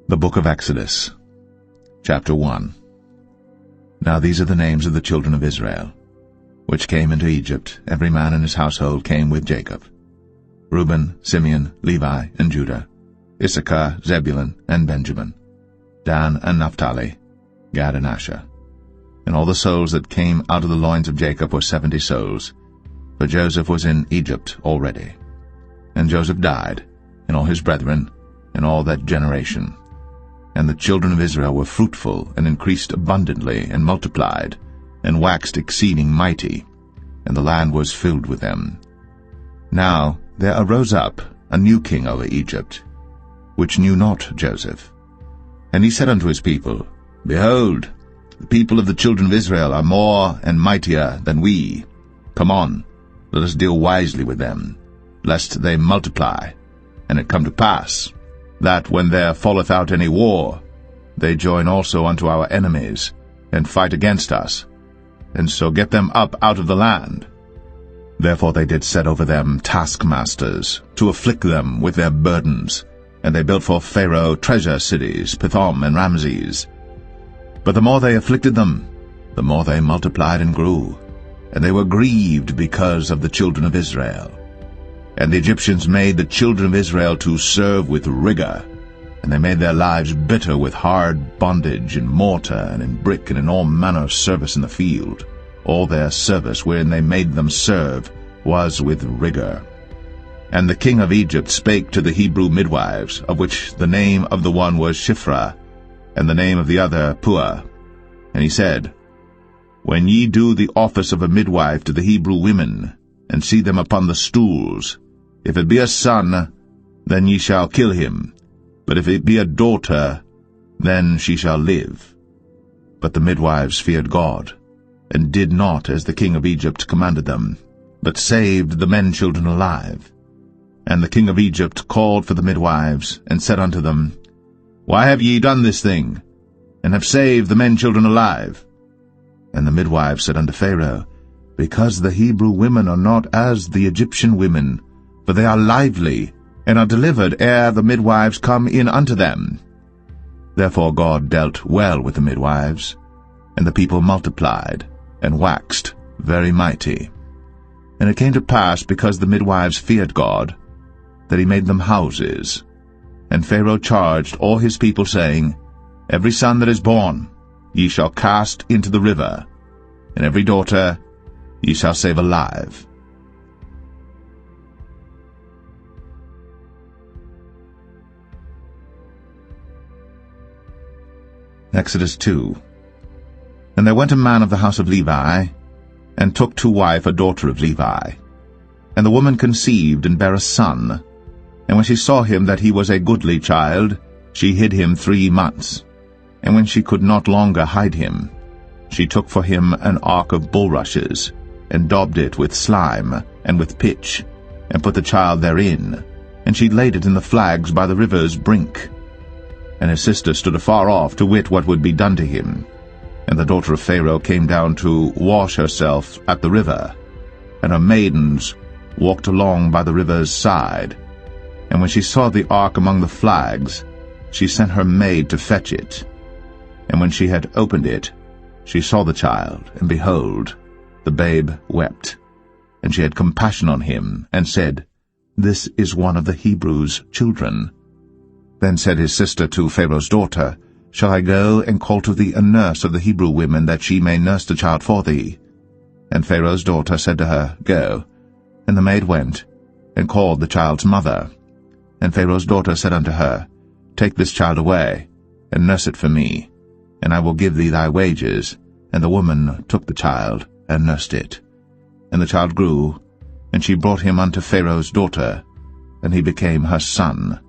The Book of Exodus, Chapter 1. Now these are the names of the children of Israel, which came into Egypt. Every man in his household came with Jacob: Reuben, Simeon, Levi, and Judah, Issachar, Zebulun, and Benjamin, Dan and Naphtali, Gad and Asher. And all the souls that came out of the loins of Jacob were 70 souls, for Joseph was in Egypt already. And Joseph died, and all his brethren, and all that generation. And the children of Israel were fruitful, and increased abundantly, and multiplied, and waxed exceeding mighty, and the land was filled with them. Now there arose up a new king over Egypt, which knew not Joseph. And he said unto his people, Behold, the people of the children of Israel are more and mightier than we. Come on, let us deal wisely with them, lest they multiply. And it come to pass, that when there falleth out any war, they join also unto our enemies, and fight against us, and so get them up out of the land. Therefore they did set over them taskmasters, to afflict them with their burdens, and they built for Pharaoh treasure cities, Pithom and Ramses. But the more they afflicted them, the more they multiplied and grew, and they were grieved because of the children of Israel. And the Egyptians made the children of Israel to serve with rigor, and they made their lives bitter with hard bondage in mortar and in brick and in all manner of service in the field. All their service wherein they made them serve was with rigor. And the king of Egypt spake to the Hebrew midwives, of which the name of the one was Shiphrah, and the name of the other Puah. And he said, When ye do the office of a midwife to the Hebrew women, and see them upon the stools, if it be a son, then ye shall kill him, but if it be a daughter, then she shall live. But the midwives feared God, and did not as the king of Egypt commanded them, but saved the men-children alive. And the king of Egypt called for the midwives, and said unto them, Why have ye done this thing, and have saved the men-children alive? And the midwives said unto Pharaoh, Because the Hebrew women are not as the Egyptian women, for they are lively, and are delivered ere the midwives come in unto them. Therefore God dealt well with the midwives, and the people multiplied, and waxed very mighty. And it came to pass, because the midwives feared God, that he made them houses. And Pharaoh charged all his people, saying, Every son that is born ye shall cast into the river, and every daughter ye shall save alive. Exodus 2. And there went a man of the house of Levi, and took to wife a daughter of Levi. And the woman conceived, and bare a son. And when she saw him that he was a goodly child, she hid him 3 months. And when she could not longer hide him, she took for him an ark of bulrushes, and daubed it with slime, and with pitch, and put the child therein, and she laid it in the flags by the river's brink. And his sister stood afar off to wit what would be done to him. And the daughter of Pharaoh came down to wash herself at the river, and her maidens walked along by the river's side. And when she saw the ark among the flags, she sent her maid to fetch it. And when she had opened it, she saw the child, and behold, the babe wept. And she had compassion on him, and said, This is one of the Hebrews' children. Then said his sister to Pharaoh's daughter, Shall I go and call to thee a nurse of the Hebrew women, that she may nurse the child for thee? And Pharaoh's daughter said to her, Go. And the maid went, and called the child's mother. And Pharaoh's daughter said unto her, Take this child away, and nurse it for me, and I will give thee thy wages. And the woman took the child, and nursed it. And the child grew, and she brought him unto Pharaoh's daughter, and he became her son.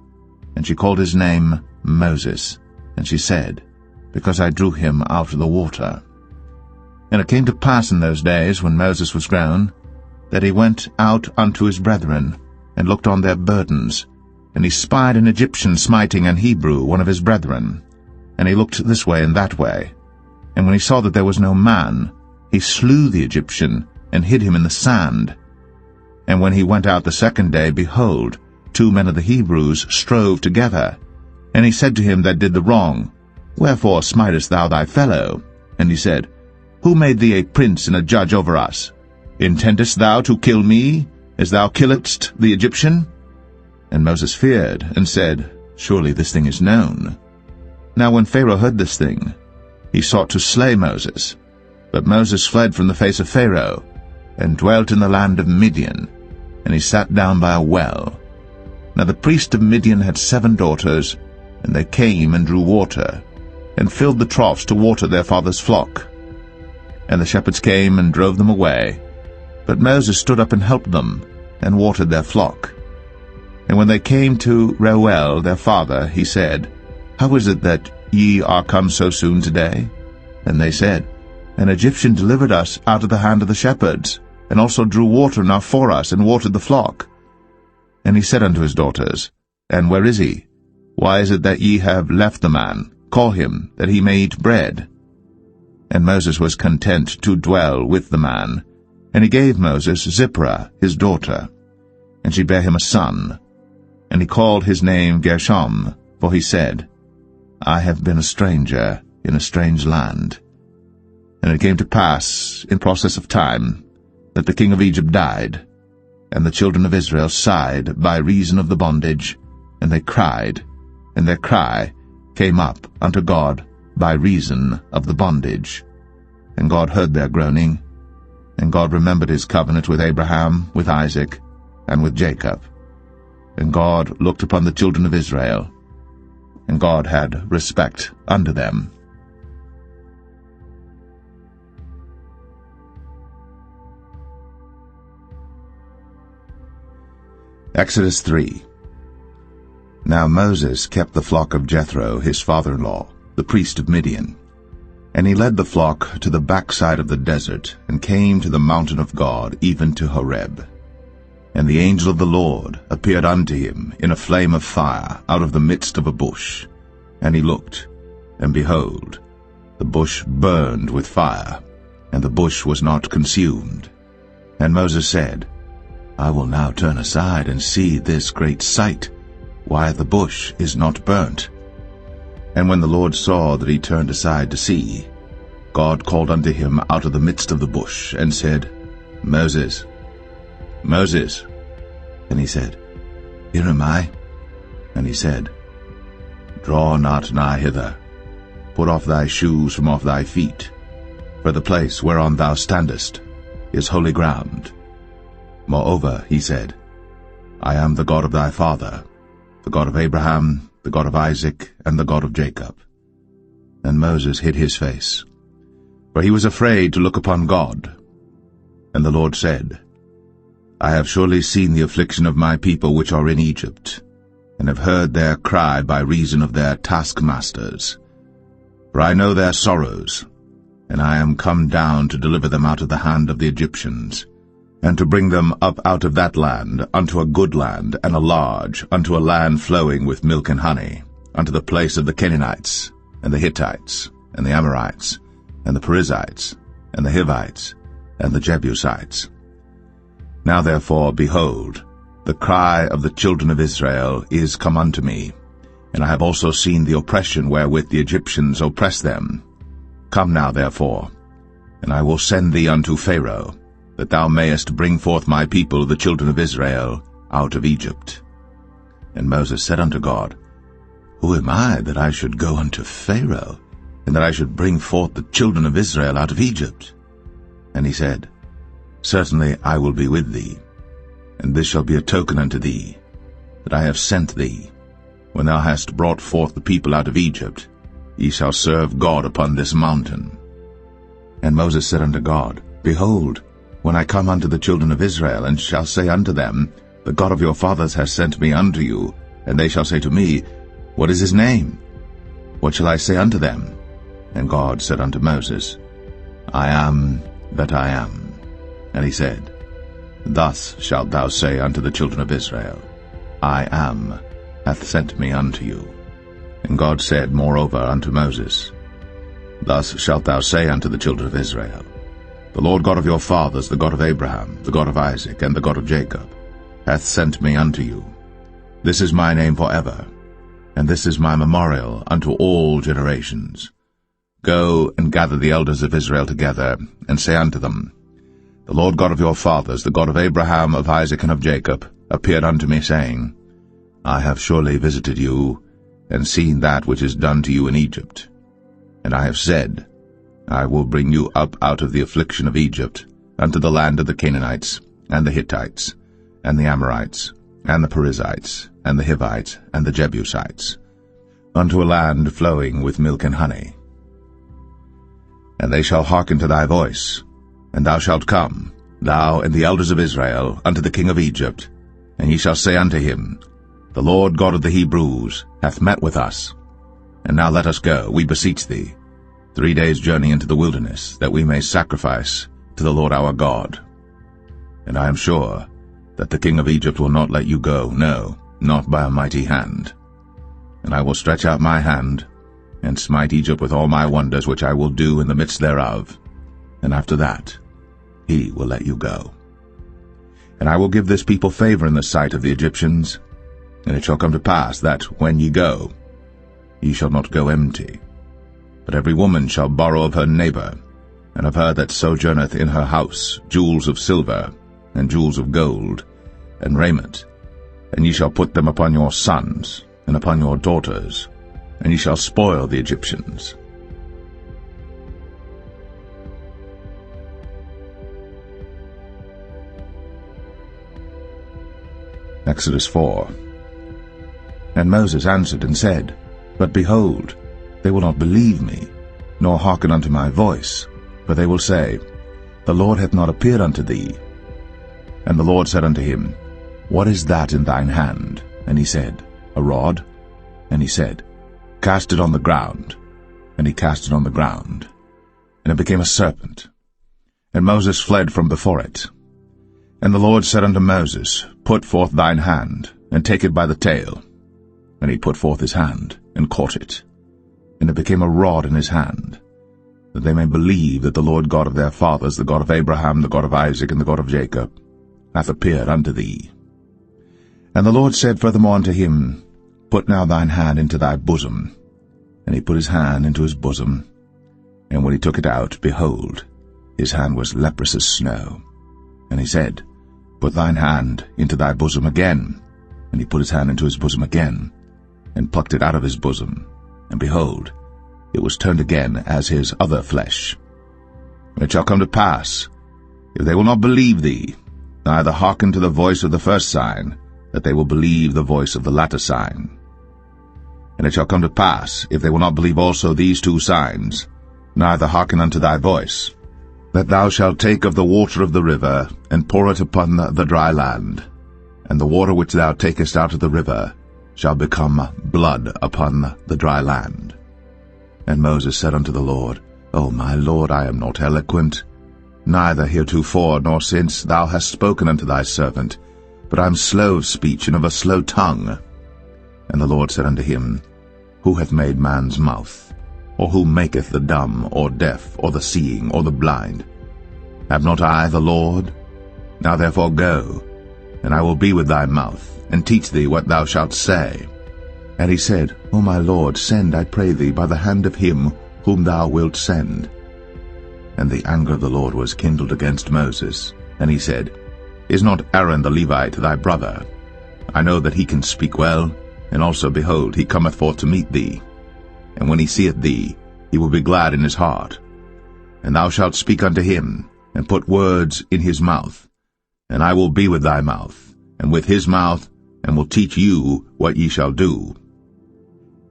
And she called his name Moses, and she said, Because I drew him out of the water. And it came to pass in those days, when Moses was grown, that he went out unto his brethren, and looked on their burdens. And he spied an Egyptian smiting an Hebrew, one of his brethren. And he looked this way and that way. And when he saw that there was no man, he slew the Egyptian, and hid him in the sand. And when he went out the second day, behold, 2 men of the Hebrews strove together, And he said to him that did the wrong, Wherefore smitest thou thy fellow? And he said, Who made thee a prince and a judge over us? Intendest thou to kill me, as thou killedst the Egyptian? And Moses feared, and said, Surely this thing is known. Now when Pharaoh heard this thing, he sought to slay Moses. But Moses fled from the face of Pharaoh, and dwelt in the land of Midian, and he sat down by a well. Now the priest of Midian had 7 daughters, and they came and drew water, and filled the troughs to water their father's flock. And the shepherds came and drove them away. But Moses stood up and helped them, and watered their flock. And when they came to Reuel their father, he said, How is it that ye are come so soon today? And they said, An Egyptian delivered us out of the hand of the shepherds, and also drew water enough for us, and watered the flock. And he said unto his daughters, And where is he? Why is it that ye have left the man? Call him, that he may eat bread. And Moses was content to dwell with the man. And he gave Moses Zipporah his daughter, and she bare him a son. And he called his name Gershom, for he said, I have been a stranger in a strange land. And it came to pass, in process of time, that the king of Egypt died, and the children of Israel sighed by reason of the bondage, and they cried, and their cry came up unto God by reason of the bondage. And God heard their groaning, and God remembered his covenant with Abraham, with Isaac, and with Jacob. And God looked upon the children of Israel, and God had respect unto them. Exodus 3. Now Moses kept the flock of Jethro his father-in-law, the priest of Midian. And he led the flock to the backside of the desert, and came to the mountain of God, even to Horeb. And the angel of the Lord appeared unto him in a flame of fire out of the midst of a bush. And he looked, and behold, the bush burned with fire, and the bush was not consumed. And Moses said, I will now turn aside and see this great sight, why the bush is not burnt. And when the Lord saw that he turned aside to see, God called unto him out of the midst of the bush, and said, Moses, Moses. And he said, Here am I. And he said, Draw not nigh hither. Put off thy shoes from off thy feet, for the place whereon thou standest is holy ground. Moreover, he said, I am the God of thy father, the God of Abraham, the God of Isaac, and the God of Jacob. And Moses hid his face, for he was afraid to look upon God. And the Lord said, I have surely seen the affliction of my people which are in Egypt, and have heard their cry by reason of their taskmasters. For I know their sorrows, and I am come down to deliver them out of the hand of the Egyptians, and to bring them up out of that land unto a good land, and a large, unto a land flowing with milk and honey, unto the place of the Canaanites, and the Hittites, and the Amorites, and the Perizzites, and the Hivites, and the Jebusites. Now therefore, behold, the cry of the children of Israel is come unto me, and I have also seen the oppression wherewith the Egyptians oppress them. Come now therefore, and I will send thee unto Pharaoh, that thou mayest bring forth my people the children of Israel out of Egypt. And Moses said unto God, Who am I that I should go unto Pharaoh, and that I should bring forth the children of Israel out of Egypt? And he said, Certainly I will be with thee, and this shall be a token unto thee, that I have sent thee. When thou hast brought forth the people out of Egypt, ye shall serve God upon this mountain. And Moses said unto God, Behold, when I come unto the children of Israel, and shall say unto them, The God of your fathers has sent me unto you, and they shall say to me, What is his name? What shall I say unto them? And God said unto Moses, I am that I am. And he said, Thus shalt thou say unto the children of Israel, I am hath sent me unto you. And God said moreover unto Moses, Thus shalt thou say unto the children of Israel, The Lord God of your fathers, the God of Abraham, the God of Isaac, and the God of Jacob, hath sent me unto you. This is my name forever, and this is my memorial unto all generations. Go and gather the elders of Israel together, and say unto them, The Lord God of your fathers, the God of Abraham, of Isaac, and of Jacob, appeared unto me, saying, I have surely visited you, and seen that which is done to you in Egypt. And I have said, I will bring you up out of the affliction of Egypt, unto the land of the Canaanites, and the Hittites, and the Amorites, and the Perizzites, and the Hivites, and the Jebusites, unto a land flowing with milk and honey. And they shall hearken to thy voice, and thou shalt come, thou and the elders of Israel, unto the king of Egypt, and ye shall say unto him, The Lord God of the Hebrews hath met with us. And now let us go, we beseech thee, 3 days' journey into the wilderness, that we may sacrifice to the Lord our God. And I am sure that the king of Egypt will not let you go, no, not by a mighty hand. And I will stretch out my hand, and smite Egypt with all my wonders which I will do in the midst thereof, and after that he will let you go. And I will give this people favor in the sight of the Egyptians, and it shall come to pass that, when ye go, ye shall not go empty. But every woman shall borrow of her neighbor, and of her that sojourneth in her house, jewels of silver, and jewels of gold, and raiment, and ye shall put them upon your sons, and upon your daughters, and ye shall spoil the Egyptians. Exodus 4. And Moses answered and said, But behold, they will not believe me, nor hearken unto my voice, for they will say, The Lord hath not appeared unto thee. And the Lord said unto him, What is that in thine hand? And he said, A rod. And he said, Cast it on the ground. And he cast it on the ground, and it became a serpent. And Moses fled from before it. And the Lord said unto Moses, Put forth thine hand, and take it by the tail. And he put forth his hand, and caught it. And it became a rod in his hand, that they may believe that the Lord God of their fathers, the God of Abraham, the God of Isaac, and the God of Jacob, hath appeared unto thee. And the Lord said furthermore unto him, Put now thine hand into thy bosom. And he put his hand into his bosom. And when he took it out, behold, his hand was leprous as snow. And he said, Put thine hand into thy bosom again. And he put his hand into his bosom again, and plucked it out of his bosom. And behold, it was turned again as his other flesh. And it shall come to pass, if they will not believe thee, neither hearken to the voice of the first sign, that they will believe the voice of the latter sign. And it shall come to pass, if they will not believe also these 2 signs, neither hearken unto thy voice, that thou shalt take of the water of the river, and pour it upon the dry land, and the water which thou takest out of the river shall become blood upon the dry land. And Moses said unto the Lord, O my Lord, I am not eloquent, neither heretofore nor since thou hast spoken unto thy servant, but I am slow of speech and of a slow tongue. And the Lord said unto him, Who hath made man's mouth? Or who maketh the dumb, or deaf, or the seeing, or the blind? Have not I the Lord? Now therefore go, and I will be with thy mouth, and teach thee what thou shalt say. And he said, O my Lord, send, I pray thee, by the hand of him whom thou wilt send. And the anger of the Lord was kindled against Moses. And he said, Is not Aaron the Levite thy brother? I know that he can speak well, and also, behold, he cometh forth to meet thee. And when he seeth thee, he will be glad in his heart. And thou shalt speak unto him, and put words in his mouth. And I will be with thy mouth, and with his mouth, and will teach you what ye shall do.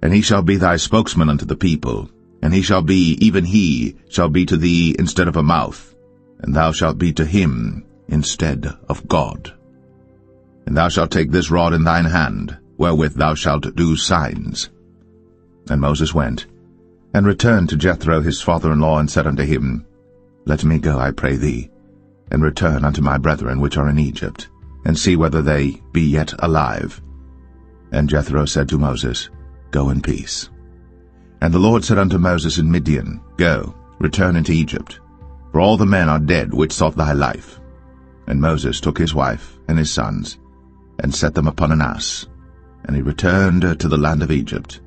And he shall be thy spokesman unto the people, and he shall be, even he shall be to thee instead of a mouth, and thou shalt be to him instead of God. And thou shalt take this rod in thine hand, wherewith thou shalt do signs. And Moses went, and returned to Jethro his father-in-law, and said unto him, Let me go, I pray thee, and return unto my brethren which are in Egypt, and see whether they be yet alive. And Jethro said to Moses, Go in peace. And the Lord said unto Moses in Midian, Go, return into Egypt, for all the men are dead which sought thy life. And Moses took his wife and his sons, and set them upon an ass, And he returned to the land of Egypt.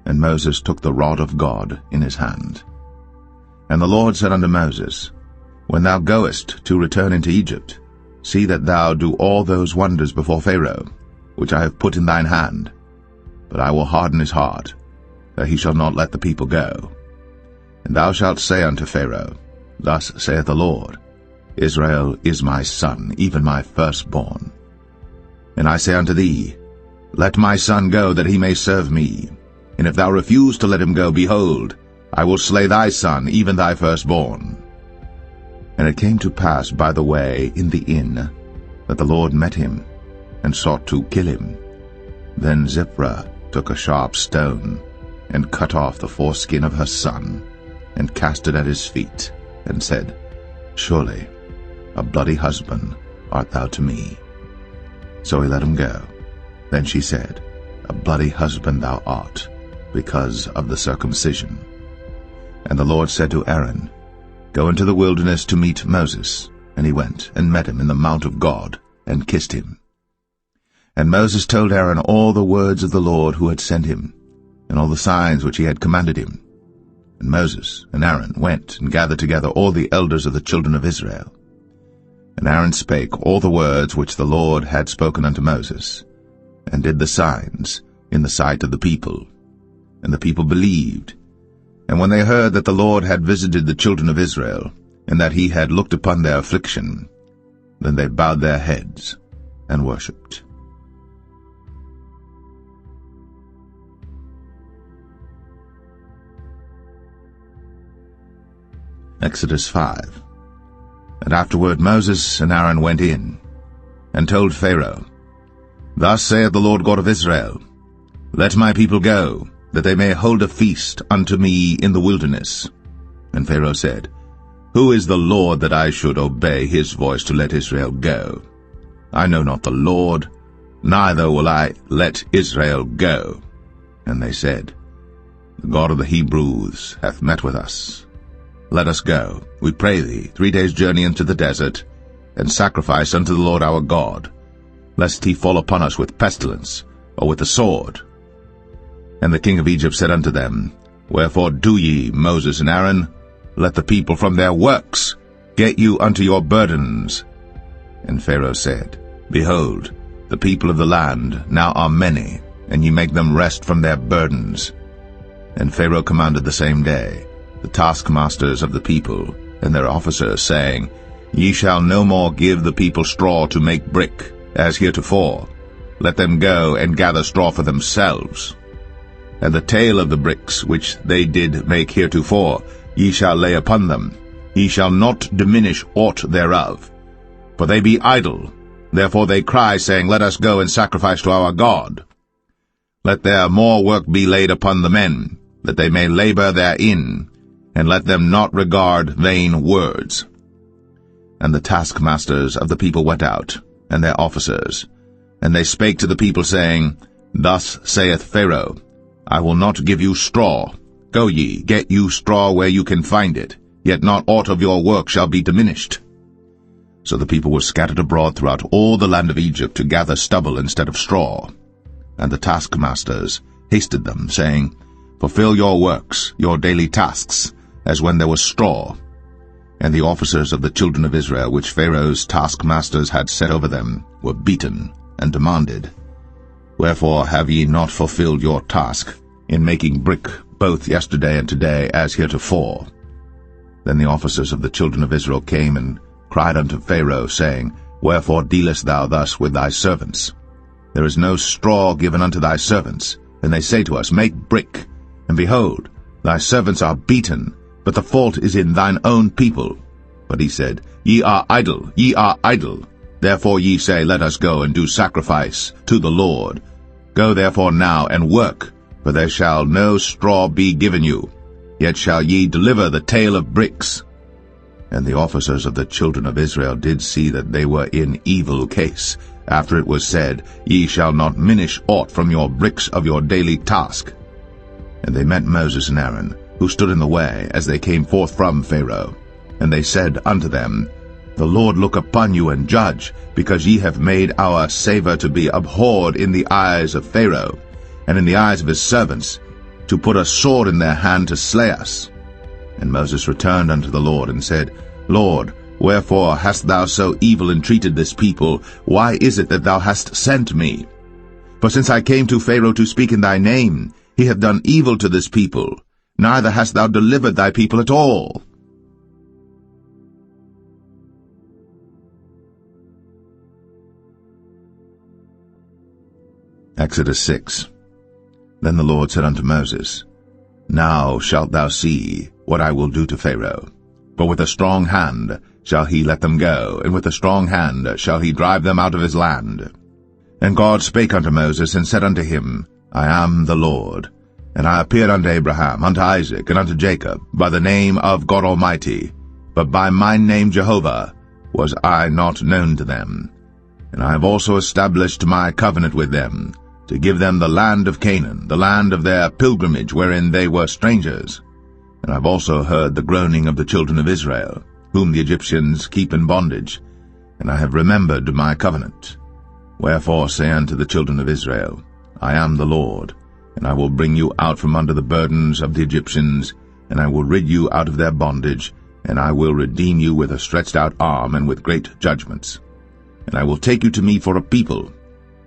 And Moses took the rod of God in his hand. And the Lord said unto Moses, When thou goest to return into Egypt, see that thou do all those wonders before Pharaoh, which I have put in thine hand. But I will harden his heart, that he shall not let the people go. And thou shalt say unto Pharaoh, Thus saith the Lord, Israel is my son, even my firstborn. And I say unto thee, Let my son go, that he may serve me. And if thou refuse to let him go, behold, I will slay thy son, even thy firstborn. And it came to pass by the way in the inn, that the Lord met him, and sought to kill him. Then Zipporah took a sharp stone, and cut off the foreskin of her son, and cast it at his feet, and said, Surely a bloody husband art thou to me. So he let him go. Then she said, A bloody husband thou art, because of the circumcision. And the Lord said to Aaron, Go into the wilderness to meet Moses. And he went, and met him in the mount of God, and kissed him. And Moses told Aaron all the words of the Lord who had sent him, and all the signs which he had commanded him. And Moses and Aaron went and gathered together all the elders of the children of Israel. And Aaron spake all the words which the Lord had spoken unto Moses, and did the signs in the sight of the people. And the people believed. And when they heard that the Lord had visited the children of Israel, and that he had looked upon their affliction, then they bowed their heads and worshipped. Exodus 5. And afterward Moses and Aaron went in, and told Pharaoh, Thus saith the Lord God of Israel, Let my people go, that they may hold a feast unto me in the wilderness. And Pharaoh said, Who is the Lord that I should obey his voice to let Israel go? I know not the Lord, neither will I let Israel go. And they said, The God of the Hebrews hath met with us. Let us go, we pray thee, 3 days' journey into the desert, and sacrifice unto the Lord our God, lest he fall upon us with pestilence, or with the sword. And the king of Egypt said unto them, Wherefore do ye, Moses and Aaron? Let the people from their works get you unto your burdens. And Pharaoh said, Behold, the people of the land now are many, and ye make them rest from their burdens. And Pharaoh commanded the same day the taskmasters of the people and their officers, saying, Ye shall no more give the people straw to make brick, as heretofore. Let them go and gather straw for themselves. And the tale of the bricks which they did make heretofore ye shall lay upon them. Ye shall not diminish aught thereof. For they be idle, therefore they cry, saying, Let us go and sacrifice to our God. Let their more work be laid upon the men, that they may labor therein, and let them not regard vain words. And the taskmasters of the people went out, and their officers, and they spake to the people, saying, Thus saith Pharaoh, I will not give you straw. Go ye, get you straw where you can find it, yet not aught of your work shall be diminished. So the people were scattered abroad throughout all the land of Egypt to gather stubble instead of straw. And the taskmasters hasted them, saying, Fulfill your works, your daily tasks, as when there was straw. And the officers of the children of Israel, which Pharaoh's taskmasters had set over them, were beaten, and demanded, Wherefore have ye not fulfilled your task in making brick both yesterday and today as heretofore? Then the officers of the children of Israel came and cried unto Pharaoh, saying, Wherefore dealest thou thus with thy servants? There is no straw given unto thy servants. And they say to us, Make brick. And behold, thy servants are beaten, but the fault is in thine own people. But he said, Ye are idle, ye are idle. Therefore ye say, Let us go and do sacrifice to the Lord. Go therefore now and work, for there shall no straw be given you, yet shall ye deliver the tale of bricks. And the officers of the children of Israel did see that they were in evil case, after it was said, Ye shall not minish aught from your bricks of your daily task. And they met Moses and Aaron, who stood in the way, as they came forth from Pharaoh. And they said unto them, The Lord look upon you and judge, because ye have made our savour to be abhorred in the eyes of Pharaoh, and in the eyes of his servants, to put a sword in their hand to slay us. And Moses returned unto the Lord, and said, Lord, wherefore hast thou so evil entreated this people? Why is it that thou hast sent me? For since I came to Pharaoh to speak in thy name, he hath done evil to this people, neither hast thou delivered thy people at all. Exodus 6. Then the Lord said unto Moses, Now shalt thou see what I will do to Pharaoh. For with a strong hand shall he let them go, and with a strong hand shall he drive them out of his land. And God spake unto Moses, and said unto him, I am the Lord. And I appeared unto Abraham, unto Isaac, and unto Jacob, by the name of God Almighty, but by my name Jehovah was I not known to them. And I have also established my covenant with them, to give them the land of Canaan, the land of their pilgrimage, wherein they were strangers. And I have also heard the groaning of the children of Israel, whom the Egyptians keep in bondage, and I have remembered my covenant. Wherefore say unto the children of Israel, I am the Lord, and I will bring you out from under the burdens of the Egyptians, and I will rid you out of their bondage, and I will redeem you with a stretched out arm and with great judgments. And I will take you to me for a people,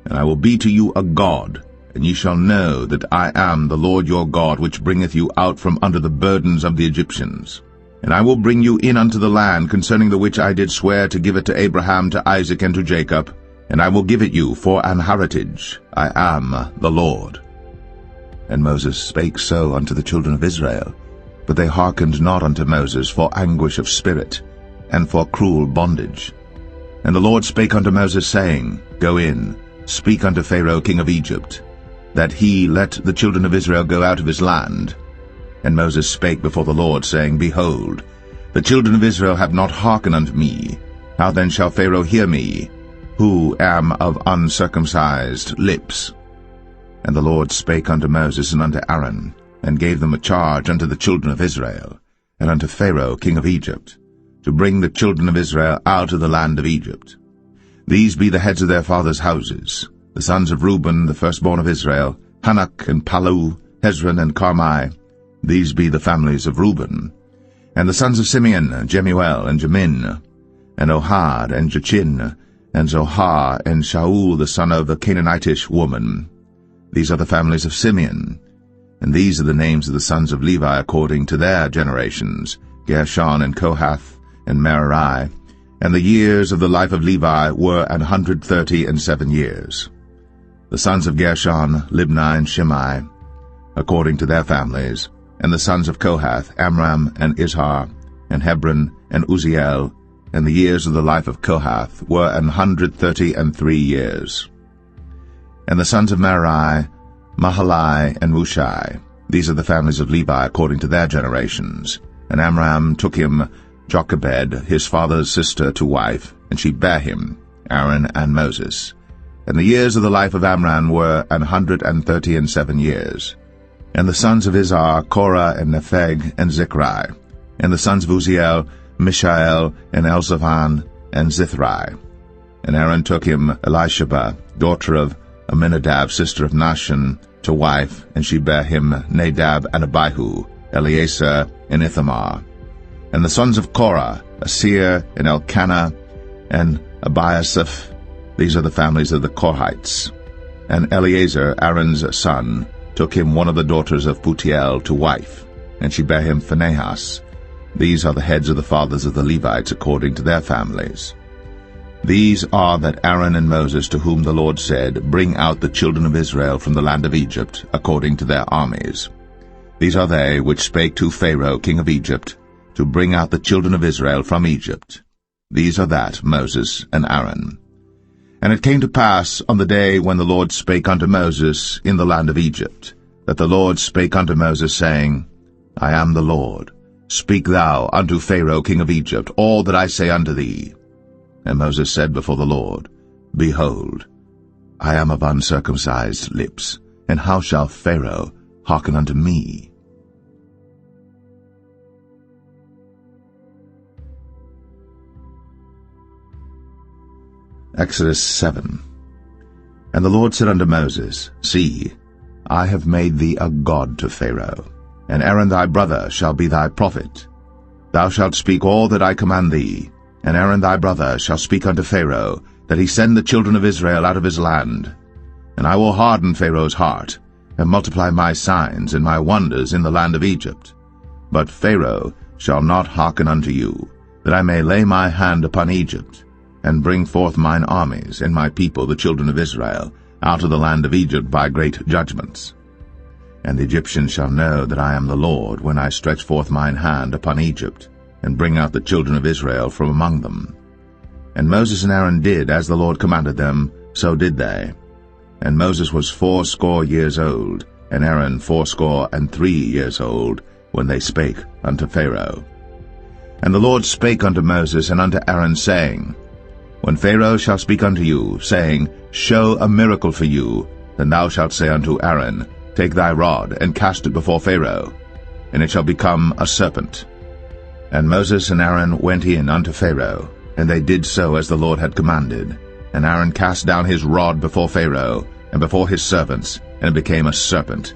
and I will be to you a God, and ye shall know that I am the Lord your God, which bringeth you out from under the burdens of the Egyptians. And I will bring you in unto the land concerning the which I did swear to give it to Abraham, to Isaac, and to Jacob, and I will give it you for an heritage. I am the Lord. And Moses spake so unto the children of Israel, but they hearkened not unto Moses for anguish of spirit, and for cruel bondage. And the Lord spake unto Moses, saying, Go in, speak unto Pharaoh king of Egypt, that he let the children of Israel go out of his land. And Moses spake before the Lord, saying, Behold, the children of Israel have not hearkened unto me. How then shall Pharaoh hear me, who am of uncircumcised lips? And the Lord spake unto Moses and unto Aaron, and gave them a charge unto the children of Israel, and unto Pharaoh king of Egypt, to bring the children of Israel out of the land of Egypt. These be the heads of their fathers' houses, the sons of Reuben, the firstborn of Israel, Hanok and Palu, Hezron and Carmi. These be the families of Reuben. And the sons of Simeon, Jemuel and Jamin, and Ohad and Jachin, and Zohar and Shaul the son of a Canaanitish woman. These are the families of Simeon. And these are the names of the sons of Levi according to their generations, Gershon and Kohath and Merari. And the years of the life of Levi were 137 years. The sons of Gershon, Libni and Shimei, according to their families. And the sons of Kohath, Amram and Izhar, and Hebron and Uzziel. And the years of the life of Kohath were 133 years. And the sons of Merari, Mahalai and Mushai. These are the families of Levi according to their generations. And Amram took him Jochebed, his father's sister, to wife, and she bare him, Aaron and Moses. And the years of the life of Amram were 137 years. And the sons of Izhar, Korah and Nepheg and Zichri. And the sons of Uzziel, Mishael and Elzaphan and Zithri. And Aaron took him Elisheba, daughter of Aminadab, sister of Nahshon, to wife, and she bare him Nadab and Abihu, Eleazar and Ithamar. And the sons of Korah, Asir and Elkanah and Abiasaph. These are the families of the Korhites. And Eleazar, Aaron's son, took him one of the daughters of Putiel to wife, and she bare him Phinehas. These are the heads of the fathers of the Levites according to their families. These are that Aaron and Moses, to whom the Lord said, Bring out the children of Israel from the land of Egypt, according to their armies. These are they which spake to Pharaoh king of Egypt, to bring out the children of Israel from Egypt. These are that Moses and Aaron. And it came to pass on the day when the Lord spake unto Moses in the land of Egypt, that the Lord spake unto Moses, saying, I am the Lord. Speak thou unto Pharaoh king of Egypt all that I say unto thee. And Moses said before the Lord, Behold, I am of uncircumcised lips, and how shall Pharaoh hearken unto me? Exodus 7. And the Lord said unto Moses, See, I have made thee a god to Pharaoh, and Aaron thy brother shall be thy prophet. Thou shalt speak all that I command thee, and Aaron thy brother shall speak unto Pharaoh, that he send the children of Israel out of his land. And I will harden Pharaoh's heart, and multiply my signs and my wonders in the land of Egypt. But Pharaoh shall not hearken unto you, that I may lay my hand upon Egypt, and bring forth mine armies and my people the children of Israel out of the land of Egypt by great judgments. And the Egyptians shall know that I am the Lord, when I stretch forth mine hand upon Egypt, and bring out the children of Israel from among them. And Moses and Aaron did as the Lord commanded them, so did they. And Moses was 80 years old, and Aaron 83 years old, when they spake unto Pharaoh. And the Lord spake unto Moses and unto Aaron, saying, When Pharaoh shall speak unto you, saying, Show a miracle for you, then thou shalt say unto Aaron, Take thy rod, and cast it before Pharaoh, and it shall become a serpent. And Moses and Aaron went in unto Pharaoh, and they did so as the Lord had commanded. And Aaron cast down his rod before Pharaoh, and before his servants, and it became a serpent.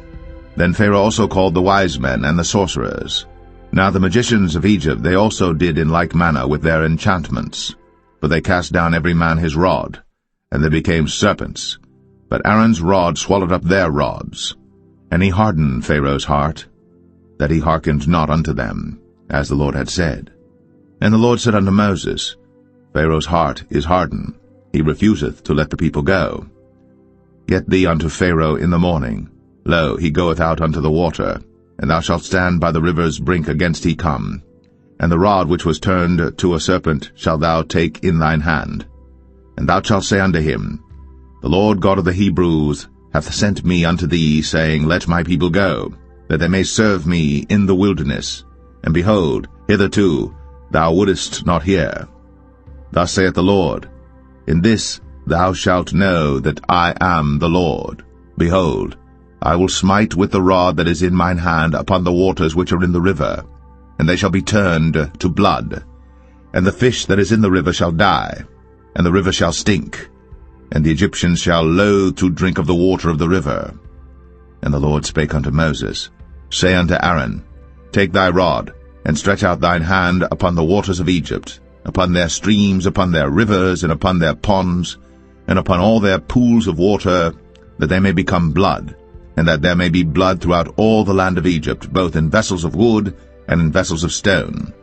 Then Pharaoh also called the wise men and the sorcerers. Now the magicians of Egypt they also did in like manner with their enchantments. For they cast down every man his rod, and they became serpents. But Aaron's rod swallowed up their rods. And he hardened Pharaoh's heart, that he hearkened not unto them, as the Lord had said. And the Lord said unto Moses, Pharaoh's heart is hardened, he refuseth to let the people go. Get thee unto Pharaoh in the morning. Lo, he goeth out unto the water, and thou shalt stand by the river's brink against he come. And the rod which was turned to a serpent shalt thou take in thine hand. And thou shalt say unto him, The Lord God of the Hebrews hath sent me unto thee, saying, Let my people go, that they may serve me in the wilderness. And behold, hitherto thou wouldest not hear. Thus saith the Lord, In this thou shalt know that I am the Lord. Behold, I will smite with the rod that is in mine hand upon the waters which are in the river, and they shall be turned to blood. And the fish that is in the river shall die, and the river shall stink, and the Egyptians shall loathe to drink of the water of the river. And the Lord spake unto Moses, Say unto Aaron, Take thy rod, and stretch out thine hand upon the waters of Egypt, upon their streams, upon their rivers, and upon their ponds, and upon all their pools of water, that they may become blood, and that there may be blood throughout all the land of Egypt, both in vessels of wood and in vessels of stone.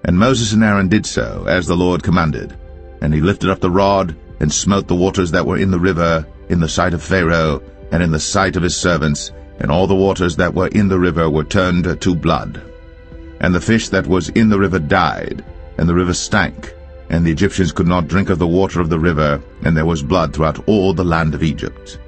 And Moses and Aaron did so, as the Lord commanded. And he lifted up the rod, and smote the waters that were in the river, in the sight of Pharaoh, and in the sight of his servants, and all the waters that were in the river were turned to blood. And the fish that was in the river died, and the river stank, and the Egyptians could not drink of the water of the river, and there was blood throughout all the land of Egypt.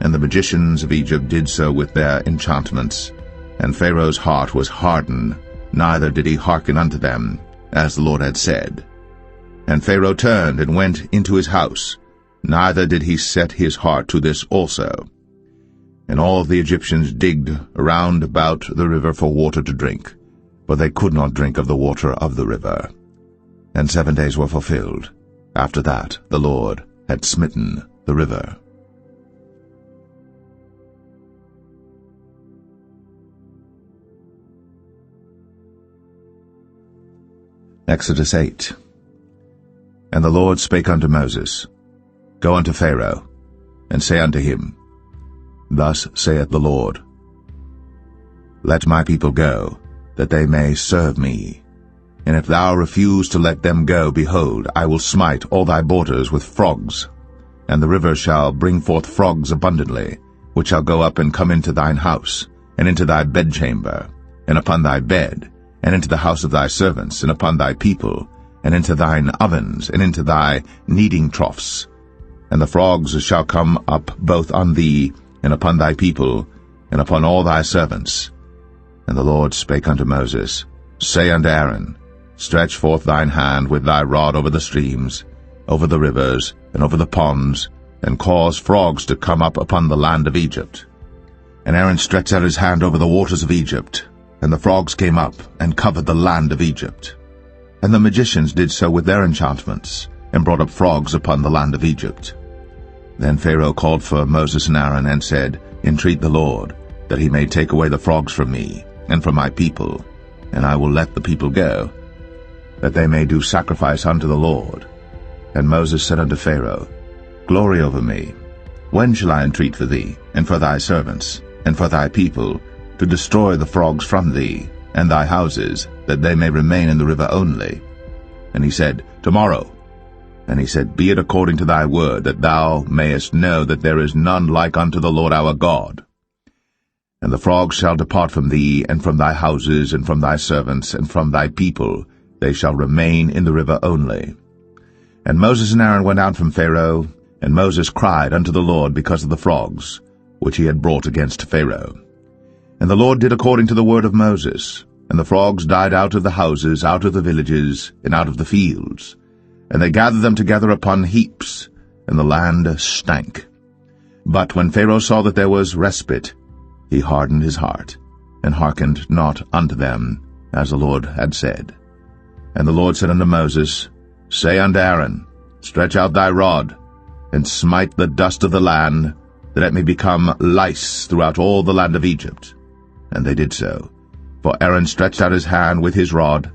And the magicians of Egypt did so with their enchantments, and Pharaoh's heart was hardened, neither did he hearken unto them, as the Lord had said. And Pharaoh turned and went into his house, neither did he set his heart to this also. And all the Egyptians digged around about the river for water to drink, but they could not drink of the water of the river. And 7 days were fulfilled. After that the Lord had smitten the river. Exodus 8. And the Lord spake unto Moses, Go unto Pharaoh, and say unto him, Thus saith the Lord, Let my people go, that they may serve me. And if thou refuse to let them go, behold, I will smite all thy borders with frogs, and the river shall bring forth frogs abundantly, which shall go up and come into thine house, and into thy bedchamber, and upon thy bed, and into the house of thy servants, and upon thy people, and into thine ovens, and into thy kneading troughs. And the frogs shall come up both on thee, and upon thy people, and upon all thy servants. And the Lord spake unto Moses, Say unto Aaron, Stretch forth thine hand with thy rod over the streams, over the rivers, and over the ponds, and cause frogs to come up upon the land of Egypt. And Aaron stretched out his hand over the waters of Egypt, and the frogs came up and covered the land of Egypt. And the magicians did so with their enchantments, and brought up frogs upon the land of Egypt. Then Pharaoh called for Moses and Aaron, and said, Entreat the Lord, that he may take away the frogs from me, and from my people, and I will let the people go, that they may do sacrifice unto the Lord. And Moses said unto Pharaoh, Glory over me, when shall I entreat for thee, and for thy servants, and for thy people, to destroy the frogs from thee, and thy houses, that they may remain in the river only? And he said, Tomorrow. And he said, Be it according to thy word, that thou mayest know that there is none like unto the Lord our God. And the frogs shall depart from thee, and from thy houses, and from thy servants, and from thy people, they shall remain in the river only. And Moses and Aaron went out from Pharaoh, and Moses cried unto the Lord because of the frogs, which he had brought against Pharaoh. And the Lord did according to the word of Moses, and the frogs died out of the houses, out of the villages, and out of the fields. And they gathered them together upon heaps, and the land stank. But when Pharaoh saw that there was respite, he hardened his heart, and hearkened not unto them, as the Lord had said. And the Lord said unto Moses, Say unto Aaron, Stretch out thy rod, and smite the dust of the land, that it may become lice throughout all the land of Egypt. And they did so. For Aaron stretched out his hand with his rod,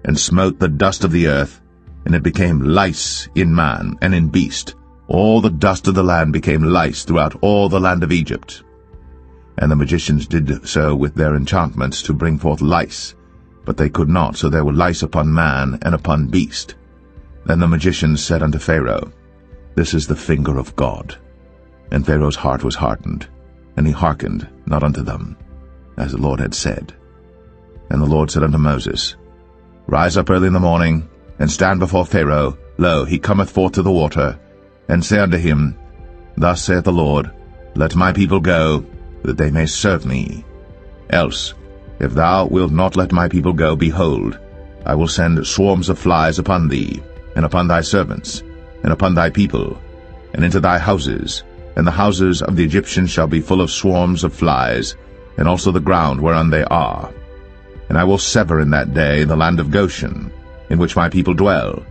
and smote the dust of the earth, and it became lice in man and in beast. All the dust of the land became lice throughout all the land of Egypt. And the magicians did so with their enchantments to bring forth lice, but they could not, so there were lice upon man and upon beast. Then the magicians said unto Pharaoh, This is the finger of God. And Pharaoh's heart was hardened, and he hearkened not unto them, as the Lord had said. And the Lord said unto Moses, Rise up early in the morning, and stand before Pharaoh. Lo, he cometh forth to the water. And say unto him, Thus saith the Lord, Let my people go, that they may serve me. Else, if thou wilt not let my people go, behold, I will send swarms of flies upon thee, and upon thy servants, and upon thy people, and into thy houses, and the houses of the Egyptians shall be full of swarms of flies, and also the ground whereon they are. And I will sever in that day the land of Goshen, in which my people dwell,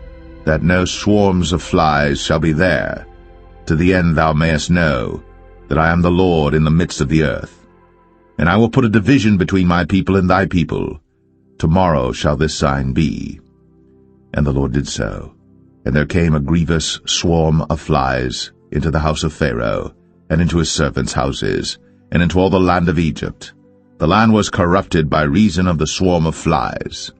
that no swarms of flies shall be there, to the end thou mayest know that I am the Lord in the midst of the earth. And I will put a division between my people and thy people. Tomorrow shall this sign be. And the Lord did so. And there came a grievous swarm of flies into the house of Pharaoh, and into his servants' houses, and into all the land of Egypt. The land was corrupted by reason of the swarm of flies.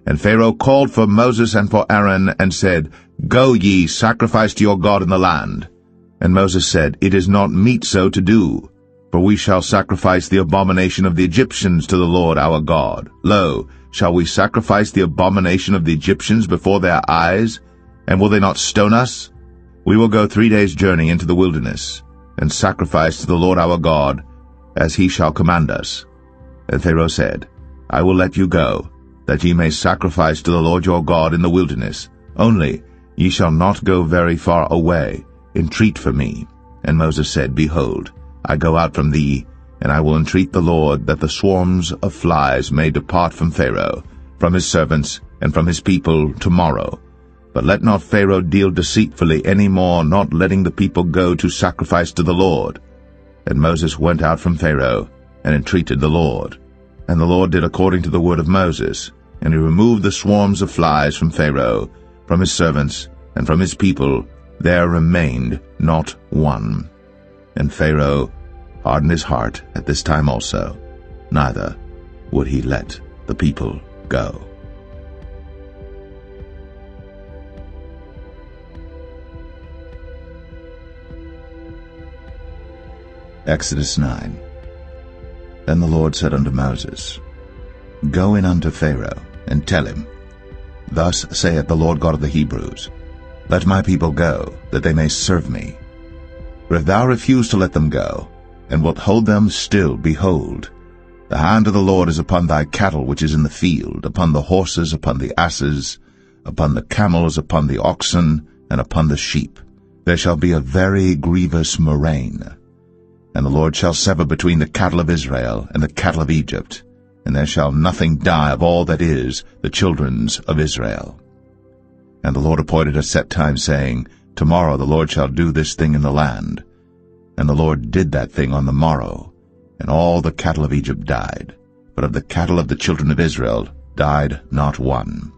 And Pharaoh called for Moses and for Aaron, and said, Go ye, sacrifice to your God in the land. And Moses said, It is not meet so to do, for we shall sacrifice the abomination of the Egyptians to the Lord our God. Lo, shall we sacrifice the abomination of the Egyptians before their eyes? And will they not stone us? We will go 3 days' journey into the wilderness, and sacrifice to the Lord our God, as he shall command us. And Pharaoh said, I will let you go, that ye may sacrifice to the Lord your God in the wilderness. Only ye shall not go very far away. Entreat for me. And Moses said, Behold, I go out from thee, and I will entreat the Lord that the swarms of flies may depart from Pharaoh, from his servants, and from his people tomorrow. But let not Pharaoh deal deceitfully any more, not letting the people go to sacrifice to the Lord. And Moses went out from Pharaoh, and entreated the Lord. And the Lord did according to the word of Moses, and he removed the swarms of flies from Pharaoh, from his servants, and from his people. There remained not one. And Pharaoh hardened his heart at this time also, neither would he let the people go. Exodus 9. Then the Lord said unto Moses, Go in unto Pharaoh, and tell him, Thus saith the Lord God of the Hebrews, Let my people go, that they may serve me. For if thou refuse to let them go, and wilt hold them still, behold, the hand of the Lord is upon thy cattle which is in the field, upon the horses, upon the asses, upon the camels, upon the oxen, and upon the sheep. There shall be a very grievous murrain. And the Lord shall sever between the cattle of Israel and the cattle of Egypt, and there shall nothing die of all that is the children's of Israel. And the Lord appointed a set time, saying, Tomorrow the Lord shall do this thing in the land. And the Lord did that thing on the morrow, and all the cattle of Egypt died. But of the cattle of the children of Israel died not one.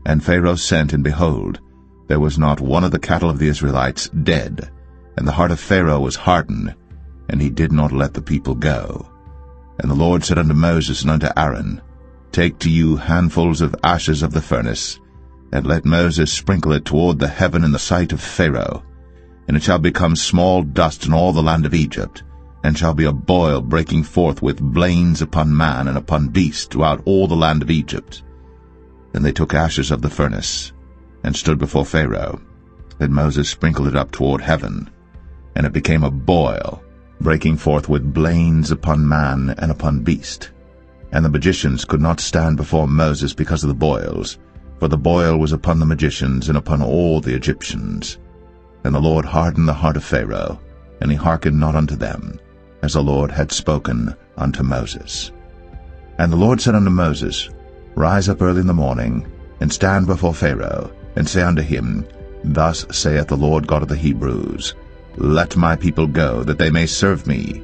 And Pharaoh sent, and behold, there was not one of the cattle of the Israelites dead. And the heart of Pharaoh was hardened, and he did not let the people go. And the Lord said unto Moses and unto Aaron, Take to you handfuls of ashes of the furnace, and let Moses sprinkle it toward the heaven in the sight of Pharaoh. And it shall become small dust in all the land of Egypt, and shall be a boil breaking forth with blains upon man and upon beast throughout all the land of Egypt. Then they took ashes of the furnace, and stood before Pharaoh. Then Moses sprinkled it up toward heaven, and it became a boil, breaking forth with blains upon man and upon beast. And the magicians could not stand before Moses because of the boils, for the boil was upon the magicians and upon all the Egyptians. And the Lord hardened the heart of Pharaoh, and he hearkened not unto them, as the Lord had spoken unto Moses. And the Lord said unto Moses, Rise up early in the morning, and stand before Pharaoh, and say unto him, Thus saith the Lord God of the Hebrews, Let my people go, that they may serve me.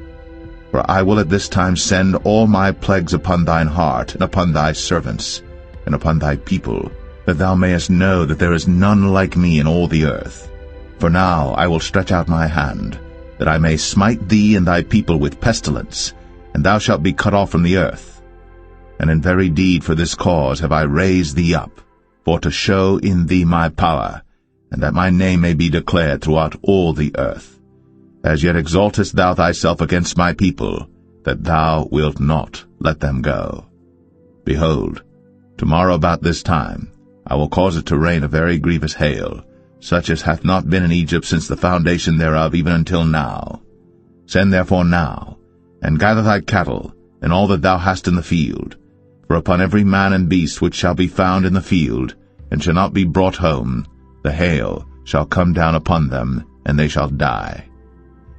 For I will at this time send all my plagues upon thine heart, and upon thy servants, and upon thy people, that thou mayest know that there is none like me in all the earth. For now I will stretch out my hand, that I may smite thee and thy people with pestilence, and thou shalt be cut off from the earth. And in very deed for this cause have I raised thee up, for to show in thee my power, and that my name may be declared throughout all the earth. As yet exaltest thou thyself against my people, that thou wilt not let them go. Behold, tomorrow about this time I will cause it to rain a very grievous hail, such as hath not been in Egypt since the foundation thereof even until now. Send therefore now, and gather thy cattle, and all that thou hast in the field. For upon every man and beast which shall be found in the field, and shall not be brought home, the hail shall come down upon them, and they shall die.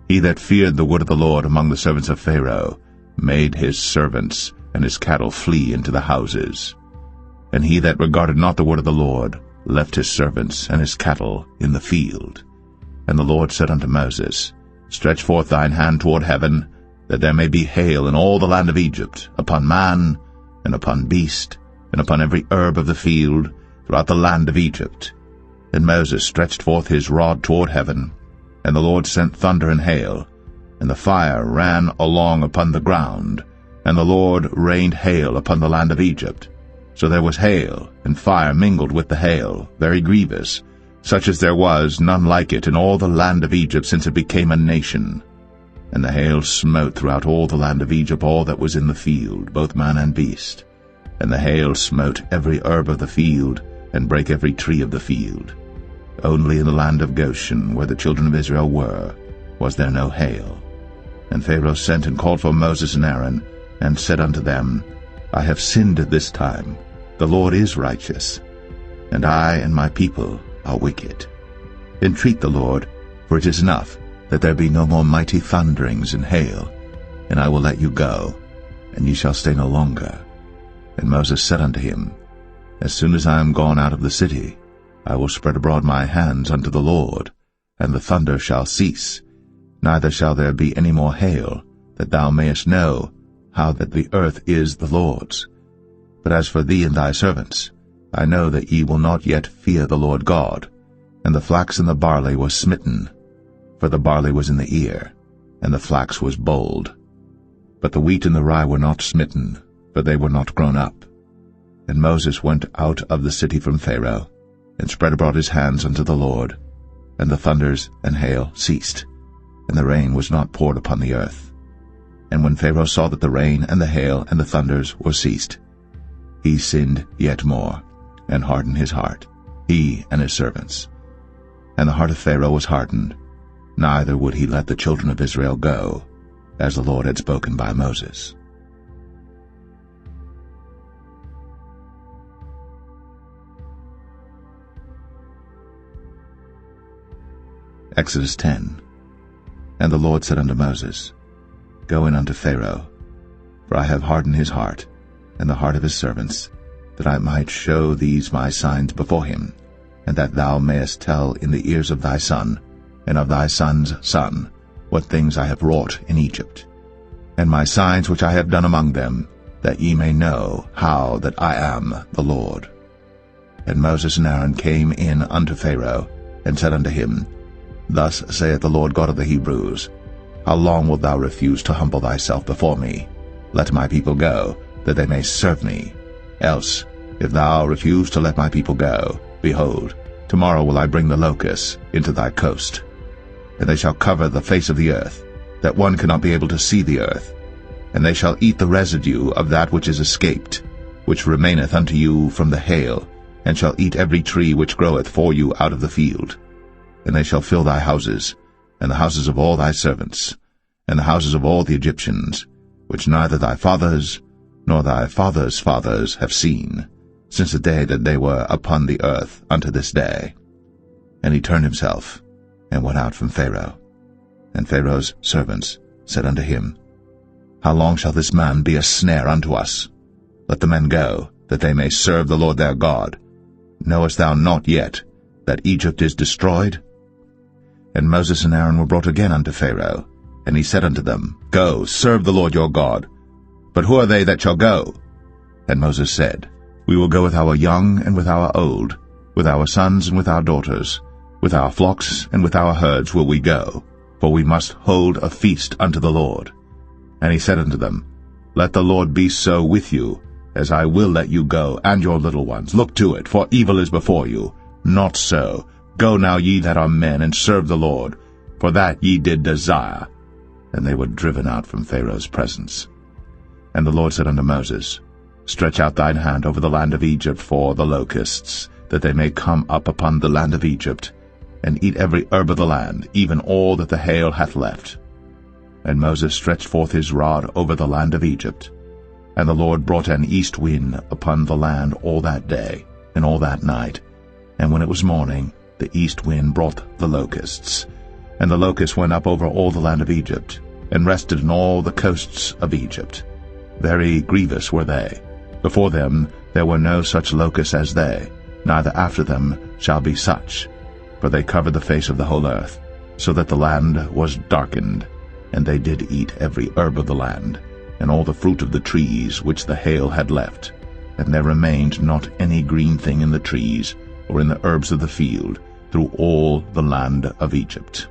He that feared the word of the Lord among the servants of Pharaoh made his servants and his cattle flee into the houses. And he that regarded not the word of the Lord left his servants and his cattle in the field. And the Lord said unto Moses, Stretch forth thine hand toward heaven, that there may be hail in all the land of Egypt, upon man, and upon beast, and upon every herb of the field, throughout the land of Egypt. And Moses stretched forth his rod toward heaven, and the Lord sent thunder and hail, and the fire ran along upon the ground, and the Lord rained hail upon the land of Egypt. So there was hail, and fire mingled with the hail, very grievous, such as there was none like it in all the land of Egypt since it became a nation. And the hail smote throughout all the land of Egypt all that was in the field, both man and beast. And the hail smote every herb of the field, and brake every tree of the field. Only in the land of Goshen, where the children of Israel were, was there no hail. And Pharaoh sent and called for Moses and Aaron, and said unto them, I have sinned this time. The Lord is righteous, and I and my people are wicked. Entreat the Lord, for it is enough that there be no more mighty thunderings and hail, and I will let you go, and ye shall stay no longer. And Moses said unto him, As soon as I am gone out of the city, I will spread abroad my hands unto the Lord, and the thunder shall cease, neither shall there be any more hail, that thou mayest know how that the earth is the Lord's. But as for thee and thy servants, I know that ye will not yet fear the Lord God. And the flax and the barley were smitten, for the barley was in the ear, and the flax was bold. But the wheat and the rye were not smitten, for they were not grown up. And Moses went out of the city from Pharaoh, and spread abroad his hands unto the Lord, and the thunders and hail ceased, and the rain was not poured upon the earth. And when Pharaoh saw that the rain and the hail and the thunders were ceased, he sinned yet more, and hardened his heart, he and his servants. And the heart of Pharaoh was hardened, neither would he let the children of Israel go, as the Lord had spoken by Moses. Exodus 10. And the Lord said unto Moses, Go in unto Pharaoh, for I have hardened his heart, and the heart of his servants, that I might show these my signs before him, and that thou mayest tell in the ears of thy son, and of thy son's son, what things I have wrought in Egypt, and my signs which I have done among them, that ye may know how that I am the Lord. And Moses and Aaron came in unto Pharaoh, and said unto him, Thus saith the Lord God of the Hebrews, How long wilt thou refuse to humble thyself before me? Let my people go, that they may serve me. Else, if thou refuse to let my people go, behold, tomorrow will I bring the locusts into thy coast. And they shall cover the face of the earth, that one cannot be able to see the earth. And they shall eat the residue of that which is escaped, which remaineth unto you from the hail, and shall eat every tree which groweth for you out of the field. And they shall fill thy houses, and the houses of all thy servants, and the houses of all the Egyptians, which neither thy fathers nor thy fathers' fathers have seen, since the day that they were upon the earth unto this day. And he turned himself, and went out from Pharaoh. And Pharaoh's servants said unto him, How long shall this man be a snare unto us? Let the men go, that they may serve the Lord their God. Knowest thou not yet that Egypt is destroyed? And Moses and Aaron were brought again unto Pharaoh, and he said unto them, Go, serve the Lord your God. But who are they that shall go? And Moses said, We will go with our young and with our old, with our sons and with our daughters, with our flocks and with our herds will we go, for we must hold a feast unto the Lord. And he said unto them, Let the Lord be so with you, as I will let you go, and your little ones. Look to it, for evil is before you. Not so. Go now, ye that are men, and serve the Lord, for that ye did desire. And they were driven out from Pharaoh's presence. And the Lord said unto Moses, Stretch out thine hand over the land of Egypt for the locusts, that they may come up upon the land of Egypt, and eat every herb of the land, even all that the hail hath left. And Moses stretched forth his rod over the land of Egypt. And the Lord brought an east wind upon the land all that day, and all that night. And when it was morning, the east wind brought the locusts. And the locusts went up over all the land of Egypt, and rested in all the coasts of Egypt. Very grievous were they. Before them there were no such locusts as they, neither after them shall be such. For they covered the face of the whole earth, so that the land was darkened. And they did eat every herb of the land, and all the fruit of the trees which the hail had left. And there remained not any green thing in the trees, or in the herbs of the field, through all the land of Egypt.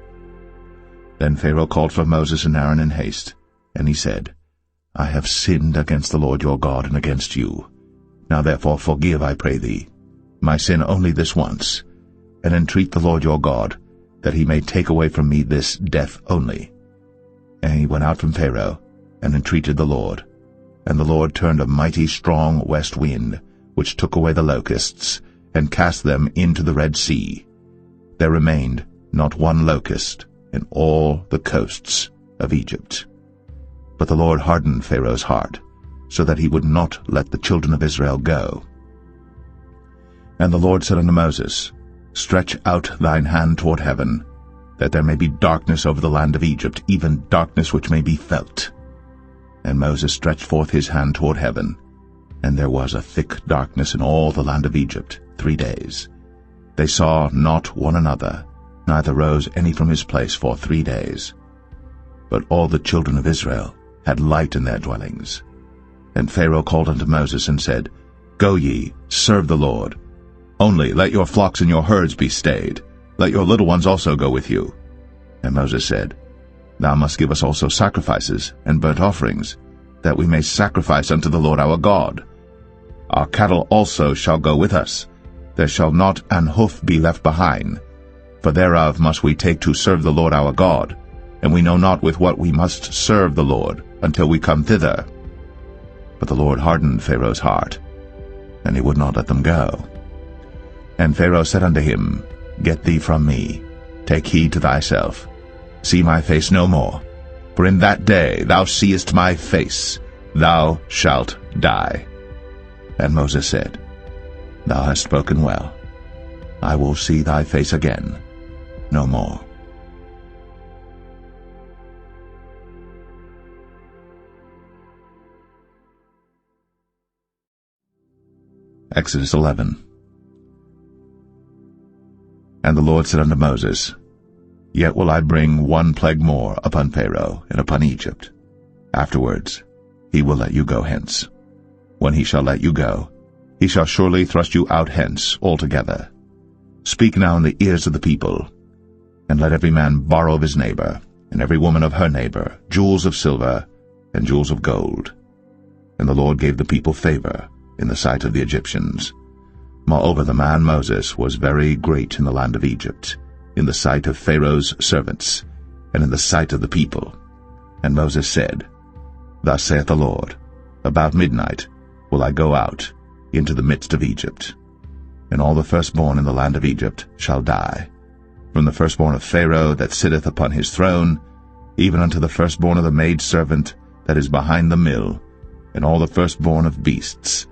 Then Pharaoh called for Moses and Aaron in haste, and he said, I have sinned against the Lord your God and against you. Now therefore forgive, I pray thee, my sin only this once, and entreat the Lord your God, that he may take away from me this death only. And he went out from Pharaoh, and entreated the Lord. And the Lord turned a mighty strong west wind, which took away the locusts, and cast them into the Red Sea. There remained not one locust in all the coasts of Egypt. But the Lord hardened Pharaoh's heart, so that he would not let the children of Israel go. And the Lord said unto Moses, Stretch out thine hand toward heaven, that there may be darkness over the land of Egypt, even darkness which may be felt. And Moses stretched forth his hand toward heaven, and there was a thick darkness in all the land of Egypt 3 days. They saw not one another, neither rose any from his place for 3 days. But all the children of Israel had light in their dwellings. And Pharaoh called unto Moses and said, Go ye, serve the Lord. Only let your flocks and your herds be stayed. Let your little ones also go with you. And Moses said, Thou must give us also sacrifices and burnt offerings, that we may sacrifice unto the Lord our God. Our cattle also shall go with us. There shall not an hoof be left behind. For thereof must we take to serve the Lord our God, and we know not with what we must serve the Lord until we come thither. But the Lord hardened Pharaoh's heart, and he would not let them go. And Pharaoh said unto him, Get thee from me, take heed to thyself, see my face no more, for in that day thou seest my face, thou shalt die. And Moses said, Thou hast spoken well. I will see thy face again no more. Exodus 11. And the Lord said unto Moses, Yet will I bring one plague more upon Pharaoh and upon Egypt. Afterwards he will let you go hence. When he shall let you go, he shall surely thrust you out hence altogether. Speak now in the ears of the people, and let every man borrow of his neighbor, and every woman of her neighbor, jewels of silver and jewels of gold. And the Lord gave the people favor in the sight of the Egyptians. Moreover, the man Moses was very great in the land of Egypt, in the sight of Pharaoh's servants, and in the sight of the people. And Moses said, Thus saith the Lord, About midnight will I go out into the midst of Egypt, and all the firstborn in the land of Egypt shall die, from the firstborn of Pharaoh that sitteth upon his throne, even unto the firstborn of the maidservant that is behind the mill, and all the firstborn of beasts.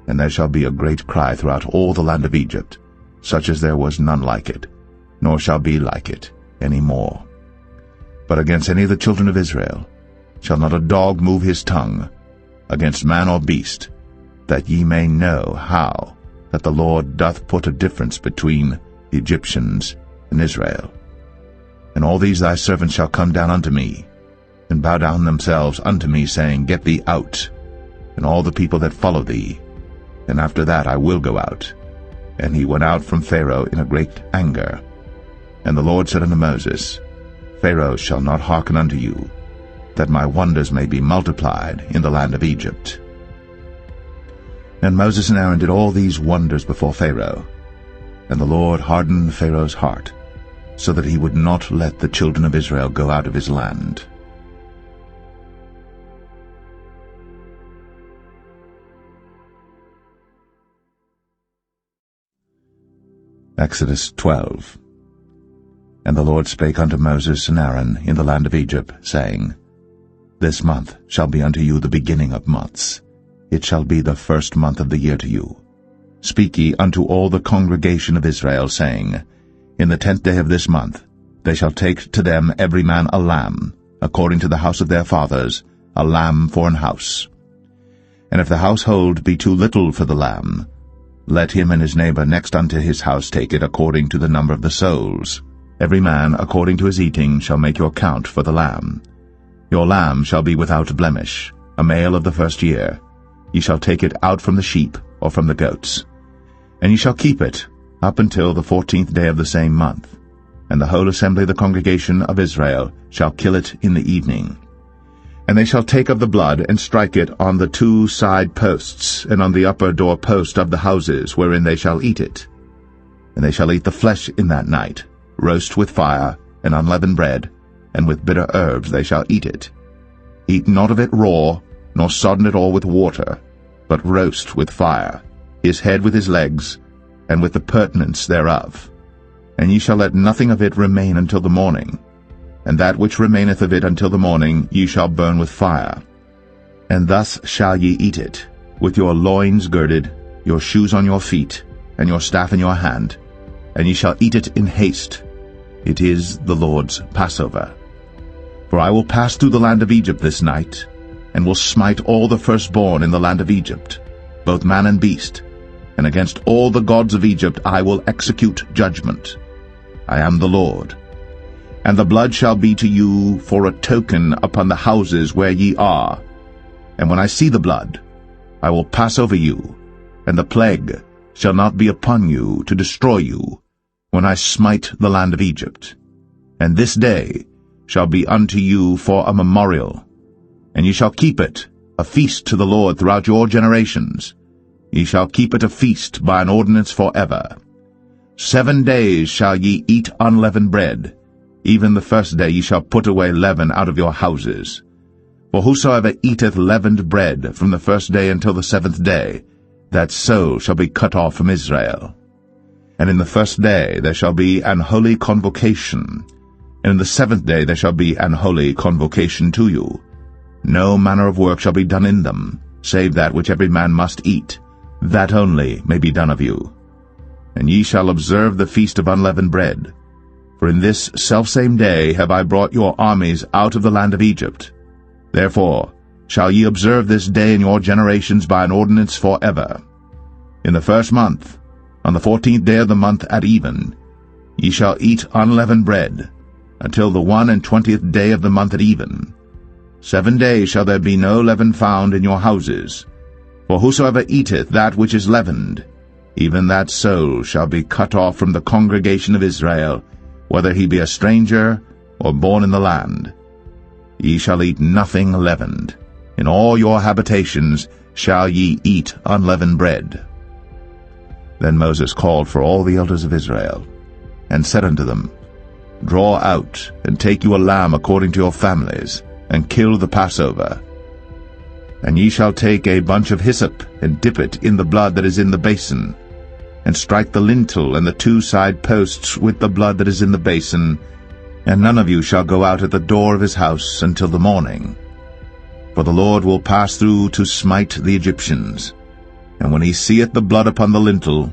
And there shall be a great cry throughout all the land of Egypt, such as there was none like it, nor shall be like it any more. But against any of the children of Israel shall not a dog move his tongue, against man or beast, that ye may know how that the Lord doth put a difference between the Egyptians and Israel. And all these thy servants shall come down unto me, and bow down themselves unto me, saying, Get thee out, and all the people that follow thee. And after that I will go out. And he went out from Pharaoh in a great anger. And the Lord said unto Moses, Pharaoh shall not hearken unto you, that my wonders may be multiplied in the land of Egypt. And Moses and Aaron did all these wonders before Pharaoh. And the Lord hardened Pharaoh's heart, so that he would not let the children of Israel go out of his land. Exodus 12. And the Lord spake unto Moses and Aaron in the land of Egypt, saying, This month shall be unto you the beginning of months. It shall be the first month of the year to you. Speak ye unto all the congregation of Israel, saying, In the 10th day of this month they shall take to them every man a lamb, according to the house of their fathers, a lamb for an house. And if the household be too little for the lamb, let him and his neighbor next unto his house take it according to the number of the souls. Every man according to his eating shall make your count for the lamb. Your lamb shall be without blemish, a male of the first year. Ye shall take it out from the sheep or from the goats. And ye shall keep it up until the 14th day of the same month. And the whole assembly of the congregation of Israel shall kill it in the evening. And they shall take of the blood, and strike it on the 2 side posts, and on the upper door post of the houses wherein they shall eat it. And they shall eat the flesh in that night, roast with fire, and unleavened bread, and with bitter herbs they shall eat it. Eat not of it raw, nor sodden it all with water, but roast with fire, his head with his legs, and with the purtenance thereof. And ye shall let nothing of it remain until the morning. And that which remaineth of it until the morning ye shall burn with fire. And thus shall ye eat it, with your loins girded, your shoes on your feet, and your staff in your hand, and ye shall eat it in haste. It is the Lord's Passover. For I will pass through the land of Egypt this night, and will smite all the firstborn in the land of Egypt, both man and beast, and against all the gods of Egypt I will execute judgment. I am the Lord. And the blood shall be to you for a token upon the houses where ye are. And when I see the blood, I will pass over you, and the plague shall not be upon you to destroy you, when I smite the land of Egypt. And this day shall be unto you for a memorial, and ye shall keep it a feast to the Lord throughout your generations. Ye shall keep it a feast by an ordinance forever. 7 days shall ye eat unleavened bread. Even the first day ye shall put away leaven out of your houses. For whosoever eateth leavened bread from the first day until the 7th day, that soul shall be cut off from Israel. And in the first day there shall be an holy convocation, and in the 7th day there shall be an holy convocation to you. No manner of work shall be done in them, save that which every man must eat, that only may be done of you. And ye shall observe the feast of unleavened bread. For in this selfsame day have I brought your armies out of the land of Egypt. Therefore shall ye observe this day in your generations by an ordinance forever. In the 1st month, on the 14th day of the month at even, Ye shall eat unleavened bread, until the 21st day of the month at even. 7 days shall there be no leaven found in your houses. For whosoever eateth that which is leavened, even that soul shall be cut off from the congregation of Israel, whether he be a stranger or born in the land. Ye shall eat nothing leavened. In all your habitations shall ye eat unleavened bread. Then Moses called for all the elders of Israel, and said unto them, Draw out, and take you a lamb according to your families, and kill the Passover. And ye shall take a bunch of hyssop, and dip it in the blood that is in the basin, and strike the lintel and the 2 side posts with the blood that is in the basin, and none of you shall go out at the door of his house until the morning. For the Lord will pass through to smite the Egyptians. And when he seeth the blood upon the lintel,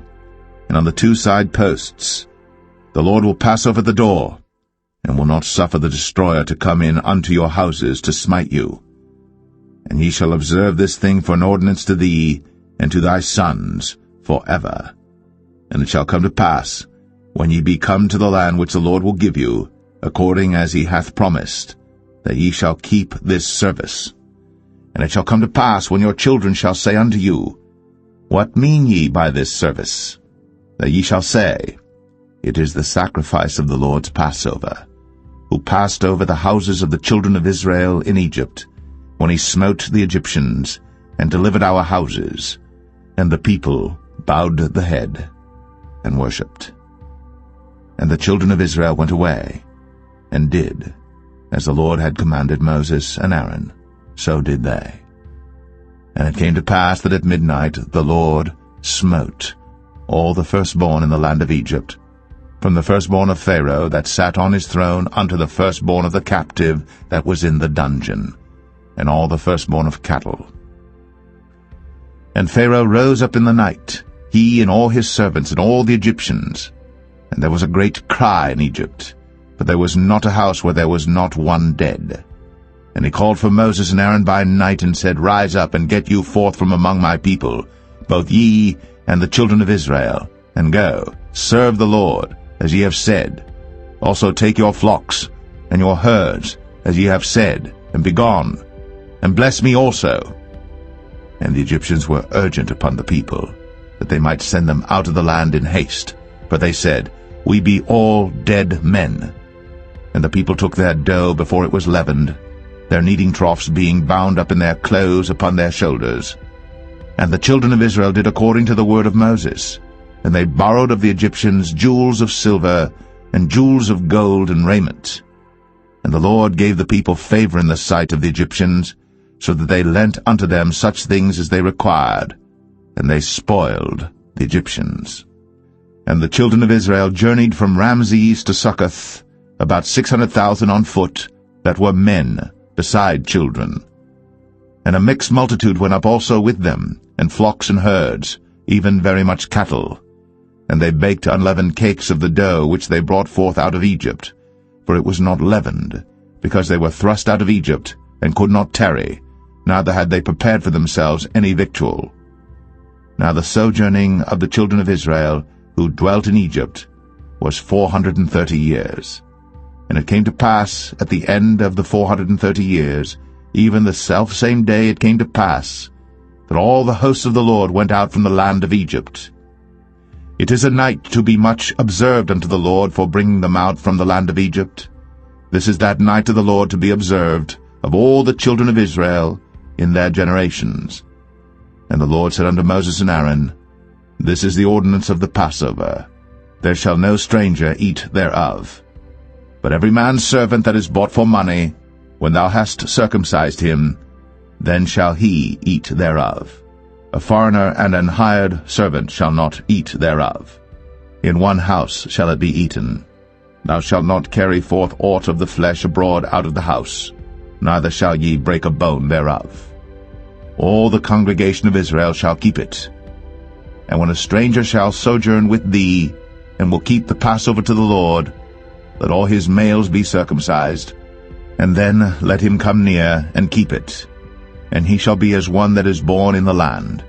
and on the 2 side posts, the Lord will pass over the door, and will not suffer the destroyer to come in unto your houses to smite you. And ye shall observe this thing for an ordinance to thee and to thy sons forever. And it shall come to pass, when ye be come to the land which the Lord will give you, according as he hath promised, that ye shall keep this service. And it shall come to pass, when your children shall say unto you, What mean ye by this service? That ye shall say, It is the sacrifice of the Lord's Passover, who passed over the houses of the children of Israel in Egypt, when he smote the Egyptians, and delivered our houses. And the people bowed the head, and worshipped. And the children of Israel went away, and did, as the Lord had commanded Moses and Aaron, so did they. And it came to pass that at midnight the Lord smote all the firstborn in the land of Egypt, from the firstborn of Pharaoh that sat on his throne unto the firstborn of the captive that was in the dungeon, and all the firstborn of cattle. And Pharaoh rose up in the night, he and all his servants and all the Egyptians. And there was a great cry in Egypt, for there was not a house where there was not one dead. And he called for Moses and Aaron by night, and said, Rise up, and get you forth from among my people, both ye and the children of Israel, and go, serve the Lord, as ye have said. Also take your flocks and your herds, as ye have said, and be gone, and bless me also. And the Egyptians were urgent upon the people, that they might send them out of the land in haste. For they said, We be all dead men. And the people took their dough before it was leavened, their kneading troughs being bound up in their clothes upon their shoulders. And the children of Israel did according to the word of Moses. And they borrowed of the Egyptians jewels of silver, and jewels of gold and raiment. And the Lord gave the people favor in the sight of the Egyptians, so that they lent unto them such things as they required, and they spoiled the Egyptians. And the children of Israel journeyed from Ramses to Succoth, about 600,000 on foot, that were men, beside children. And a mixed multitude went up also with them, and flocks and herds, even very much cattle. And they baked unleavened cakes of the dough which they brought forth out of Egypt, for it was not leavened, because they were thrust out of Egypt, and could not tarry, neither had they prepared for themselves any victual. Now the sojourning of the children of Israel, who dwelt in Egypt, was 430 years. And it came to pass, at the end of the 430 years, even the selfsame day it came to pass, that all the hosts of the Lord went out from the land of Egypt. It is a night to be much observed unto the Lord for bringing them out from the land of Egypt. This is that night of the Lord to be observed of all the children of Israel in their generations. And the Lord said unto Moses and Aaron, This is the ordinance of the Passover. There shall no stranger eat thereof. But every man's servant that is bought for money, when thou hast circumcised him, then shall he eat thereof. A foreigner and an hired servant shall not eat thereof. In one house shall it be eaten. Thou shalt not carry forth aught of the flesh abroad out of the house, neither shall ye break a bone thereof. All the congregation of Israel shall keep it. And when a stranger shall sojourn with thee, and will keep the Passover to the Lord, let all his males be circumcised, and then let him come near and keep it. And he shall be as one that is born in the land.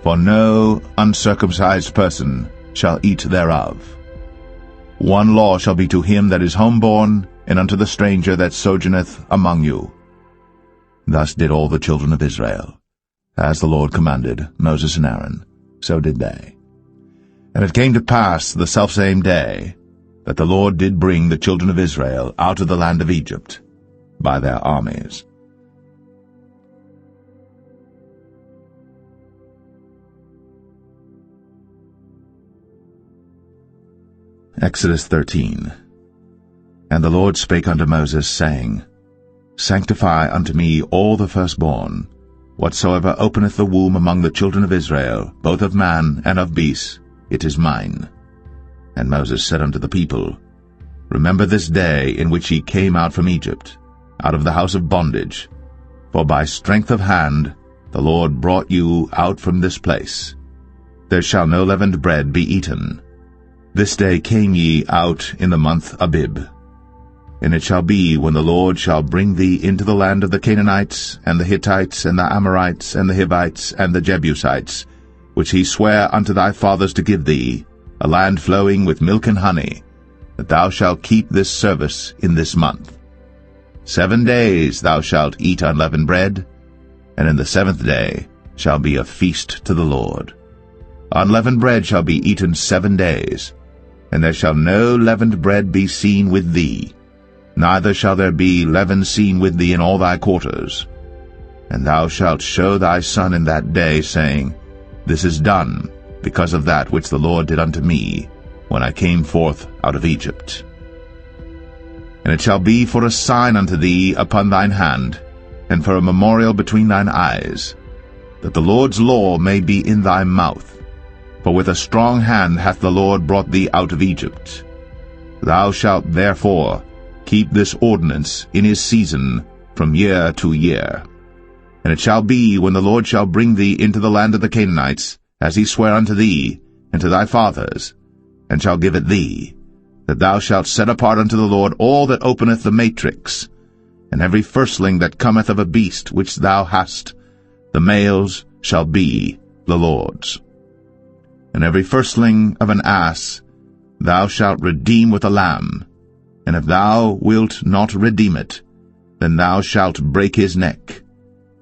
For no uncircumcised person shall eat thereof. One law shall be to him that is homeborn, and unto the stranger that sojourneth among you. Thus did all the children of Israel. As the Lord commanded Moses and Aaron, so did they. And it came to pass the selfsame day, that the Lord did bring the children of Israel out of the land of Egypt by their armies. Exodus 13. And the Lord spake unto Moses, saying, Sanctify unto me all the firstborn, whatsoever openeth the womb among the children of Israel, both of man and of beast, it is mine. And Moses said unto the people, Remember this day in which ye came out from Egypt, out of the house of bondage, for by strength of hand the Lord brought you out from this place. There shall no leavened bread be eaten. This day came ye out in the month Abib. And it shall be, when the Lord shall bring thee into the land of the Canaanites, and the Hittites, and the Amorites, and the Hivites, and the Jebusites, which he sware unto thy fathers to give thee, a land flowing with milk and honey, that thou shalt keep this service in this month. 7 days thou shalt eat unleavened bread, and in the 7th day shall be a feast to the Lord. Unleavened bread shall be eaten 7 days, and there shall no leavened bread be seen with thee, neither shall there be leaven seen with thee in all thy quarters. And thou shalt show thy son in that day, saying, This is done because of that which the Lord did unto me, when I came forth out of Egypt. And it shall be for a sign unto thee upon thine hand, and for a memorial between thine eyes, that the Lord's law may be in thy mouth. For with a strong hand hath the Lord brought thee out of Egypt. Thou shalt therefore keep this ordinance in his season from year to year. And it shall be, when the Lord shall bring thee into the land of the Canaanites, as he sware unto thee and to thy fathers, and shall give it thee, that thou shalt set apart unto the Lord all that openeth the matrix, and every firstling that cometh of a beast which thou hast, the males shall be the Lord's. And every firstling of an ass thou shalt redeem with a lamb, and if thou wilt not redeem it, then thou shalt break his neck.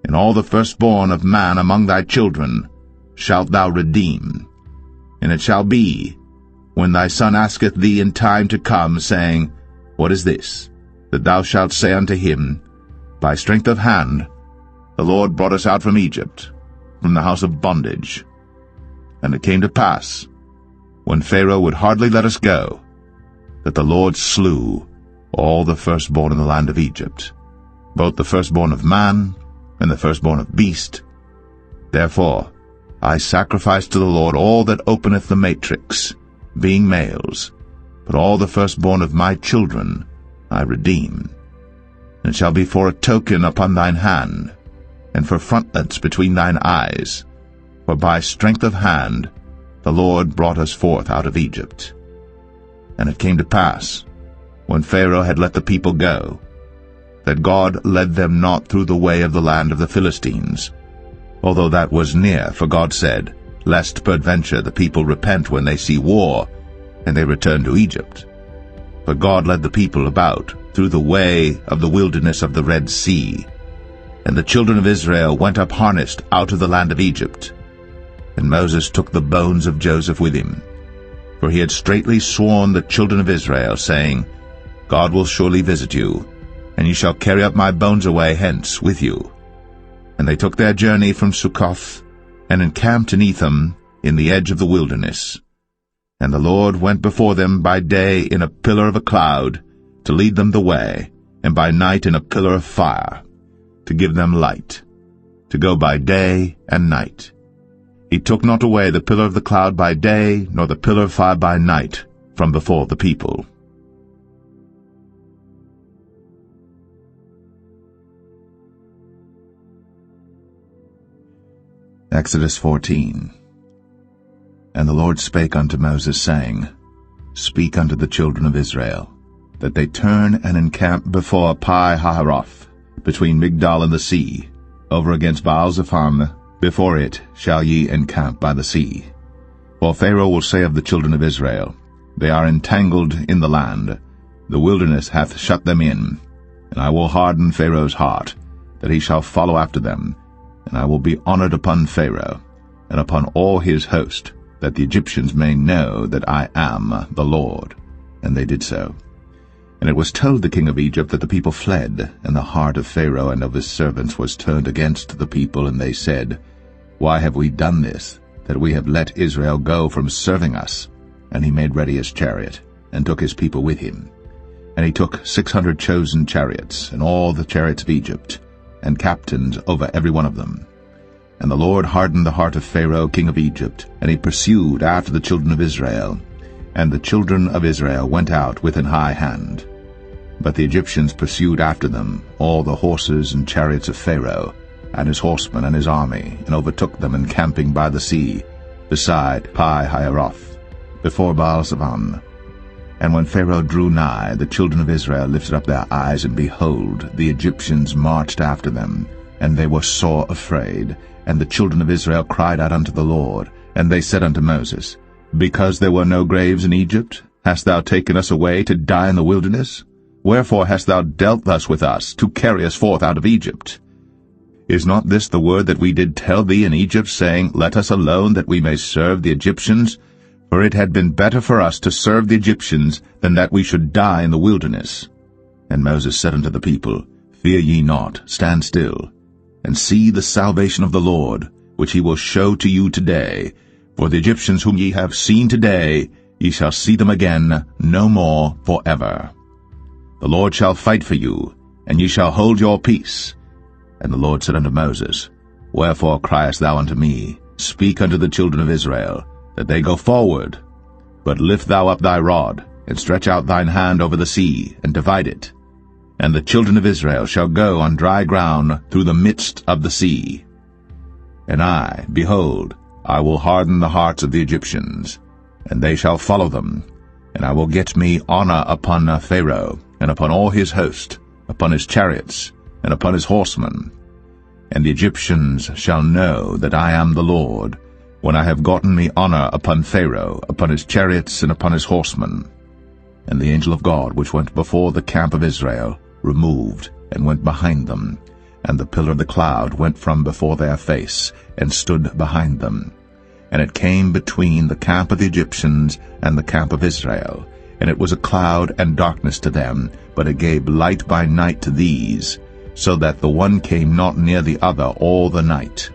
And all the firstborn of man among thy children shalt thou redeem. And it shall be, when thy son asketh thee in time to come, saying, What is this? That thou shalt say unto him, By strength of hand the Lord brought us out from Egypt, from the house of bondage. And it came to pass, when Pharaoh would hardly let us go, that the Lord slew all the firstborn in the land of Egypt, both the firstborn of man and the firstborn of beast. Therefore I sacrifice to the Lord all that openeth the matrix, being males, but all the firstborn of my children I redeem. And it shall be for a token upon thine hand, and for frontlets between thine eyes, for by strength of hand the Lord brought us forth out of Egypt. And it came to pass, when Pharaoh had let the people go, that God led them not through the way of the land of the Philistines, although that was near, for God said, Lest peradventure the people repent when they see war, and they return to Egypt. But God led the people about through the way of the wilderness of the Red Sea. And the children of Israel went up harnessed out of the land of Egypt. And Moses took the bones of Joseph with him, for he had straitly sworn the children of Israel, saying, God will surely visit you, and ye shall carry up my bones away hence with you. And they took their journey from Succoth, and encamped in Etham, in the edge of the wilderness. And the Lord went before them by day in a pillar of a cloud, to lead them the way, and by night in a pillar of fire, to give them light, to go by day and night. He took not away the pillar of the cloud by day, nor the pillar of fire by night, from before the people. Exodus 14. And the Lord spake unto Moses, saying, Speak unto the children of Israel, that they turn and encamp before Pi-hahiroth, between Migdol and the sea, over against Baal-zephon. Before it shall ye encamp by the sea. For Pharaoh will say of the children of Israel, They are entangled in the land. The wilderness hath shut them in. And I will harden Pharaoh's heart, that he shall follow after them. And I will be honored upon Pharaoh, and upon all his host, that the Egyptians may know that I am the Lord. And they did so. And it was told the king of Egypt that the people fled, and the heart of Pharaoh and of his servants was turned against the people, and they said, Why have we done this, that we have let Israel go from serving us? And he made ready his chariot, and took his people with him. And he took 600 chosen chariots, and all the chariots of Egypt, and captains over every one of them. And the Lord hardened the heart of Pharaoh king of Egypt, and he pursued after the children of Israel. And the children of Israel went out with an high hand. But the Egyptians pursued after them all the horses and chariots of Pharaoh, and his horsemen and his army, and overtook them encamping by the sea, beside Pi-hahiroth, before Baal-Zephon. And when Pharaoh drew nigh, the children of Israel lifted up their eyes, and behold, the Egyptians marched after them, and they were sore afraid. And the children of Israel cried out unto the Lord, and they said unto Moses, Because there were no graves in Egypt, hast thou taken us away to die in the wilderness? Wherefore hast thou dealt thus with us, to carry us forth out of Egypt? Is not this the word that we did tell thee in Egypt, saying, Let us alone, that we may serve the Egyptians? For it had been better for us to serve the Egyptians, than that we should die in the wilderness. And Moses said unto the people, Fear ye not, stand still, and see the salvation of the Lord, which he will show to you today. For the Egyptians whom ye have seen today, ye shall see them again no more forever. The Lord shall fight for you, and ye shall hold your peace. And the Lord said unto Moses, Wherefore criest thou unto me? Speak unto the children of Israel, that they go forward. But lift thou up thy rod, and stretch out thine hand over the sea, and divide it. And the children of Israel shall go on dry ground through the midst of the sea. And I, behold, I will harden the hearts of the Egyptians, and they shall follow them. And I will get me honor upon Pharaoh, and upon all his host, upon his chariots, and upon his horsemen. And the Egyptians shall know that I am the Lord, when I have gotten me honor upon Pharaoh, upon his chariots, and upon his horsemen. And the angel of God, which went before the camp of Israel, removed, and went behind them. And the pillar of the cloud went from before their face, and stood behind them. And it came between the camp of the Egyptians and the camp of Israel. And it was a cloud and darkness to them, but it gave light by night to these, so that the one came not near the other all the night.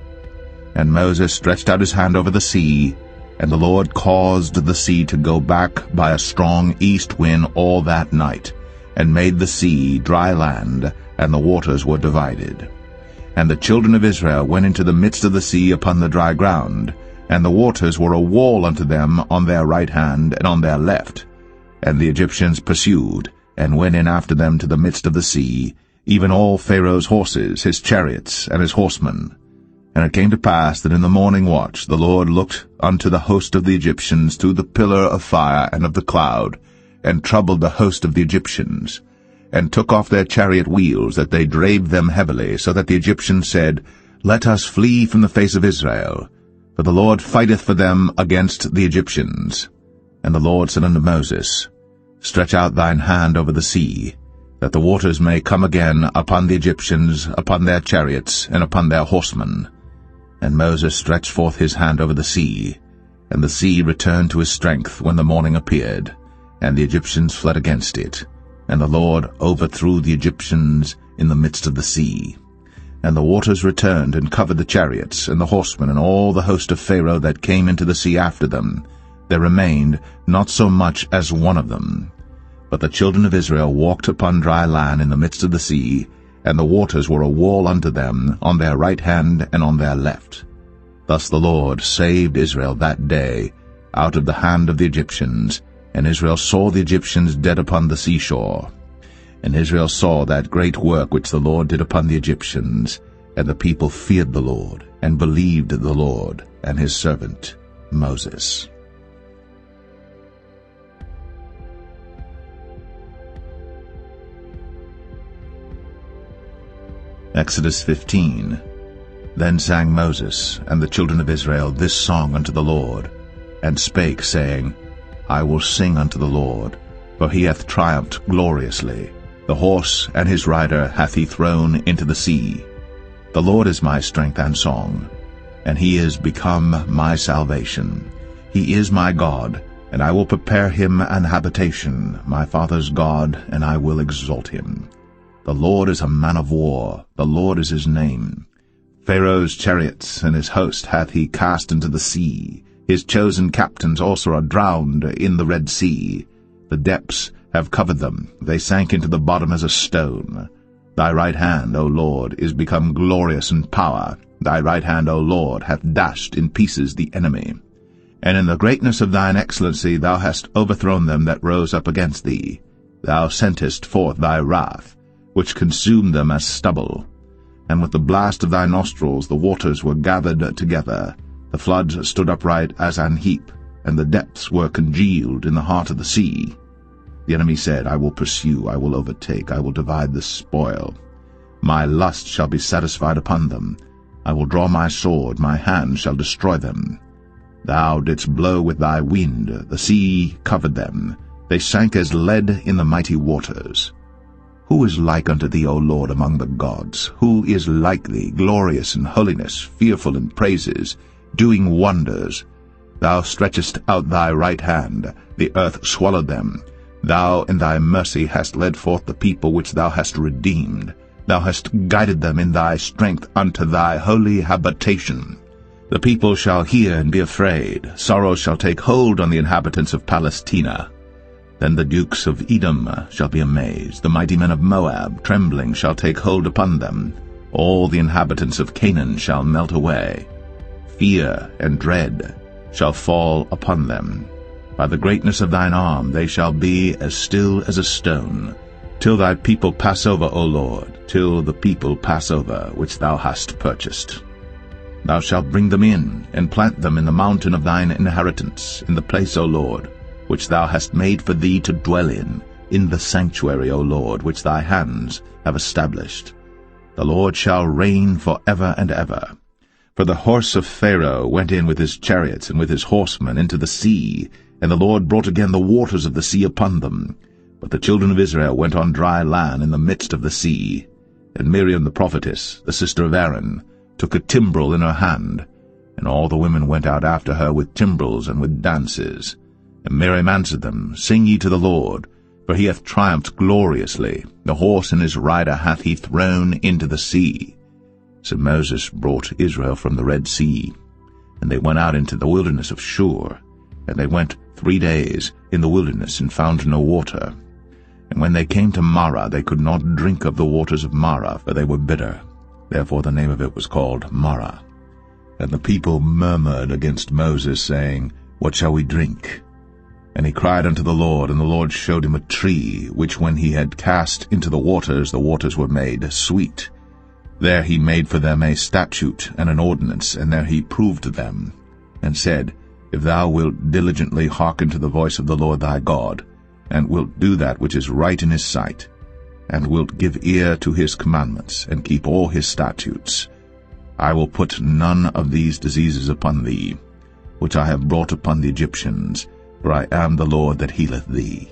And Moses stretched out his hand over the sea, and the Lord caused the sea to go back by a strong east wind all that night, and made the sea dry land, and the waters were divided. And the children of Israel went into the midst of the sea upon the dry ground, and the waters were a wall unto them on their right hand and on their left. And the Egyptians pursued, and went in after them to the midst of the sea, even all Pharaoh's horses, his chariots, and his horsemen. And it came to pass that in the morning watch the Lord looked unto the host of the Egyptians through the pillar of fire and of the cloud, and troubled the host of the Egyptians, and took off their chariot wheels, that they drave them heavily, so that the Egyptians said, Let us flee from the face of Israel, for the Lord fighteth for them against the Egyptians. And the Lord said unto Moses, Stretch out thine hand over the sea, that the waters may come again upon the Egyptians, upon their chariots, and upon their horsemen. And Moses stretched forth his hand over the sea, and the sea returned to his strength when the morning appeared, and the Egyptians fled against it. And the Lord overthrew the Egyptians in the midst of the sea. And the waters returned and covered the chariots, and the horsemen, and all the host of Pharaoh that came into the sea after them. There remained not so much as one of them. But the children of Israel walked upon dry land in the midst of the sea, and the waters were a wall unto them on their right hand and on their left. Thus the Lord saved Israel that day out of the hand of the Egyptians, and Israel saw the Egyptians dead upon the seashore. And Israel saw that great work which the Lord did upon the Egyptians, and the people feared the Lord, and believed the Lord and his servant Moses. Exodus 15. Then sang Moses and the children of Israel this song unto the Lord, and spake, saying, I will sing unto the Lord, for he hath triumphed gloriously. The horse and his rider hath he thrown into the sea. The Lord is my strength and song, and he is become my salvation. He is my God, and I will prepare him an habitation, my father's God, and I will exalt him. The Lord is a man of war, the Lord is his name. Pharaoh's chariots and his host hath he cast into the sea. His chosen captains also are drowned in the Red Sea. The depths have covered them, they sank into the bottom as a stone. Thy right hand, O Lord, is become glorious in power. Thy right hand, O Lord, hath dashed in pieces the enemy. And in the greatness of thine excellency thou hast overthrown them that rose up against thee. Thou sentest forth thy wrath, which consumed them as stubble. And with the blast of thy nostrils the waters were gathered together. The floods stood upright as an heap, and the depths were congealed in the heart of the sea. The enemy said, I will pursue, I will overtake, I will divide the spoil. My lust shall be satisfied upon them. I will draw my sword, my hand shall destroy them. Thou didst blow with thy wind, the sea covered them. They sank as lead in the mighty waters. Who is like unto thee, O Lord, among the gods? Who is like thee, glorious in holiness, fearful in praises, doing wonders? Thou stretchest out thy right hand, the earth swallowed them. Thou in thy mercy hast led forth the people which thou hast redeemed. Thou hast guided them in thy strength unto thy holy habitation. The people shall hear and be afraid. Sorrow shall take hold on the inhabitants of Palestina. Then the dukes of Edom shall be amazed. The mighty men of Moab, trembling, shall take hold upon them. All the inhabitants of Canaan shall melt away. Fear and dread shall fall upon them. By the greatness of thine arm they shall be as still as a stone, till thy people pass over, O Lord, till the people pass over which thou hast purchased. Thou shalt bring them in, and plant them in the mountain of thine inheritance, in the place, O Lord, which thou hast made for thee to dwell in the sanctuary, O Lord, which thy hands have established. The Lord shall reign for ever and ever. For the horse of Pharaoh went in with his chariots and with his horsemen into the sea, and the Lord brought again the waters of the sea upon them. But the children of Israel went on dry land in the midst of the sea. And Miriam the prophetess, the sister of Aaron, took a timbrel in her hand, and all the women went out after her with timbrels and with dances. And Miriam answered them, Sing ye to the Lord, for he hath triumphed gloriously. The horse and his rider hath he thrown into the sea. So Moses brought Israel from the Red Sea, and they went out into the wilderness of Shur. And they went 3 days in the wilderness, and found no water. And when they came to Marah, they could not drink of the waters of Marah, for they were bitter. Therefore the name of it was called Marah. And the people murmured against Moses, saying, What shall we drink? And he cried unto the Lord, and the Lord showed him a tree, which when he had cast into the waters were made sweet. There he made for them a statute and an ordinance, and there he proved them, and said, If thou wilt diligently hearken to the voice of the Lord thy God, and wilt do that which is right in his sight, and wilt give ear to his commandments, and keep all his statutes, I will put none of these diseases upon thee, which I have brought upon the Egyptians, for I am the Lord that healeth thee.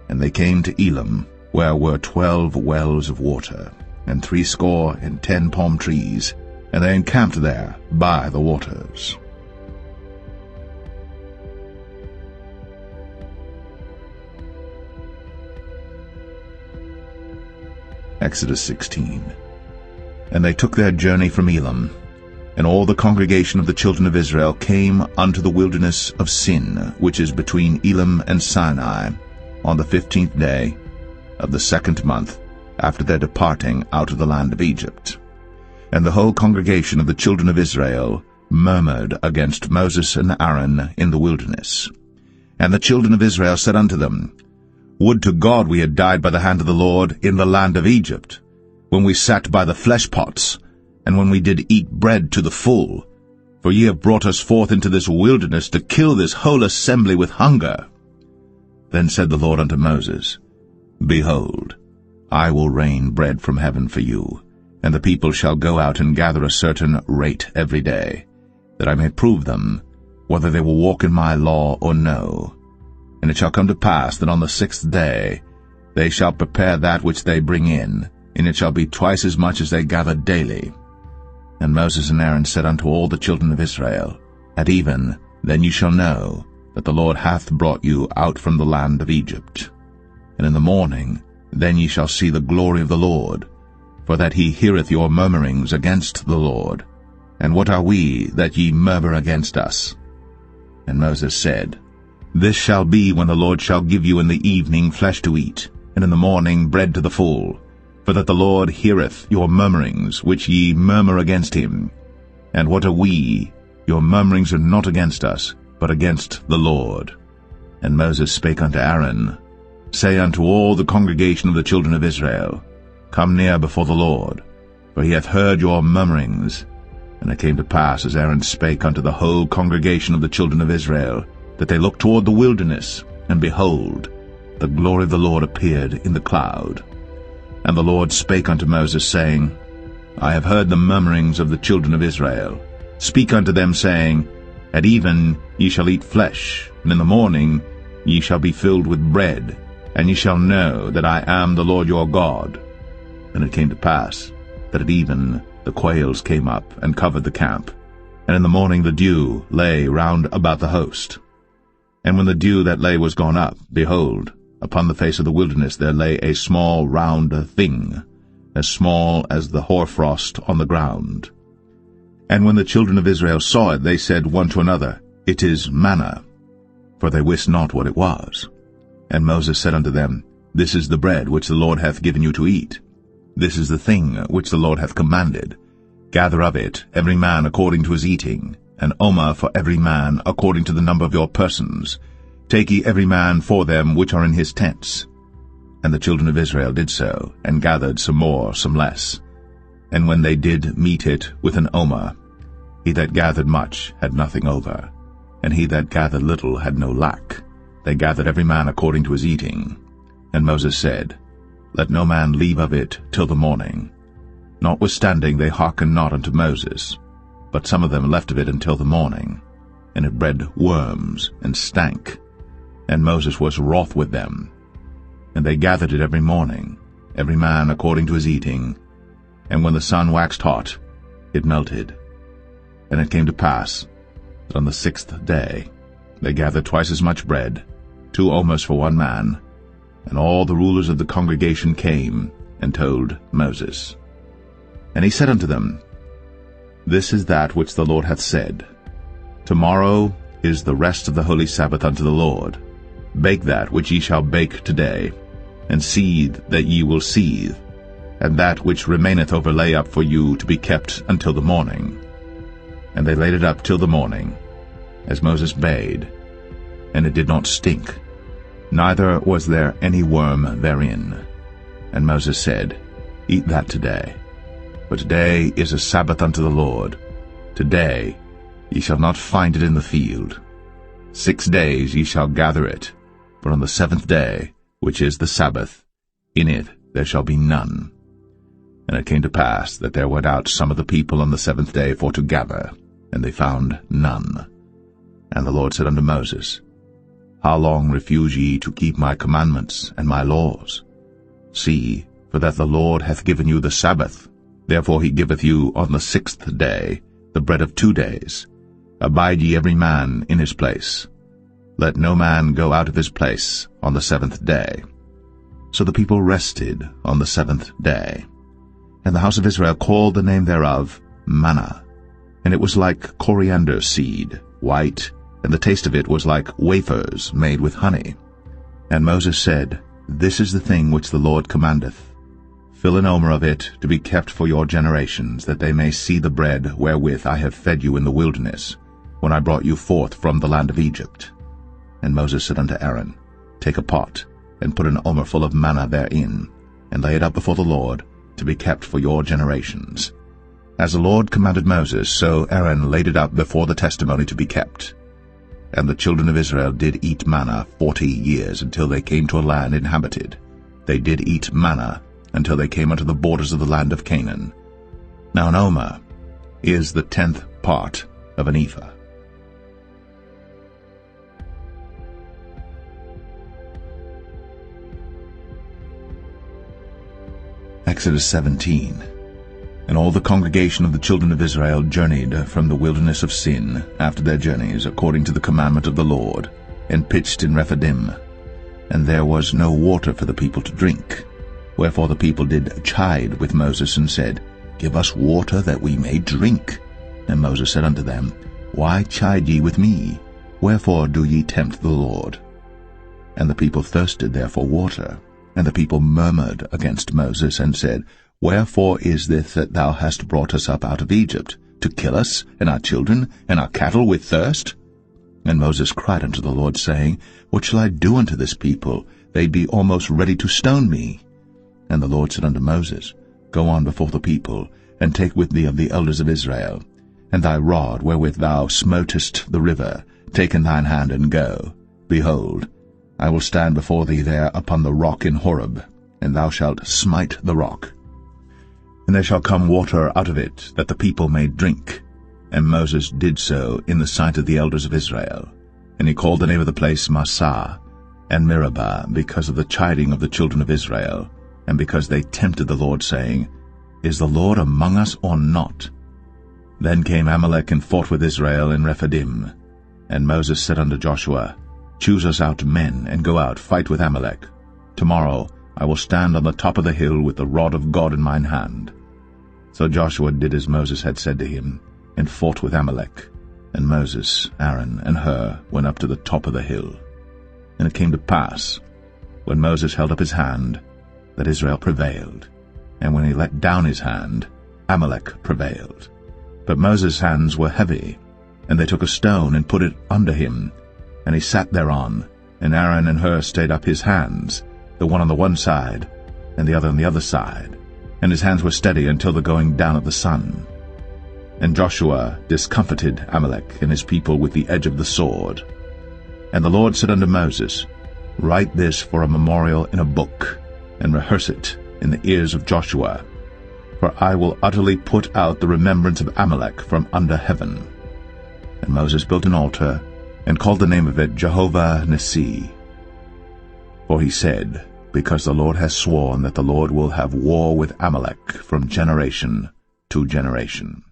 And they came to Elim, where were 12 wells of water, and 70 palm trees, and they encamped there by the waters. Exodus 16. And they took their journey from Elim, and all the congregation of the children of Israel came unto the wilderness of Sin, which is between Elim and Sinai, on the 15th day of the 2nd month, after their departing out of the land of Egypt. And the whole congregation of the children of Israel murmured against Moses and Aaron in the wilderness. And the children of Israel said unto them, Would to God we had died by the hand of the Lord in the land of Egypt, when we sat by the flesh pots, and when we did eat bread to the full. For ye have brought us forth into this wilderness to kill this whole assembly with hunger. Then said the Lord unto Moses, Behold, I will rain bread from heaven for you, and the people shall go out and gather a certain rate every day, that I may prove them, whether they will walk in my law or no. And it shall come to pass that on the 6th day they shall prepare that which they bring in, and it shall be twice as much as they gather daily. And Moses and Aaron said unto all the children of Israel, At even, then you shall know that the Lord hath brought you out from the land of Egypt. And in the morning then ye shall see the glory of the Lord, for that he heareth your murmurings against the Lord. And what are we that ye murmur against us? And Moses said, This shall be when the Lord shall give you in the evening flesh to eat, and in the morning bread to the full, for that the Lord heareth your murmurings, which ye murmur against him. And what are we? Your murmurings are not against us, but against the Lord. And Moses spake unto Aaron, Say unto all the congregation of the children of Israel, Come near before the Lord, for he hath heard your murmurings. And it came to pass, as Aaron spake unto the whole congregation of the children of Israel, that they looked toward the wilderness, and behold, the glory of the Lord appeared in the cloud. And the Lord spake unto Moses, saying, I have heard the murmurings of the children of Israel. Speak unto them, saying, At even ye shall eat flesh, and in the morning ye shall be filled with bread, and ye shall know that I am the Lord your God. And it came to pass that at even the quails came up and covered the camp, and in the morning the dew lay round about the host. And when the dew that lay was gone up, behold, upon the face of the wilderness there lay a small round thing, as small as the hoarfrost on the ground. And when the children of Israel saw it, they said one to another, It is manna, for they wist not what it was. And Moses said unto them, This is the bread which the Lord hath given you to eat. This is the thing which the Lord hath commanded. Gather of it every man according to his eating, an omer for every man according to the number of your persons. Take ye every man for them which are in his tents. And the children of Israel did so, and gathered some more, some less. And when they did meet it with an omer, he that gathered much had nothing over, and he that gathered little had no lack. They gathered every man according to his eating. And Moses said, Let no man leave of it till the morning. Notwithstanding they hearkened not unto Moses, but some of them left of it until the morning. And it bred worms, and stank. And Moses was wroth with them. And they gathered it every morning, every man according to his eating. And when the sun waxed hot, it melted. And it came to pass that on the 6th day they gathered twice as much bread, 2 omers for one man. And all the rulers of the congregation came and told Moses. And he said unto them, This is that which the Lord hath said. Tomorrow is the rest of the holy Sabbath unto the Lord. Bake that which ye shall bake today, and seethe that ye will seethe, and that which remaineth over lay up for you to be kept until the morning. And they laid it up till the morning, as Moses bade, and it did not stink, neither was there any worm therein. And Moses said, Eat that today, for today is a Sabbath unto the Lord. Today ye shall not find it in the field. 6 days ye shall gather it, but on the 7th day, which is the Sabbath, in it there shall be none. And it came to pass that there went out some of the people on the 7th day for to gather, and they found none. And the Lord said unto Moses, How long refuse ye to keep my commandments and my laws? See, for that the Lord hath given you the Sabbath. Therefore he giveth you on the 6th day the bread of 2 days. Abide ye every man in his place. Let no man go out of his place on the 7th day. So the people rested on the 7th day. And the house of Israel called the name thereof manna. And it was like coriander seed, white, and the taste of it was like wafers made with honey. And Moses said, This is the thing which the Lord commandeth. Fill an omer of it to be kept for your generations, that they may see the bread wherewith I have fed you in the wilderness, when I brought you forth from the land of Egypt. And Moses said unto Aaron, Take a pot, and put an omer full of manna therein, and lay it up before the Lord, to be kept for your generations. As the Lord commanded Moses, so Aaron laid it up before the testimony to be kept. And the children of Israel did eat manna 40 years, until they came to a land inhabited. They did eat manna until they came unto the borders of the land of Canaan. Now an omer is the 10th part of an ephah. Exodus 17. And all the congregation of the children of Israel journeyed from the wilderness of Sin after their journeys, according to the commandment of the Lord, and pitched in Rephidim. And there was no water for the people to drink. Wherefore the people did chide with Moses, and said, Give us water that we may drink. And Moses said unto them, Why chide ye with me? Wherefore do ye tempt the Lord? And the people thirsted there for water. And the people murmured against Moses, and said, Wherefore is this that thou hast brought us up out of Egypt, to kill us, and our children, and our cattle with thirst? And Moses cried unto the Lord, saying, What shall I do unto this people? They be almost ready to stone me. And the Lord said unto Moses, Go on before the people, and take with thee of the elders of Israel, and thy rod wherewith thou smotest the river, take in thine hand, and go. Behold, I will stand before thee there upon the rock in Horeb, and thou shalt smite the rock. And there shall come water out of it, that the people may drink. And Moses did so in the sight of the elders of Israel. And he called the name of the place Massah and Meribah, because of the chiding of the children of Israel, and because they tempted the Lord, saying, Is the Lord among us or not? Then came Amalek and fought with Israel in Rephidim. And Moses said unto Joshua, Choose us out men, and go out, fight with Amalek. Tomorrow I will stand on the top of the hill with the rod of God in mine hand. So Joshua did as Moses had said to him, and fought with Amalek. And Moses, Aaron, and Hur went up to the top of the hill. And it came to pass, when Moses held up his hand, that Israel prevailed. And when he let down his hand, Amalek prevailed. But Moses' hands were heavy, and they took a stone and put it under him, and he sat thereon. And Aaron and Hur stayed up his hands, the one on the one side, and the other on the other side. And his hands were steady until the going down of the sun. And Joshua discomfited Amalek and his people with the edge of the sword. And the Lord said unto Moses, Write this for a memorial in a book, and rehearse it in the ears of Joshua. For I will utterly put out the remembrance of Amalek from under heaven. And Moses built an altar, and called the name of it Jehovah Nissi. For he said, Because the Lord has sworn that the Lord will have war with Amalek from generation to generation.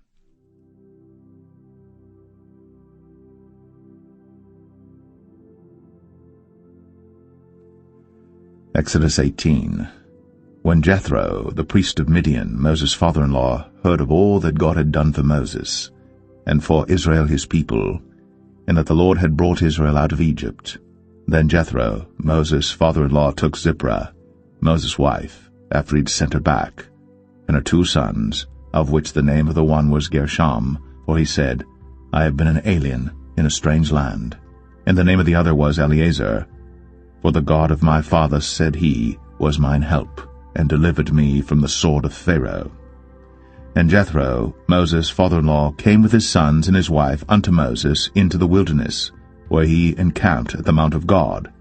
Exodus 18. When Jethro, the priest of Midian, Moses' father-in-law, heard of all that God had done for Moses, and for Israel his people, and that the Lord had brought Israel out of Egypt, then Jethro, Moses' father-in-law, took Zipporah, Moses' wife, after he'd sent her back, and her 2 sons, of which the name of the one was Gershom, for he said, I have been an alien in a strange land. And the name of the other was Eleazar, for the God of my father, said he, was mine help, and delivered me from the sword of Pharaoh. And Jethro, Moses' father-in-law, came with his sons and his wife unto Moses into the wilderness, where he encamped at the mount of God.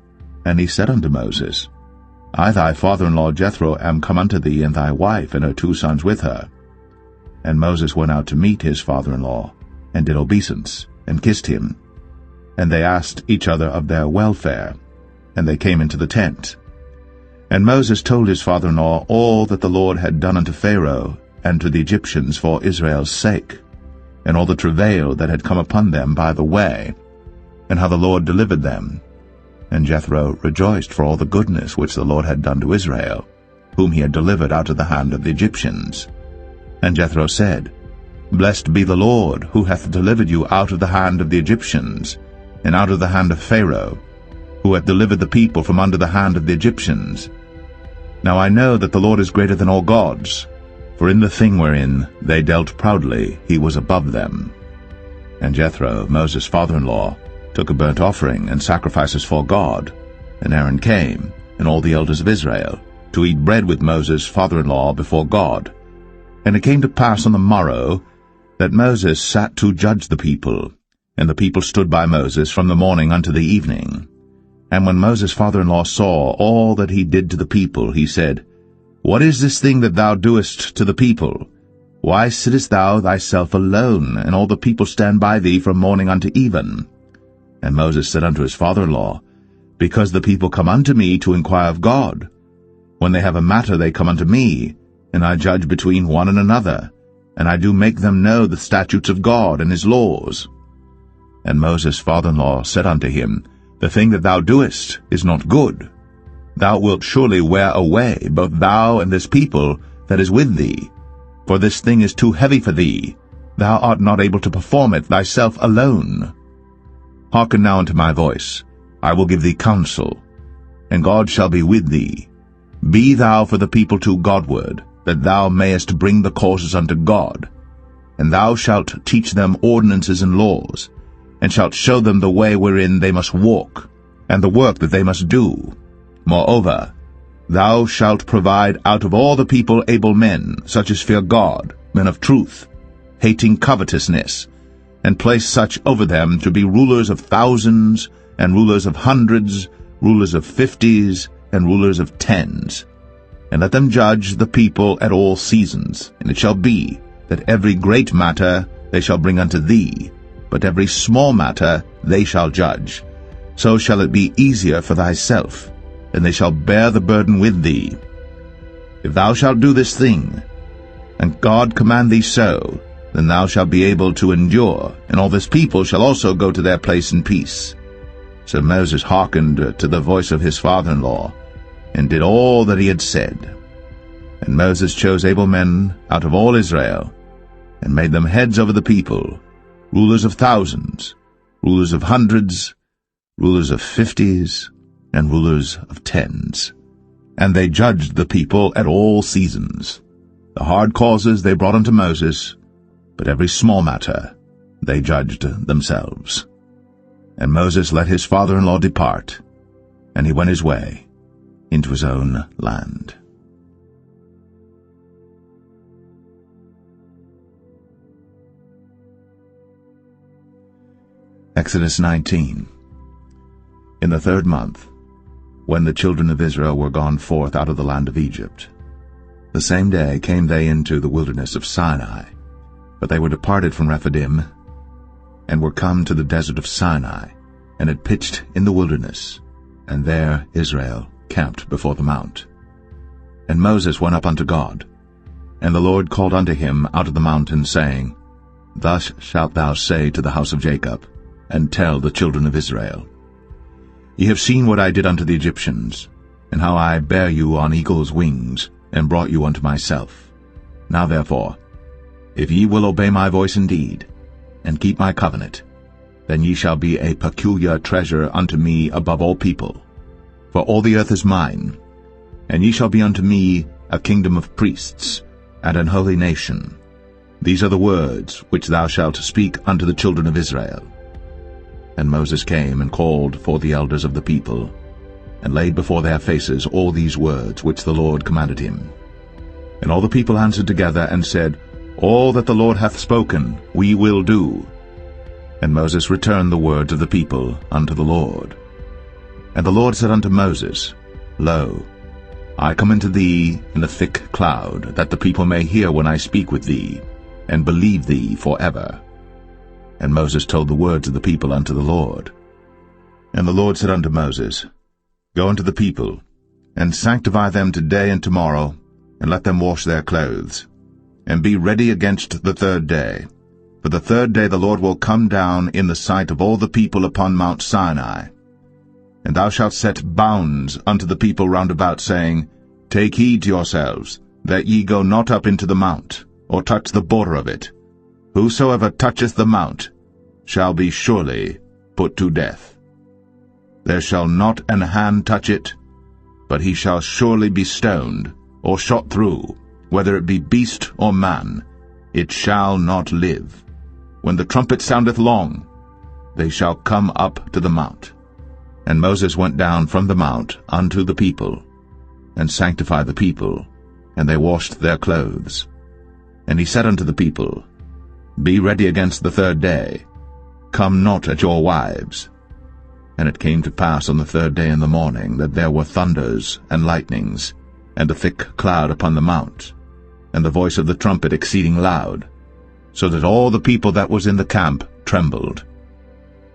And he said unto Moses, I thy father-in-law Jethro am come unto thee, and thy wife and her 2 sons with her. And Moses went out to meet his father-in-law, and did obeisance, and kissed him. And they asked each other of their welfare, and they came into the tent. And Moses told his father-in-law all that the Lord had done unto Pharaoh and to the Egyptians for Israel's sake, and all the travail that had come upon them by the way, and how the Lord delivered them. And Jethro rejoiced for all the goodness which the Lord had done to Israel, whom he had delivered out of the hand of the Egyptians. And Jethro said, Blessed be the Lord, who hath delivered you out of the hand of the Egyptians, and out of the hand of Pharaoh, who hath delivered the people from under the hand of the Egyptians. Now I know that the Lord is greater than all gods, for in the thing wherein they dealt proudly he was above them. And Jethro, Moses' father-in-law, took a burnt offering and sacrifices for God. And Aaron came, and all the elders of Israel, to eat bread with Moses' father-in-law before God. And it came to pass on the morrow that Moses sat to judge the people, and the people stood by Moses from the morning unto the evening. And when Moses' father-in-law saw all that he did to the people, he said, What is this thing that thou doest to the people? Why sittest thou thyself alone, and all the people stand by thee from morning unto even? And Moses said unto his father-in-law, Because the people come unto me to inquire of God. When they have a matter they come unto me, and I judge between one and another, and I do make them know the statutes of God and his laws. And Moses' father-in-law said unto him, The thing that thou doest is not good. Thou wilt surely wear away both thou and this people that is with thee. For this thing is too heavy for thee. Thou art not able to perform it thyself alone. Hearken now unto my voice. I will give thee counsel, and God shall be with thee. Be thou for the people too Godward, that thou mayest bring the causes unto God. And thou shalt teach them ordinances and laws, and shalt show them the way wherein they must walk, and the work that they must do. Moreover, thou shalt provide out of all the people able men, such as fear God, men of truth, hating covetousness, and place such over them to be rulers of thousands, and rulers of hundreds, rulers of 50s, and rulers of 10s. And let them judge the people at all seasons. And it shall be, that every great matter they shall bring unto thee, but every small matter they shall judge. So shall it be easier for thyself, and they shall bear the burden with thee. If thou shalt do this thing, and God command thee so, then thou shalt be able to endure, and all this people shall also go to their place in peace. So Moses hearkened to the voice of his father-in-law, and did all that he had said. And Moses chose able men out of all Israel, and made them heads over the people, rulers of thousands, rulers of hundreds, rulers of 50s, and rulers of 10s. And they judged the people at all seasons. The hard causes they brought unto Moses, but every small matter they judged themselves. And Moses let his father-in-law depart, and he went his way into his own land. Exodus 19. In the 3rd month, when the children of Israel were gone forth out of the land of Egypt, the same day came they into the wilderness of Sinai. But they were departed from Rephidim, and were come to the desert of Sinai, and had pitched in the wilderness, and there Israel camped before the mount. And Moses went up unto God, and the Lord called unto him out of the mountain, saying, Thus shalt thou say to the house of Jacob, and tell the children of Israel, Ye have seen what I did unto the Egyptians, and how I bare you on eagle's wings, and brought you unto myself. Now therefore, if ye will obey my voice indeed, and keep my covenant, then ye shall be a peculiar treasure unto me above all people. For all the earth is mine, and ye shall be unto me a kingdom of priests, and an holy nation. These are the words which thou shalt speak unto the children of Israel. And Moses came and called for the elders of the people, and laid before their faces all these words which the Lord commanded him. And all the people answered together and said, All that the Lord hath spoken we will do. And Moses returned the words of the people unto the Lord. And the Lord said unto Moses, Lo, I come unto thee in a thick cloud, that the people may hear when I speak with thee, and believe thee forever. And Moses told the words of the people unto the Lord. And the Lord said unto Moses, Go unto the people, and sanctify them today and tomorrow, and let them wash their clothes, and be ready against the 3rd day. For the 3rd day the Lord will come down in the sight of all the people upon Mount Sinai. And thou shalt set bounds unto the people round about, saying, Take heed to yourselves, that ye go not up into the mount, or touch the border of it. Whosoever toucheth the mount shall be surely put to death. There shall not an hand touch it, but he shall surely be stoned, or shot through, whether it be beast or man, it shall not live. When the trumpet soundeth long, they shall come up to the mount. And Moses went down from the mount unto the people, and sanctified the people, and they washed their clothes. And he said unto the people, Be ready against the 3rd day, come not at your wives. And it came to pass on the 3rd day in the morning, that there were thunders and lightnings, and a thick cloud upon the mount, and the voice of the trumpet exceeding loud, so that all the people that was in the camp trembled.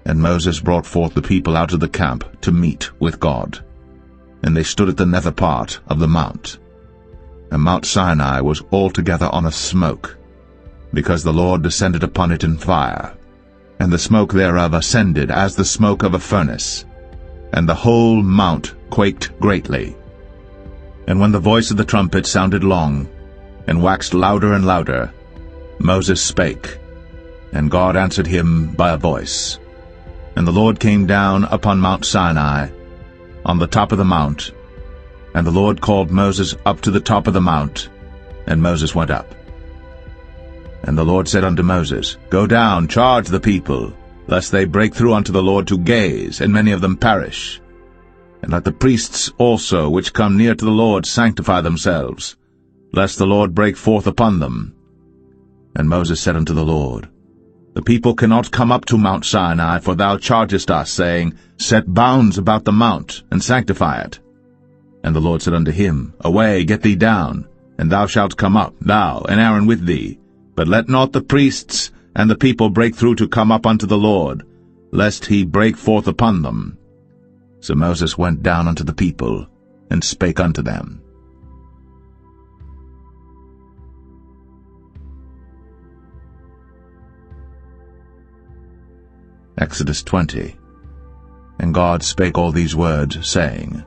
And Moses brought forth the people out of the camp to meet with God. And they stood at the nether part of the mount. and Mount Sinai was altogether on a smoke, because the Lord descended upon it in fire, and the smoke thereof ascended as the smoke of a furnace, and the whole mount quaked greatly. And when the voice of the trumpet sounded long, and waxed louder and louder, Moses spake, and God answered him by a voice. And the Lord came down upon Mount Sinai, on the top of the mount, and the Lord called Moses up to the top of the mount, and Moses went up. And the Lord said unto Moses, Go down, charge the people, lest they break through unto the Lord to gaze, and many of them perish. And let the priests also which come near to the Lord sanctify themselves, lest the Lord break forth upon them. And Moses said unto the Lord, The people cannot come up to Mount Sinai, for thou chargest us, saying, Set bounds about the mount, and sanctify it. And the Lord said unto him, Away, get thee down, and thou shalt come up, thou and Aaron with thee. But let not the priests and the people break through to come up unto the Lord, lest he break forth upon them. So Moses went down unto the people, and spake unto them. Exodus 20. And God spake all these words, saying,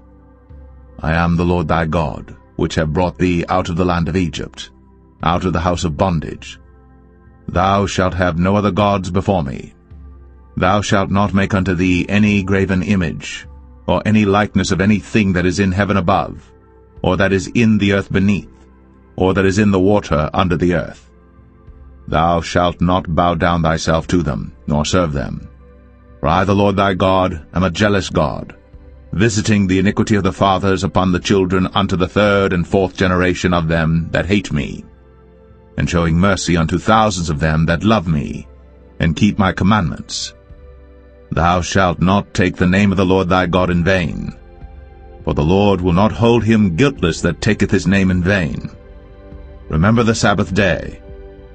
I am the Lord thy God, which have brought thee out of the land of Egypt, out of the house of bondage. Thou shalt have no other gods before me. Thou shalt not make unto thee any graven image, or any likeness of any thing that is in heaven above, or that is in the earth beneath, or that is in the water under the earth. Thou shalt not bow down thyself to them, nor serve them. For I, the Lord thy God, am a jealous God, visiting the iniquity of the fathers upon the children unto the third and fourth generation of them that hate me, and showing mercy unto thousands of them that love me, and keep my commandments. Thou shalt not take the name of the Lord thy God in vain, for the Lord will not hold him guiltless that taketh his name in vain. Remember the Sabbath day,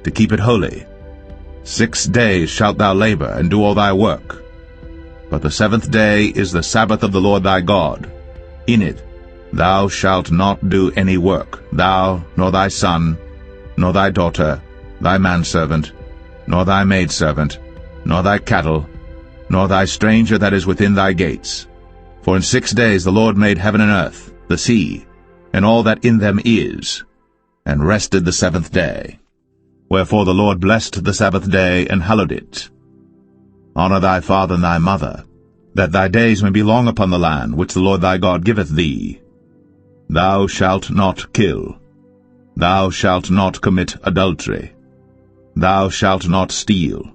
to keep it holy. 6 days shalt thou labor, and do all thy work. But the seventh day is the Sabbath of the Lord thy God. In it thou shalt not do any work, thou, nor thy son, nor thy daughter, thy manservant, nor thy maidservant, nor thy cattle, nor thy stranger that is within thy gates. For in 6 days the Lord made heaven and earth, the sea, and all that in them is, and rested the seventh day. Wherefore the Lord blessed the Sabbath day, and hallowed it. Honor thy father and thy mother, that thy days may be long upon the land which the Lord thy God giveth thee. Thou shalt not kill. Thou shalt not commit adultery. Thou shalt not steal.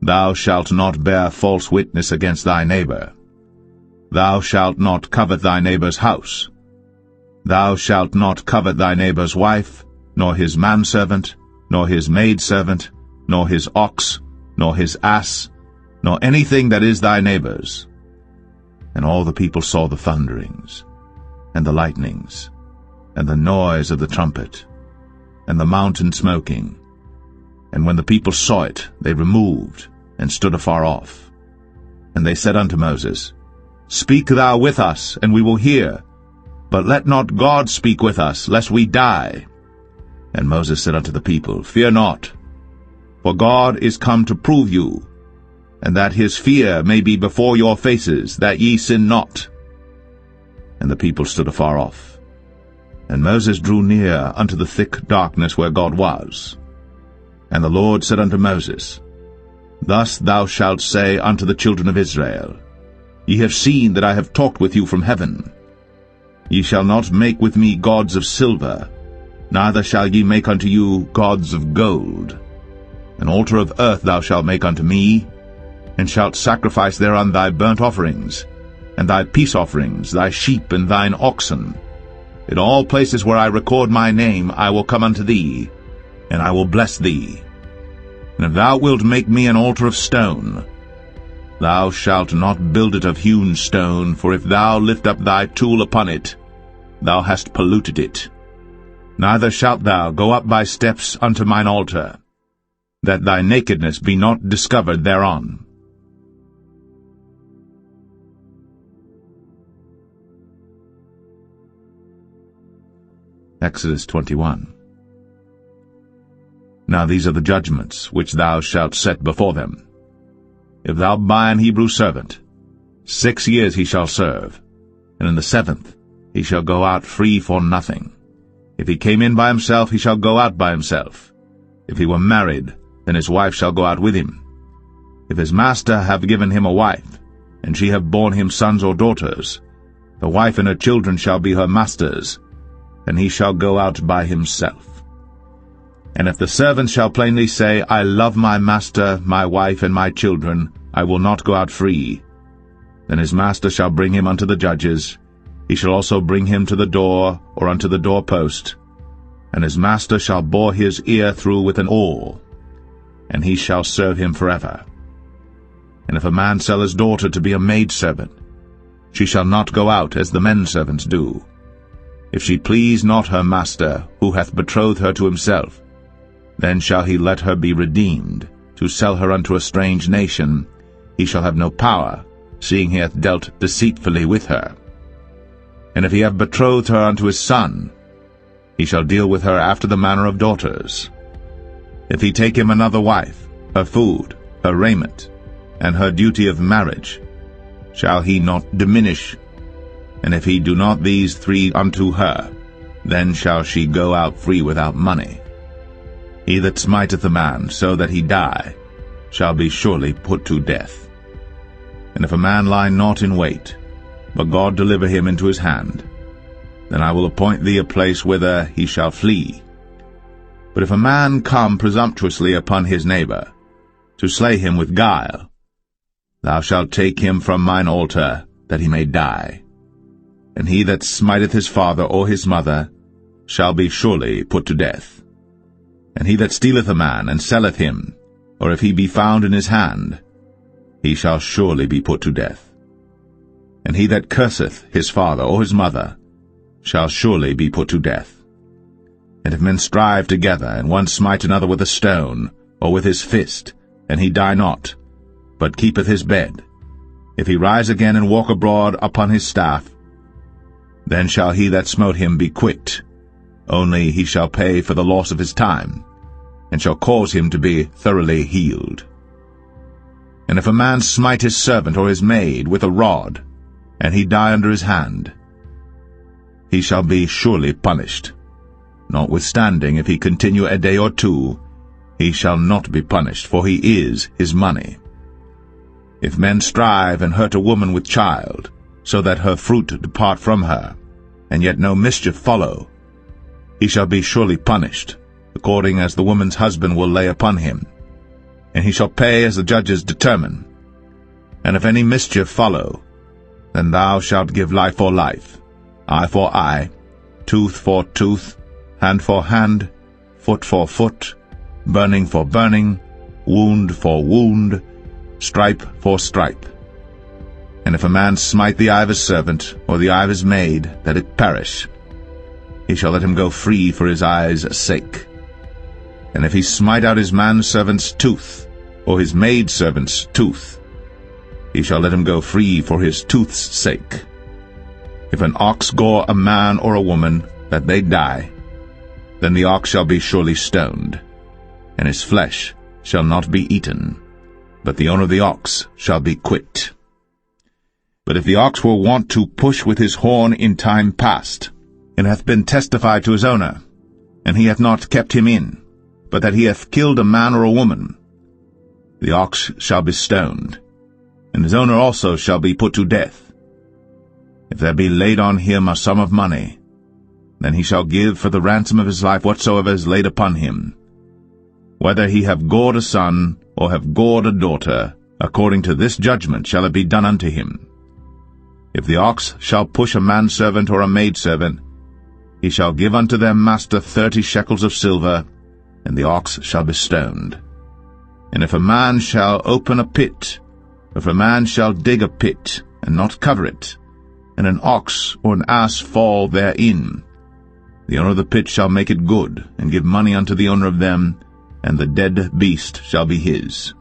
Thou shalt not bear false witness against thy neighbor. Thou shalt not covet thy neighbor's house. Thou shalt not covet thy neighbor's wife, nor his manservant, nor his maidservant, nor his ox, nor his ass, nor anything that is thy neighbor's. And all the people saw the thunderings, and the lightnings, and the noise of the trumpet, and the mountain smoking. And when the people saw it, they removed, and stood afar off. And they said unto Moses, Speak thou with us, and we will hear, but let not God speak with us, lest we die. And Moses said unto the people, Fear not, for God is come to prove you, and that his fear may be before your faces, that ye sin not. And the people stood afar off. And Moses drew near unto the thick darkness where God was. And the Lord said unto Moses, Thus thou shalt say unto the children of Israel, Ye have seen that I have talked with you from heaven. Ye shall not make with me gods of silver, neither shall ye make unto you gods of gold. An altar of earth thou shalt make unto me, and shalt sacrifice thereon thy burnt offerings, and thy peace offerings, thy sheep and thine oxen. In all places where I record my name I will come unto thee, and I will bless thee. And if thou wilt make me an altar of stone, thou shalt not build it of hewn stone, for if thou lift up thy tool upon it, thou hast polluted it. Neither shalt thou go up by steps unto mine altar, that thy nakedness be not discovered thereon. Exodus 21. Now these are the judgments which thou shalt set before them. If thou buy an Hebrew servant, 6 years he shall serve, and in the 7th he shall go out free for nothing. If he came in by himself, he shall go out by himself. If he were married, then his wife shall go out with him. If his master have given him a wife, and she have borne him sons or daughters, the wife and her children shall be her master's, and he shall go out by himself. And if the servant shall plainly say, I love my master, my wife, and my children, I will not go out free, then his master shall bring him unto the judges. He shall also bring him to the door, or unto the doorpost, and his master shall bore his ear through with an awl, and he shall serve him forever. And if a man sell his daughter to be a maidservant, she shall not go out as the men servants do. If she please not her master, who hath betrothed her to himself, then shall he let her be redeemed. To sell her unto a strange nation, he shall have no power, seeing he hath dealt deceitfully with her. And if he have betrothed her unto his son, he shall deal with her after the manner of daughters. If he take him another wife, her food, her raiment, and her duty of marriage, shall he not diminish? And if he do not these 3 unto her, then shall she go out free without money. He that smiteth a man so that he die shall be surely put to death. And if a man lie not in wait, but God deliver him into his hand, then I will appoint thee a place whither he shall flee. But if a man come presumptuously upon his neighbor, to slay him with guile, thou shalt take him from mine altar, that he may die. And he that smiteth his father or his mother shall be surely put to death. And he that stealeth a man and selleth him, or if he be found in his hand, he shall surely be put to death. And he that curseth his father or his mother shall surely be put to death. And if men strive together, and one smite another with a stone, or with his fist, and he die not, but keepeth his bed, if he rise again and walk abroad upon his staff, then shall he that smote him be quit, only he shall pay for the loss of his time, and shall cause him to be thoroughly healed. And if a man smite his servant or his maid with a rod, and he die under his hand, he shall be surely punished. Notwithstanding, if he continue a day or 2, he shall not be punished, for he is his money. If men strive and hurt a woman with child, so that her fruit depart from her, and yet no mischief follow, he shall be surely punished, according as the woman's husband will lay upon him, and he shall pay as the judges determine. And if any mischief follow, then thou shalt give life for life, eye for eye, tooth for tooth, hand for hand, foot for foot, burning for burning, wound for wound, stripe for stripe. And if a man smite the eye of his servant, or the eye of his maid, that it perish, he shall let him go free for his eye's sake. And if he smite out his manservant's tooth, or his maidservant's tooth, he shall let him go free for his tooth's sake. If an ox gore a man or a woman, that they die, then the ox shall be surely stoned, and his flesh shall not be eaten, but the owner of the ox shall be quit. But if the ox were wont to push with his horn in time past, and hath been testified to his owner, and he hath not kept him in, but that he hath killed a man or a woman, the ox shall be stoned, and his owner also shall be put to death. If there be laid on him a sum of money, then he shall give for the ransom of his life whatsoever is laid upon him, whether he have gored a son, or have gored a daughter, according to this judgment shall it be done unto him. If the ox shall push a manservant or a maidservant, he shall give unto their master 30 shekels of silver, and the ox shall be stoned. And if a man shall open a pit, or if a man shall dig a pit, and not cover it, and an ox or an ass fall therein, the owner of the pit shall make it good, and give money unto the owner of them, and the dead beast shall be his.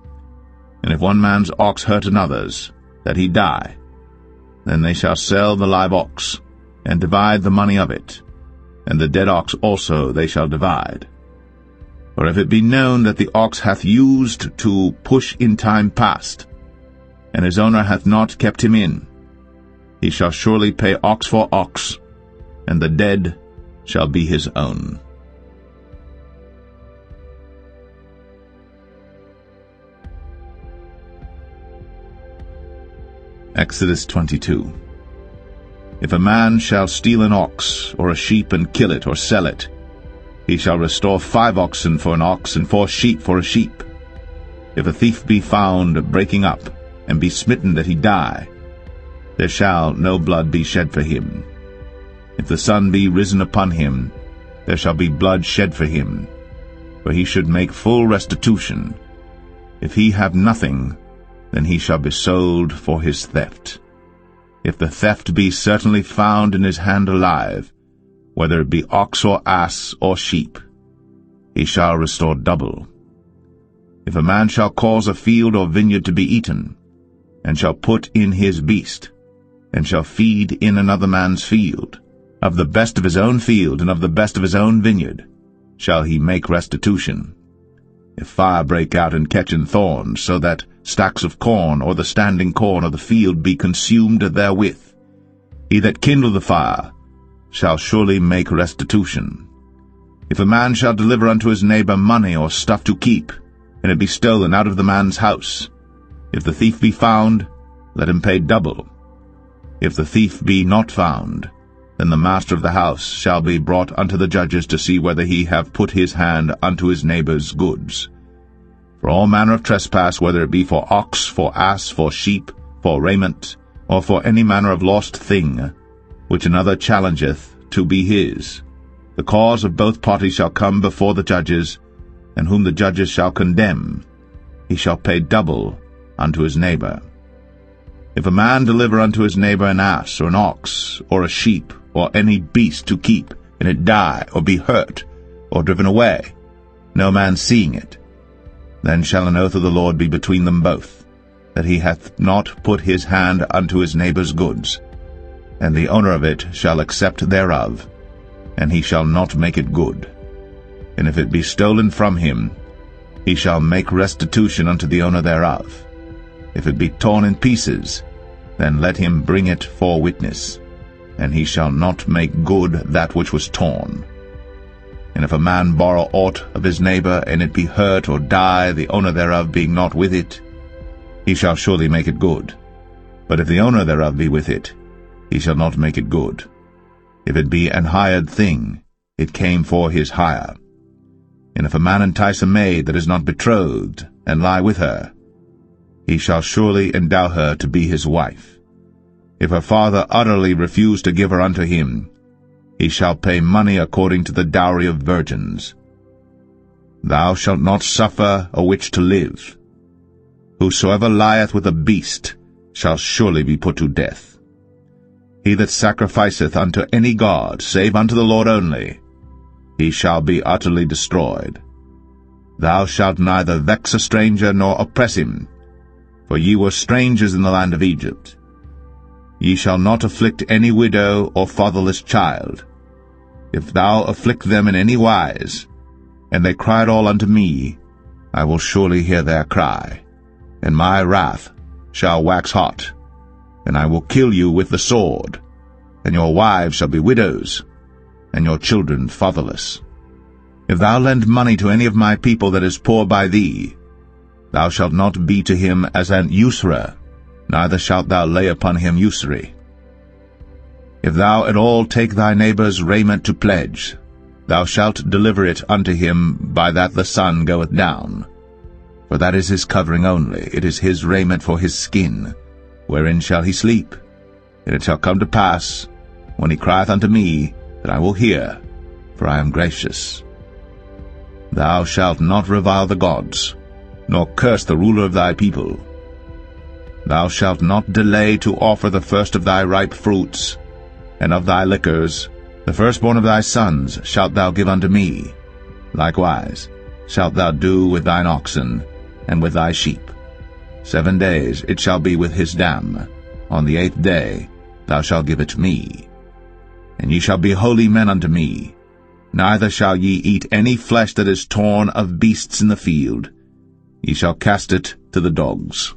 And if one man's ox hurt another's, that he die, then they shall sell the live ox, and divide the money of it, and the dead ox also they shall divide. For if it be known that the ox hath used to push in time past, and his owner hath not kept him in, he shall surely pay ox for ox, and the dead shall be his own. Exodus 22. If a man shall steal an ox or a sheep and kill it or sell it, he shall restore 5 oxen for an ox and 4 sheep for a sheep. If a thief be found breaking up, and be smitten that he die, there shall no blood be shed for him. If the sun be risen upon him, there shall be blood shed for him, for he should make full restitution. If he have nothing, then he shall be sold for his theft. If the theft be certainly found in his hand alive, whether it be ox or ass or sheep, he shall restore double. If a man shall cause a field or vineyard to be eaten, and shall put in his beast, and shall feed in another man's field, of the best of his own field and of the best of his own vineyard shall he make restitution. If fire break out and catch in thorns, so that stacks of corn or the standing corn of the field be consumed therewith, he that kindled the fire shall surely make restitution. If a man shall deliver unto his neighbor money or stuff to keep, and it be stolen out of the man's house, if the thief be found, let him pay double. If the thief be not found, then the master of the house shall be brought unto the judges to see whether he have put his hand unto his neighbor's goods. For all manner of trespass, whether it be for ox, for ass, for sheep, for raiment, or for any manner of lost thing, which another challengeth to be his, the cause of both parties shall come before the judges, and whom the judges shall condemn, he shall pay double unto his neighbor. If a man deliver unto his neighbor an ass, or an ox, or a sheep, or any beast to keep, and it die, or be hurt, or driven away, no man seeing it, then shall an oath of the Lord be between them both, that he hath not put his hand unto his neighbor's goods, and the owner of it shall accept thereof, and he shall not make it good. And if it be stolen from him, he shall make restitution unto the owner thereof. If it be torn in pieces, then let him bring it for witness, and he shall not make good that which was torn. And if a man borrow aught of his neighbor, and it be hurt or die, the owner thereof being not with it, he shall surely make it good. But if the owner thereof be with it, he shall not make it good. If it be an hired thing, it came for his hire. And if a man entice a maid that is not betrothed, and lie with her, he shall surely endow her to be his wife. If her father utterly refuse to give her unto him, he shall pay money according to the dowry of virgins. Thou shalt not suffer a witch to live. Whosoever lieth with a beast shall surely be put to death. He that sacrificeth unto any god, save unto the Lord only, he shall be utterly destroyed. Thou shalt neither vex a stranger nor oppress him, for ye were strangers in the land of Egypt. Ye shall not afflict any widow or fatherless child. If thou afflict them in any wise, and they cry at all unto me, I will surely hear their cry, and my wrath shall wax hot, and I will kill you with the sword, and your wives shall be widows, and your children fatherless. If thou lend money to any of my people that is poor by thee, thou shalt not be to him as an usurer, neither shalt thou lay upon him usury. If thou at all take thy neighbor's raiment to pledge, thou shalt deliver it unto him by that the sun goeth down. For that is his covering only, it is his raiment for his skin, wherein shall he sleep. And it shall come to pass, when he crieth unto me, that I will hear, for I am gracious. Thou shalt not revile the gods, nor curse the ruler of thy people. Thou shalt not delay to offer the first of thy ripe fruits, and of thy liquors, the firstborn of thy sons shalt thou give unto me. Likewise shalt thou do with thine oxen, and with thy sheep. 7 days it shall be with his dam. On the 8th day thou shalt give it me. And ye shall be holy men unto me, Neither shall ye eat any flesh that is torn of beasts in the field. Ye shall cast it to the dogs.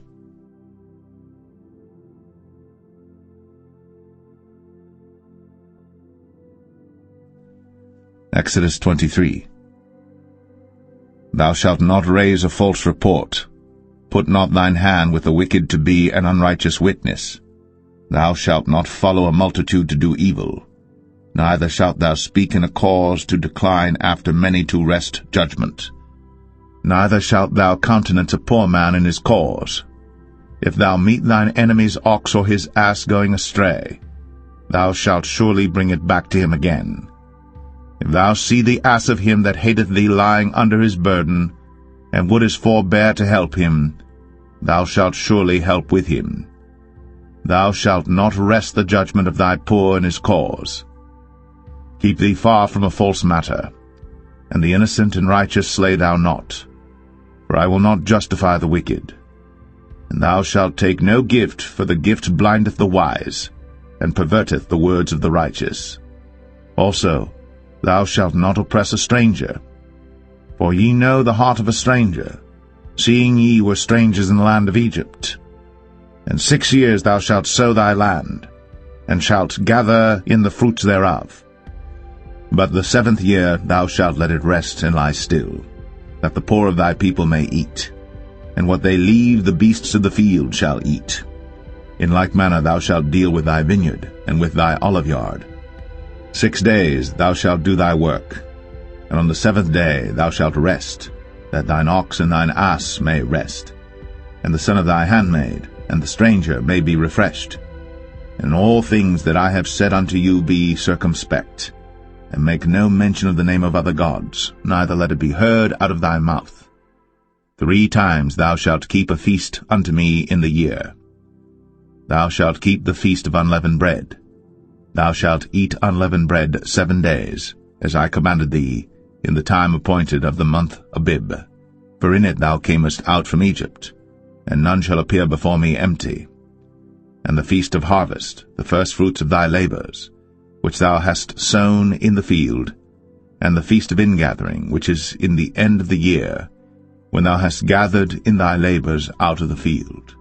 Exodus 23. Thou shalt not raise a false report. Put not thine hand with the wicked to be an unrighteous witness. Thou shalt not follow a multitude to do evil. Neither shalt thou speak in a cause to decline after many to wrest judgment. Neither shalt thou countenance a poor man in his cause. If thou meet thine enemy's ox or his ass going astray, thou shalt surely bring it back to him again. If thou see the ass of him that hateth thee lying under his burden, and wouldest forbear to help him, thou shalt surely help with him. Thou shalt not wrest the judgment of thy poor in his cause. Keep thee far from a false matter, and the innocent and righteous slay thou not. For I will not justify the wicked. And thou shalt take no gift, for the gift blindeth the wise, and perverteth the words of the righteous. Also, thou shalt not oppress a stranger. For ye know the heart of a stranger, seeing ye were strangers in the land of Egypt. And 6 years thou shalt sow thy land, and shalt gather in the fruits thereof. But the 7th year thou shalt let it rest and lie still, that the poor of thy people may eat, and what they leave the beasts of the field shall eat. In like manner thou shalt deal with thy vineyard, and with thy oliveyard. 6 days thou shalt do thy work, and on the 7th day thou shalt rest, that thine ox and thine ass may rest, and the son of thy handmaid, and the stranger may be refreshed. In all things that I have said unto you be circumspect, and make no mention of the name of other gods, neither let it be heard out of thy mouth. 3 times thou shalt keep a feast unto me in the year. Thou shalt keep the feast of unleavened bread. Thou shalt eat unleavened bread 7 days, as I commanded thee, in the time appointed of the month Abib. For in it thou camest out from Egypt, and none shall appear before me empty. And the feast of harvest, the firstfruits of thy labors, which thou hast sown in the field, and the feast of ingathering, which is in the end of the year, when thou hast gathered in thy labors out of the field.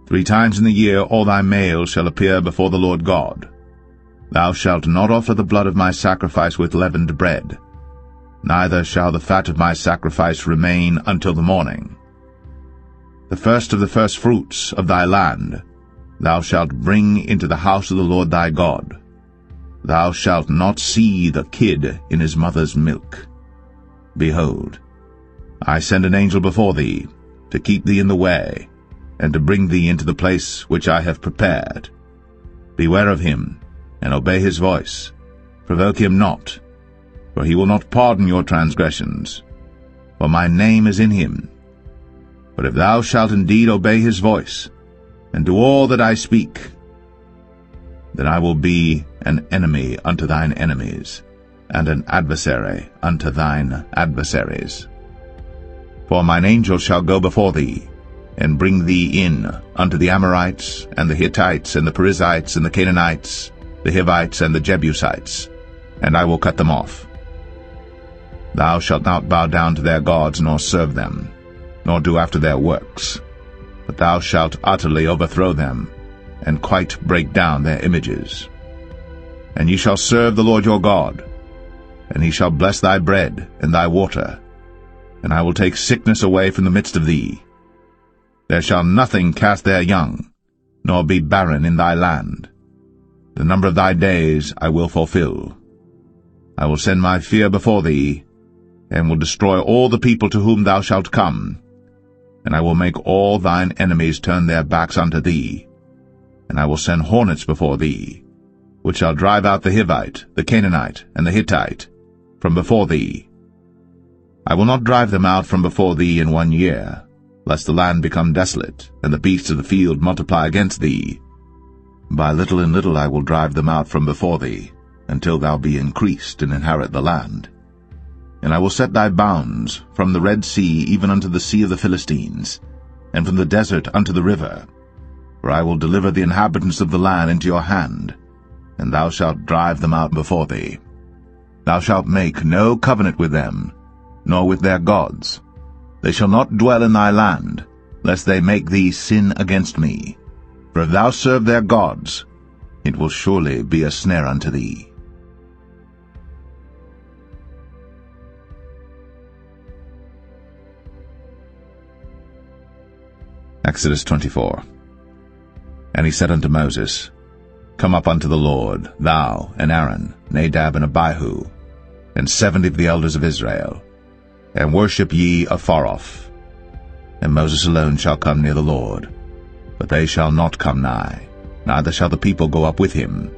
3 times in the year all thy males shall appear before the Lord God. Thou shalt not offer the blood of my sacrifice with leavened bread, neither shall the fat of my sacrifice remain until the morning. The first of the firstfruits of thy land thou shalt bring into the house of the Lord thy God. Thou shalt not see the kid in his mother's milk. Behold, I send an angel before thee, to keep thee in the way, and to bring thee into the place which I have prepared. Beware of him, and obey his voice. Provoke him not, for he will not pardon your transgressions, for my name is in him. But if thou shalt indeed obey his voice, and do all that I speak, then I will be an enemy unto thine enemies, and an adversary unto thine adversaries. For mine angel shall go before thee, and bring thee in unto the Amorites, and the Hittites, and the Perizzites, and the Canaanites, the Hivites, and the Jebusites, and I will cut them off. Thou shalt not bow down to their gods, nor serve them, nor do after their works, but thou shalt utterly overthrow them, and quite break down their images. And ye shall serve the Lord your God, and he shall bless thy bread and thy water, and I will take sickness away from the midst of thee. There shall nothing cast their young, nor be barren in thy land. The number of thy days I will fulfill. I will send my fear before thee, and will destroy all the people to whom thou shalt come, and I will make all thine enemies turn their backs unto thee, and I will send hornets before thee, which shall drive out the Hivite, the Canaanite, and the Hittite from before thee. I will not drive them out from before thee in 1 year, lest the land become desolate, and the beasts of the field multiply against thee. By little and little I will drive them out from before thee, until thou be increased and inherit the land. And I will set thy bounds from the Red Sea even unto the sea of the Philistines, and from the desert unto the river. For I will deliver the inhabitants of the land into your hand, and thou shalt drive them out before thee. Thou shalt make no covenant with them, nor with their gods. They shall not dwell in thy land, lest they make thee sin against me. For if thou serve their gods, it will surely be a snare unto thee. Exodus 24. And he said unto Moses, Come up unto the Lord, thou, and Aaron, Nadab, and Abihu, and 70 of the elders of Israel, and worship ye afar off. And Moses alone shall come near the Lord, but they shall not come nigh, neither shall the people go up with him.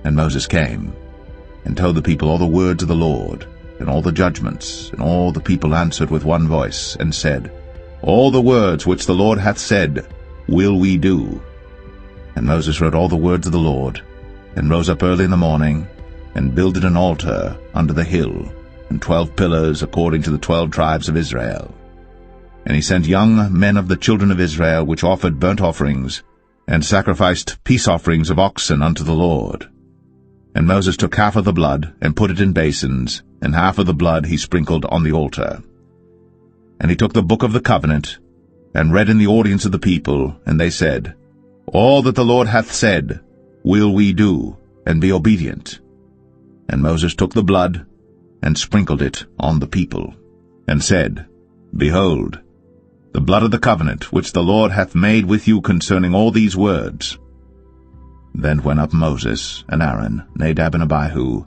And Moses came, and told the people all the words of the Lord, and all the judgments, and all the people answered with one voice, and said, All the words which the Lord hath said will we do. And Moses wrote all the words of the Lord, and rose up early in the morning, and builded an altar under the hill, and 12 pillars according to the 12 tribes of Israel. And he sent young men of the children of Israel, which offered burnt offerings, and sacrificed peace offerings of oxen unto the Lord. And Moses took half of the blood, and put it in basins, and half of the blood he sprinkled on the altar. And he took the book of the covenant, and read in the audience of the people, and they said, All that the Lord hath said will we do, and be obedient. And Moses took the blood, and sprinkled it on the people, and said, Behold, the blood of the covenant which the Lord hath made with you concerning all these words. Then went up Moses, and Aaron, Nadab, and Abihu,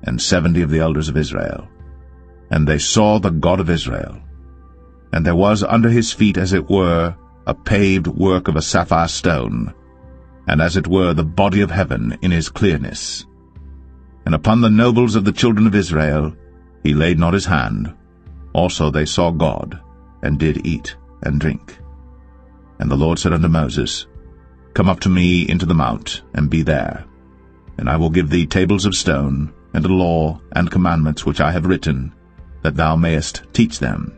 and 70 of the elders of Israel. And they saw the God of Israel. And there was under his feet, as it were, a paved work of a sapphire stone, and as it were the body of heaven in his clearness. And upon the nobles of the children of Israel he laid not his hand. Also they saw God, and did eat and drink. And the Lord said unto Moses, Come up to me into the mount, and be there. And I will give thee tables of stone, and a law and commandments which I have written, that thou mayest teach them.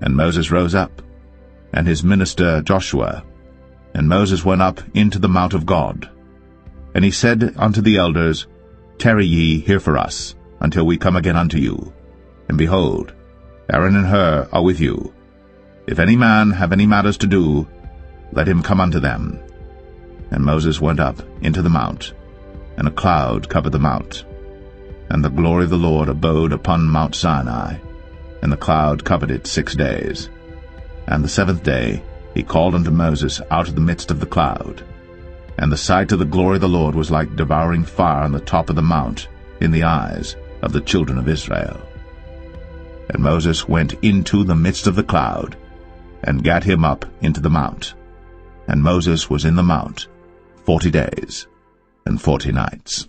And Moses rose up, and his minister Joshua, and Moses went up into the mount of God. And he said unto the elders, Tarry ye here for us, until we come again unto you. And behold, Aaron and Hur are with you. If any man have any matters to do, let him come unto them. And Moses went up into the mount, and a cloud covered the mount. And the glory of the Lord abode upon Mount Sinai, and the cloud covered it 6 days. And the 7th day he called unto Moses out of the midst of the cloud. And the sight of the glory of the Lord was like devouring fire on the top of the mount in the eyes of the children of Israel. And Moses went into the midst of the cloud, and gat him up into the mount. And Moses was in the mount 40 days and 40 nights.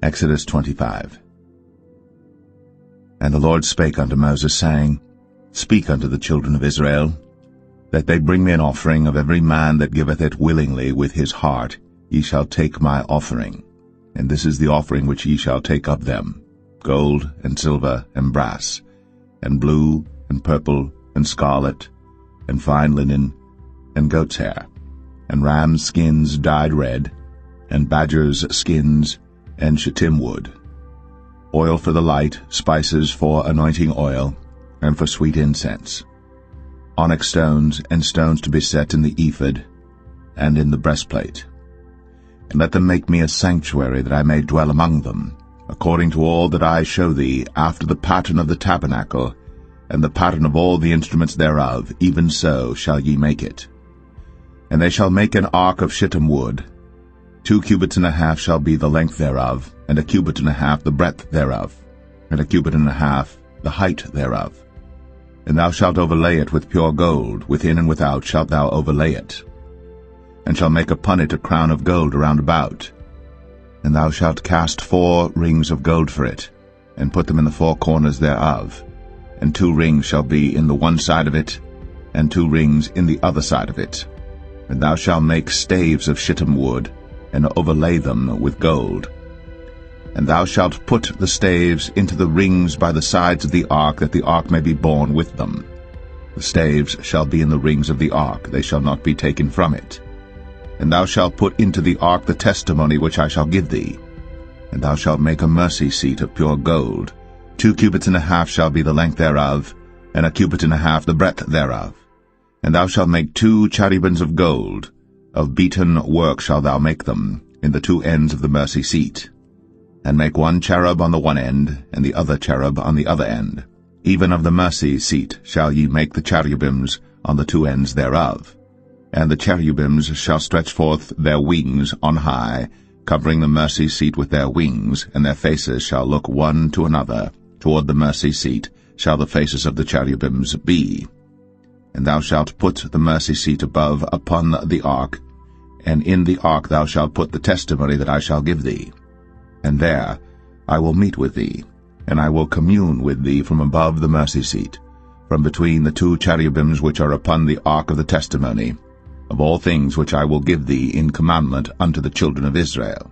Exodus 25. And the Lord spake unto Moses, saying, Speak unto the children of Israel, that they bring me an offering of every man that giveth it willingly with his heart. Ye shall take my offering. And this is the offering which ye shall take of them, gold, and silver, and brass, and blue, and purple, and scarlet, and fine linen, and goat's hair, and rams' skins dyed red, and badgers' skins, and shittim wood, oil for the light, spices for anointing oil, and for sweet incense, onyx stones, and stones to be set in the ephod, and in the breastplate. And let them make me a sanctuary, that I may dwell among them, according to all that I show thee, after the pattern of the tabernacle, and the pattern of all the instruments thereof, even so shall ye make it. And they shall make an ark of shittim wood. 2 cubits and a half shall be the length thereof, and 1 cubit and a half the breadth thereof, and 1 cubit and a half the height thereof. And thou shalt overlay it with pure gold, within and without shalt thou overlay it. And shalt make upon it a crown of gold around about. And thou shalt cast 4 rings of gold for it, and put them in the 4 corners thereof. And 2 rings shall be in the one side of it, and 2 rings in the other side of it. And thou shalt make staves of shittim wood, and overlay them with gold. And thou shalt put the staves into the rings by the sides of the ark, that the ark may be borne with them. The staves shall be in the rings of the ark, they shall not be taken from it. And thou shalt put into the ark the testimony which I shall give thee. And thou shalt make a mercy seat of pure gold. 2 cubits and a half shall be the length thereof, and 1 cubit and a half the breadth thereof. And thou shalt make 2 cherubims of gold. Of beaten work shalt thou make them, in the 2 ends of the mercy seat. And make 1 cherub on the one end, and the other cherub on the other end. Even of the mercy seat shall ye make the cherubims on the 2 ends thereof. And the cherubims shall stretch forth their wings on high, covering the mercy seat with their wings, and their faces shall look one to another. Toward the mercy seat shall the faces of the cherubims be. And thou shalt put the mercy seat above upon the ark, and in the ark thou shalt put the testimony that I shall give thee. And there I will meet with thee, and I will commune with thee from above the mercy seat, from between the 2 cherubims which are upon the ark of the testimony, of all things which I will give thee in commandment unto the children of Israel.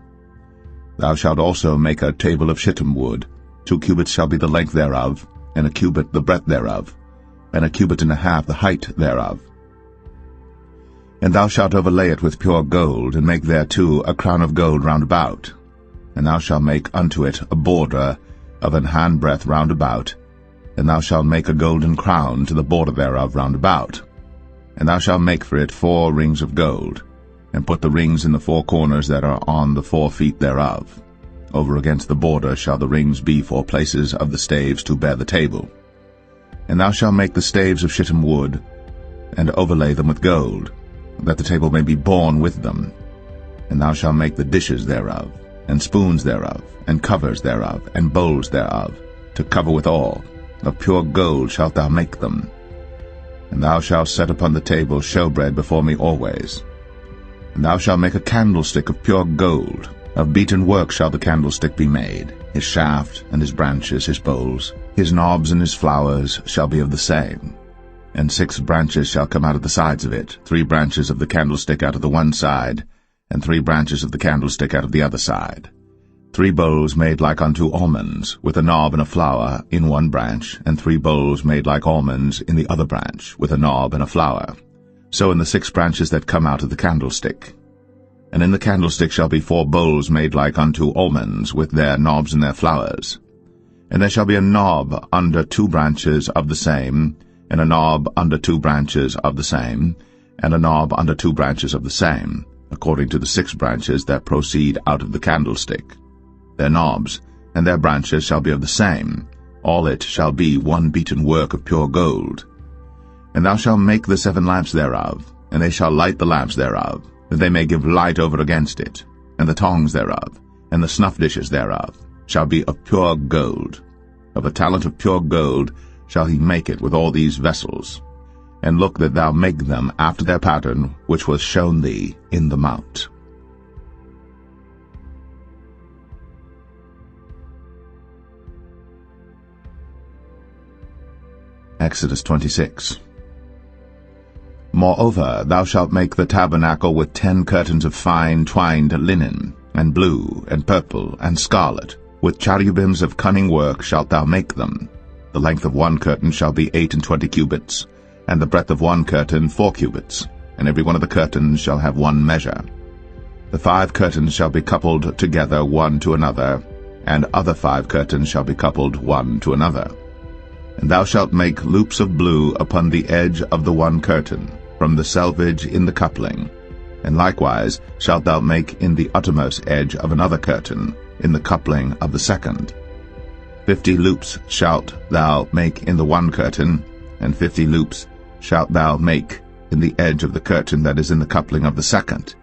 Thou shalt also make a table of shittim wood. 2 cubits shall be the length thereof, and 1 cubit the breadth thereof, and 1 cubit and a half the height thereof. And thou shalt overlay it with pure gold, and make thereto a crown of gold round about. And thou shalt make unto it a border of an handbreadth round about, and thou shalt make a golden crown to the border thereof round about. And thou shalt make for it 4 rings of gold, and put the rings in the 4 corners that are on the 4 feet thereof. Over against the border shall the rings be for places of the staves to bear the table. And thou shalt make the staves of shittim wood, and overlay them with gold, that the table may be borne with them. And thou shalt make the dishes thereof, and spoons thereof, and covers thereof, and bowls thereof, to cover withal. Of pure gold shalt thou make them. And thou shalt set upon the table showbread before me always. And thou shalt make a candlestick of pure gold. Of beaten work shall the candlestick be made. His shaft and his branches, his bowls, his knobs and his flowers shall be of the same. And 6 branches shall come out of the sides of it, 3 branches of the candlestick out of the one side, and 3 branches of the candlestick out of the other side. 3 bowls made like unto almonds, with a knob and a flower in one branch, and 3 bowls made like almonds in the other branch, with a knob and a flower. So in the 6 branches that come out of the candlestick. And in the candlestick shall be 4 bowls made like unto almonds, with their knobs and their flowers. And there shall be a knob under 2 branches of the same, and a knob under 2 branches of the same, and a knob under 2 branches of the same, according to the 6 branches that proceed out of the candlestick. Their knobs and their branches shall be of the same. All it shall be one beaten work of pure gold. And thou shalt make the 7 lamps thereof, and they shall light the lamps thereof, that they may give light over against it. And the tongs thereof, and the snuff dishes thereof, shall be of pure gold. Of a talent of pure gold shall he make it with all these vessels. And look that thou make them after their pattern which was shown thee in the mount. Exodus 26. Moreover, thou shalt make the tabernacle with 10 curtains of fine twined linen, and blue, and purple, and scarlet. With cherubims of cunning work shalt thou make them. The length of 1 curtain shall be 28 cubits, and the breadth of 1 curtain 4 cubits, and every one of the curtains shall have 1 measure. The 5 curtains shall be coupled together one to another, and other 5 curtains shall be coupled one to another. And thou shalt make loops of blue upon the edge of the 1 curtain, from the selvage in the coupling, and likewise shalt thou make in the uttermost edge of another curtain, in the coupling of the 2nd. 50 loops shalt thou make in the 1 curtain, and 50 loops shalt thou make in the edge of the curtain that is in the coupling of the 2nd,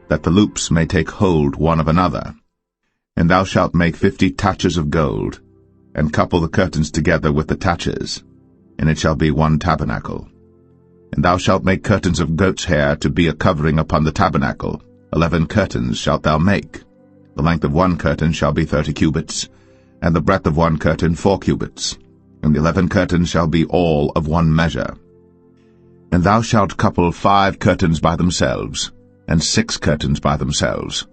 that the loops may take hold one of another. And thou shalt make 50 taches of gold, and couple the curtains together with the taches, and it shall be 1 tabernacle. And thou shalt make curtains of goat's hair to be a covering upon the tabernacle. 11 curtains shalt thou make. The length of 1 curtain shall be 30 cubits, and the breadth of 1 curtain 4 cubits, and the 11 curtains shall be all of 1 measure. And thou shalt couple 5 curtains by themselves, and 6 curtains by themselves,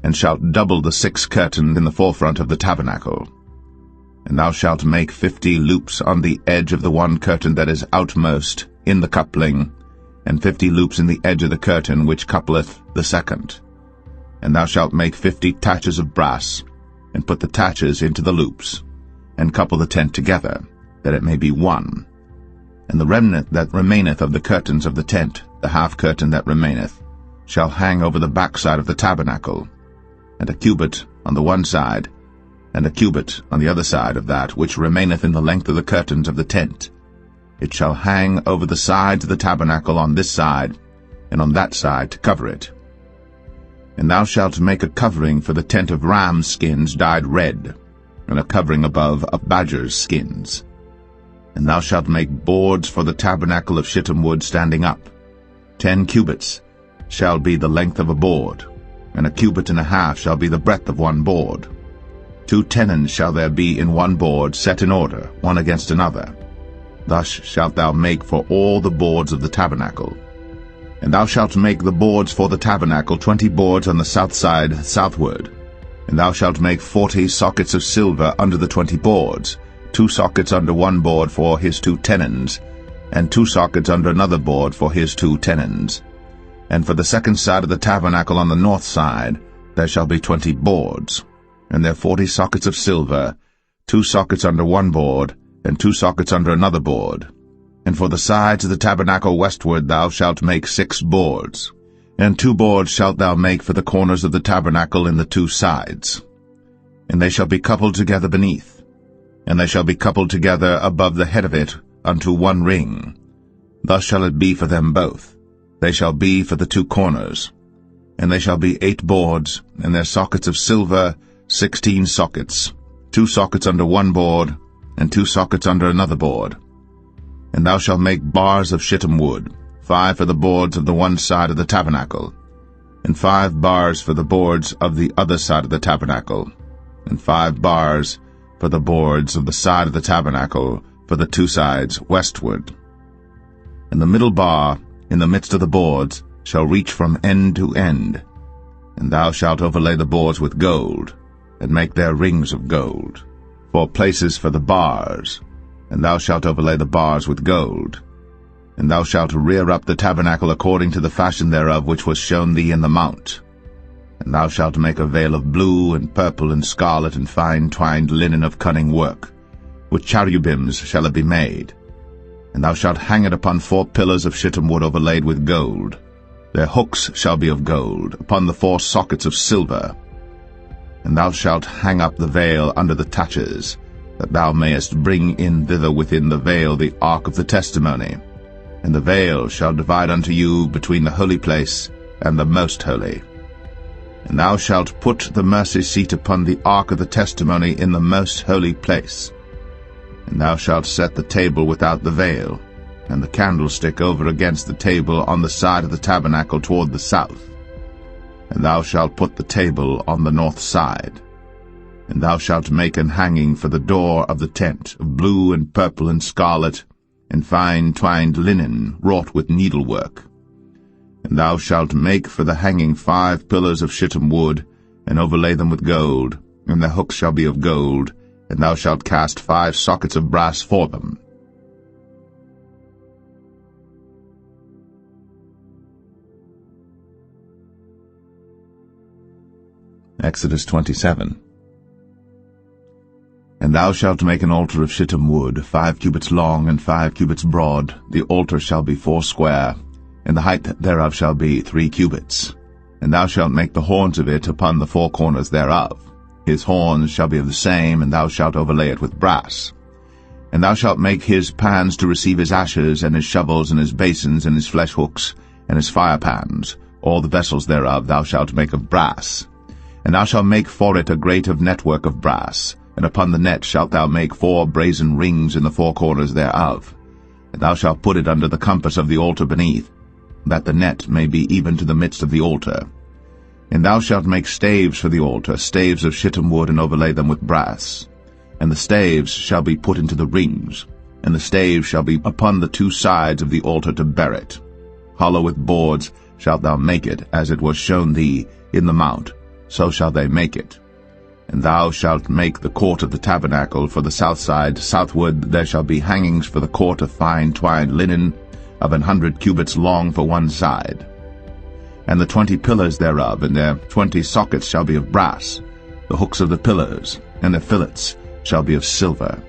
and shalt double the 6 curtain in the forefront of the tabernacle. And thou shalt make 50 loops on the edge of the one curtain that is outmost in the coupling, and 50 loops in the edge of the curtain which coupleth the second. And thou shalt make 50 taches of brass, and put the taches into the loops, and couple the tent together, that it may be one. And the remnant that remaineth of the curtains of the tent, the half curtain that remaineth, shall hang over the backside of the tabernacle, and a cubit on the one side, and a cubit on the other side of that which remaineth in the length of the curtains of the tent. It shall hang over the sides of the tabernacle on this side, and on that side to cover it. And thou shalt make a covering for the tent of ram skins dyed red, and a covering above of badgers' skins. And thou shalt make boards for the tabernacle of shittim wood standing up. 10 cubits shall be the length of a board, and a cubit and a half shall be the breadth of one board. 2 tenons shall there be in one board, set in order, one against another. Thus shalt thou make for all the boards of the tabernacle. And thou shalt make the boards for the tabernacle 20 boards on the south side southward. And thou shalt make 40 sockets of silver under the 20 boards, 2 sockets under one board for his 2 tenons, and 2 sockets under another board for his 2 tenons. And for the second side of the tabernacle on the north side there shall be 20 boards, and there 40 sockets of silver, 2 sockets under one board, and 2 sockets under another board. And for the sides of the tabernacle westward thou shalt make 6 boards, and 2 boards shalt thou make for the corners of the tabernacle in the 2 sides. And they shall be coupled together beneath, and they shall be coupled together above the head of it unto one ring. Thus shall it be for them both. They shall be for the 2 corners. And they shall be 8 boards, and their sockets of silver 16 sockets, 2 sockets under one board, and 2 sockets under another board. And thou shalt make bars of shittim wood, 5 for the boards of the one side of the tabernacle, and 5 bars for the boards of the other side of the tabernacle, and 5 bars for the boards of the side of the tabernacle for the 2 sides westward. And the middle bar in the midst of the boards shall reach from end to end. And thou shalt overlay the boards with gold, and make their rings of gold, for places for the bars, and thou shalt overlay the bars with gold. And thou shalt rear up the tabernacle according to the fashion thereof which was shown thee in the mount. And thou shalt make a veil of blue and purple and scarlet and fine twined linen of cunning work. With cherubims shall it be made. And thou shalt hang it upon 4 pillars of shittim wood overlaid with gold. Their hooks shall be of gold, upon the 4 sockets of silver. And thou shalt hang up the veil under the taches, that thou mayest bring in thither within the veil the ark of the testimony. And the veil shall divide unto you between the holy place and the most holy. And thou shalt put the mercy seat upon the ark of the testimony in the most holy place. And thou shalt set the table without the veil, and the candlestick over against the table on the side of the tabernacle toward the south. And thou shalt put the table on the north side. And thou shalt make an hanging for the door of the tent of blue and purple and scarlet, and fine twined linen wrought with needlework. And thou shalt make for the hanging 5 pillars of shittim wood, and overlay them with gold, and their hooks shall be of gold, and thou shalt cast 5 sockets of brass for them. Exodus 27. And thou shalt make an altar of shittim wood, 5 cubits long and 5 cubits broad. The altar shall be 4 square, and the height thereof shall be 3 cubits. And thou shalt make the horns of it upon the 4 corners thereof. His horns shall be of the same, and thou shalt overlay it with brass. And thou shalt make his pans to receive his ashes, and his shovels, and his basins, and his flesh hooks, and his fire pans. All the vessels thereof thou shalt make of brass. And thou shalt make for it a grate of network of brass, and upon the net shalt thou make 4 brazen rings in the 4 corners thereof. And thou shalt put it under the compass of the altar beneath, that the net may be even to the midst of the altar. And thou shalt make staves for the altar, staves of shittim wood, and overlay them with brass. And the staves shall be put into the rings, and the staves shall be upon the 2 sides of the altar to bear it. Hollow with boards shalt thou make it, as it was shown thee in the mount, so shall they make it. And thou shalt make the court of the tabernacle for the south side. Southward there shall be hangings for the court of fine twined linen, of 100 cubits long for one side. And the 20 pillars thereof, and their 20 sockets shall be of brass. The hooks of the pillars, and their fillets, shall be of silver.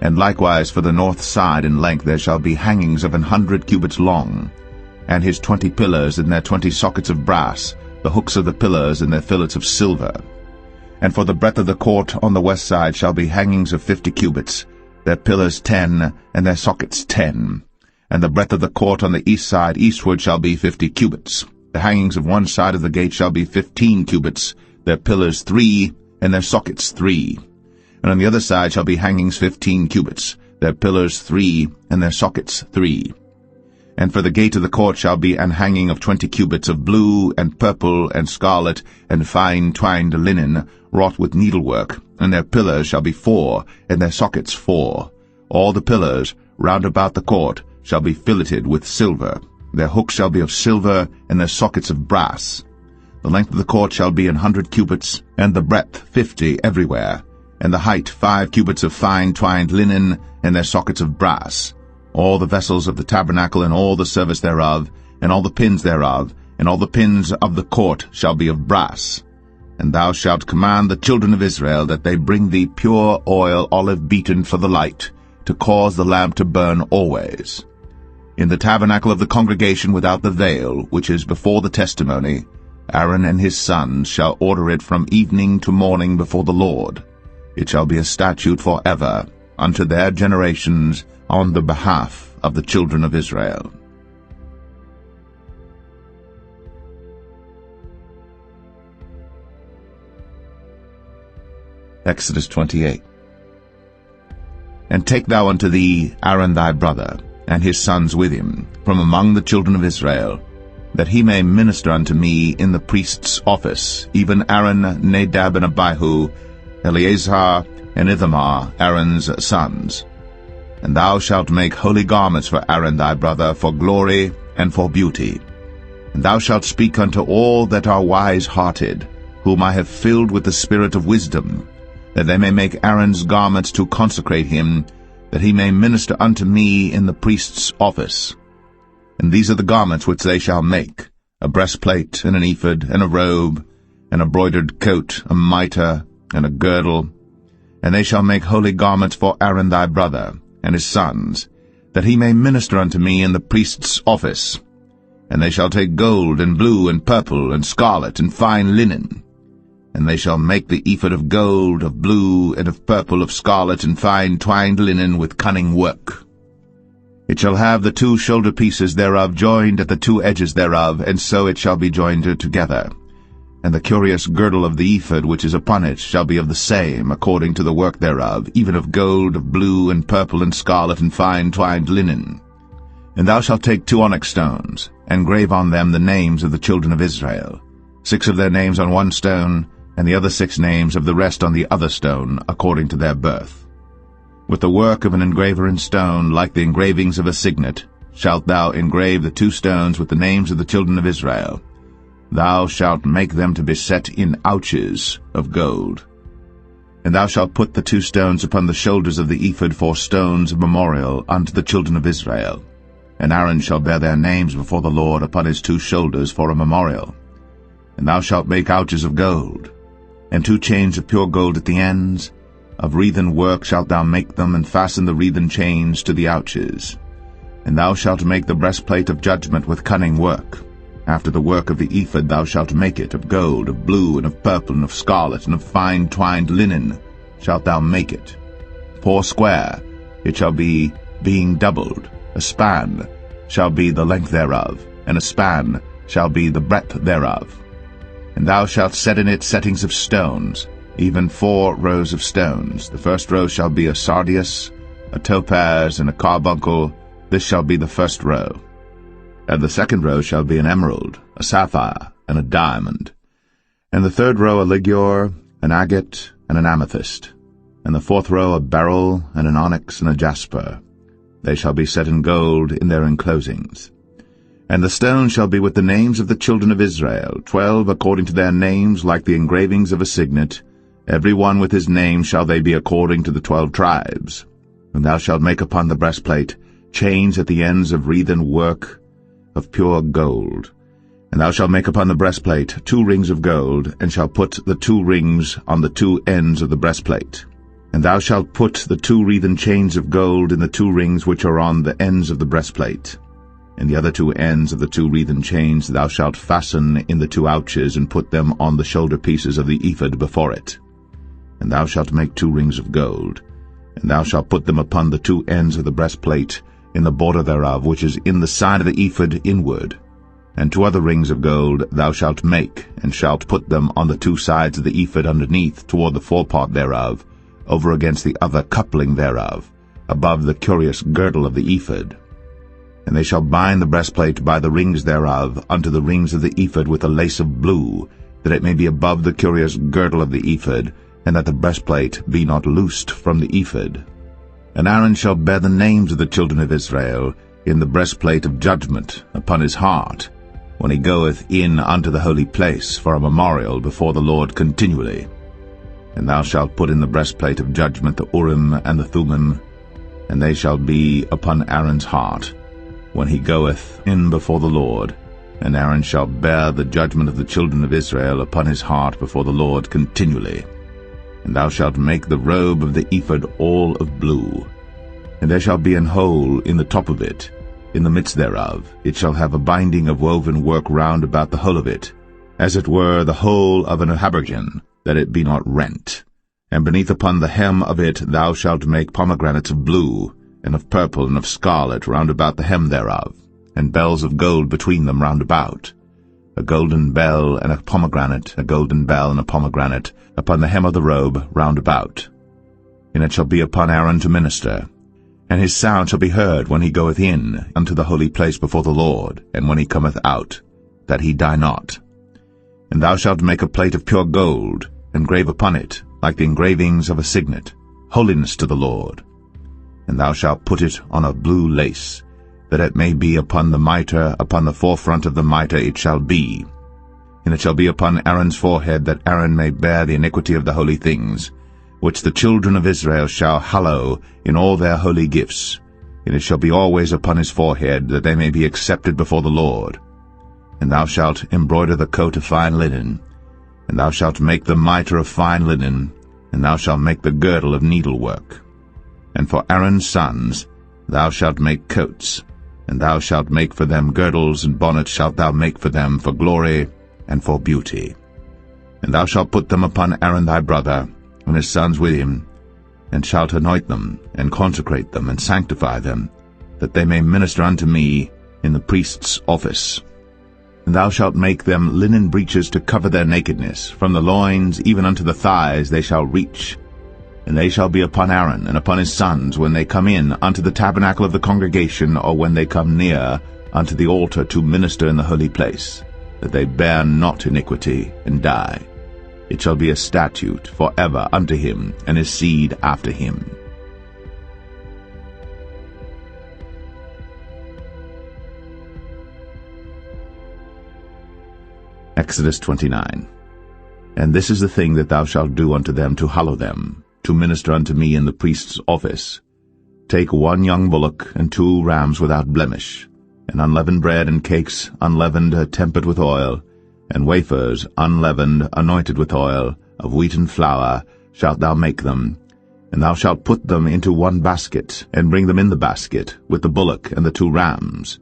And likewise for the north side in length there shall be hangings of 100 cubits long, and his 20 pillars, and their 20 sockets of brass, the hooks of the pillars, and their fillets of silver. And for the breadth of the court on the west side shall be hangings of 50 cubits, their pillars 10, and their sockets 10. And the breadth of the court on the east side eastward shall be 50 cubits. The hangings of one side of the gate shall be 15 cubits, their pillars 3, and their sockets 3. And on the other side shall be hangings 15 cubits, their pillars 3, and their sockets 3. And for the gate of the court shall be an hanging of 20 cubits of blue, and purple, and scarlet, and fine twined linen, wrought with needlework, and their pillars shall be 4, and their sockets 4. All the pillars round about the court shall be filleted with silver. Their hooks shall be of silver, and their sockets of brass. The length of the court shall be 100 cubits, and the breadth 50 everywhere, and the height 5 cubits of fine twined linen, and their sockets of brass. All the vessels of the tabernacle, and all the service thereof, and all the pins thereof, and all the pins of the court shall be of brass. And thou shalt command the children of Israel that they bring thee pure oil, olive beaten for the light, to cause the lamp to burn always. In the tabernacle of the congregation without the veil, which is before the testimony, Aaron and his sons shall order it from evening to morning before the Lord. It shall be a statute forever, unto their generations, on the behalf of the children of Israel. Exodus 28. And take thou unto thee Aaron thy brother, and his sons with him, from among the children of Israel, that he may minister unto me in the priest's office, even Aaron, Nadab, and Abihu, Eleazar, and Ithamar, Aaron's sons. And thou shalt make holy garments for Aaron thy brother, for glory and for beauty. And thou shalt speak unto all that are wise-hearted, whom I have filled with the spirit of wisdom, that they may make Aaron's garments to consecrate him, that he may minister unto me in the priest's office. And these are the garments which they shall make: a breastplate, and an ephod, and a robe, and a broidered coat, a mitre, and a girdle. And they shall make holy garments for Aaron thy brother, and his sons, that he may minister unto me in the priest's office. And they shall take gold, and blue, and purple, and scarlet, and fine linen. And they shall make the ephod of gold, of blue, and of purple, of scarlet, and fine twined linen with cunning work. It shall have the 2 shoulder pieces thereof joined at the 2 edges thereof, and so it shall be joined together. And the curious girdle of the ephod which is upon it shall be of the same, according to the work thereof, even of gold, of blue, and purple, and scarlet, and fine twined linen. And thou shalt take 2 onyx stones, and grave on them the names of the children of Israel, 6 of their names on one stone, and the other 6 names of the rest on the other stone, according to their birth. With the work of an engraver in stone, like the engravings of a signet, shalt thou engrave the 2 stones with the names of the children of Israel. Thou shalt make them to be set in ouches of gold. And thou shalt put the 2 stones upon the shoulders of the ephod for stones of memorial unto the children of Israel. And Aaron shall bear their names before the Lord upon his 2 shoulders for a memorial. And thou shalt make ouches of gold, and 2 chains of pure gold at the ends. Of wreathen work shalt thou make them, and fasten the wreathen chains to the ouches. And thou shalt make the breastplate of judgment with cunning work. After the work of the ephod thou shalt make it, of gold, of blue, and of purple, and of scarlet, and of fine twined linen shalt thou make it. 4 square it shall be, being doubled. A span shall be the length thereof, and a span shall be the breadth thereof. And thou shalt set in it settings of stones, even 4 rows of stones. The first row shall be a sardius, a topaz, and a carbuncle. This shall be the first row. And the second row shall be an emerald, a sapphire, and a diamond. And the third row a ligure, an agate, and an amethyst. And the 4th row a beryl, and an onyx, and a jasper. They shall be set in gold in their enclosings. And the stones shall be with the names of the children of Israel, 12 according to their names, like the engravings of a signet, Every one with his name shall they be according to the 12 tribes. And thou shalt make upon the breastplate chains at the ends of wreathen work of pure gold. And thou shalt make upon the breastplate 2 rings of gold, and shalt put the 2 rings on the 2 ends of the breastplate. And thou shalt put the 2 wreathen chains of gold in the 2 rings which are on the ends of the breastplate. And the other 2 ends of the 2 wreathen chains thou shalt fasten in the 2 ouches, and put them on the shoulder pieces of the ephod before it. And thou shalt make 2 rings of gold, and thou shalt put them upon the 2 ends of the breastplate, in the border thereof, which is in the side of the ephod inward. And 2 other rings of gold thou shalt make, and shalt put them on the 2 sides of the ephod underneath, toward the forepart thereof, over against the other coupling thereof, above the curious girdle of the ephod. And they shall bind the breastplate by the rings thereof unto the rings of the ephod with a lace of blue, that it may be above the curious girdle of the ephod, and that the breastplate be not loosed from the ephod. And Aaron shall bear the names of the children of Israel in the breastplate of judgment upon his heart, when he goeth in unto the holy place for a memorial before the Lord continually. And thou shalt put in the breastplate of judgment the Urim and the Thummim, and they shall be upon Aaron's heart, when he goeth in before the Lord. And Aaron shall bear the judgment of the children of Israel upon his heart before the Lord continually. And thou shalt make the robe of the ephod all of blue. And there shall be an hole in the top of it, in the midst thereof. It shall have a binding of woven work round about the whole of it, as it were the whole of an habergeon, that it be not rent. And beneath upon the hem of it thou shalt make pomegranates of blue, and of purple, and of scarlet round about the hem thereof, and bells of gold between them round about. A golden bell and a pomegranate, a golden bell and a pomegranate, upon the hem of the robe round about. And it shall be upon Aaron to minister. And his sound shall be heard when he goeth in unto the holy place before the Lord, and when he cometh out, that he die not. And thou shalt make a plate of pure gold, and grave upon it, like the engravings of a signet, holiness to the Lord. And thou shalt put it on a blue lace, that it may be upon the mitre, upon the forefront of the mitre it shall be. And it shall be upon Aaron's forehead, that Aaron may bear the iniquity of the holy things, which the children of Israel shall hallow in all their holy gifts. And it shall be always upon his forehead, that they may be accepted before the Lord. And thou shalt embroider the coat of fine linen, and thou shalt make the mitre of fine linen, and thou shalt make the girdle of needlework. And for Aaron's sons thou shalt make coats, and thou shalt make for them girdles, and bonnets shalt thou make for them for glory and for beauty. And thou shalt put them upon Aaron thy brother, and his sons with him, and shalt anoint them, and consecrate them, and sanctify them, that they may minister unto me in the priest's office. And thou shalt make them linen breeches to cover their nakedness, from the loins even unto the thighs they shall reach. And they shall be upon Aaron and upon his sons when they come in unto the tabernacle of the congregation, or when they come near unto the altar to minister in the holy place, that they bear not iniquity and die. It shall be a statute for ever unto him and his seed after him. Exodus 29. And this is the thing that thou shalt do unto them to hallow them, to minister unto me in the priest's office. Take 1 young bullock and 2 rams without blemish, and unleavened bread and cakes unleavened tempered with oil, and wafers unleavened anointed with oil, of wheaten flour shalt thou make them. And thou shalt put them into 1 basket, and bring them in the basket, with the bullock and the 2 rams.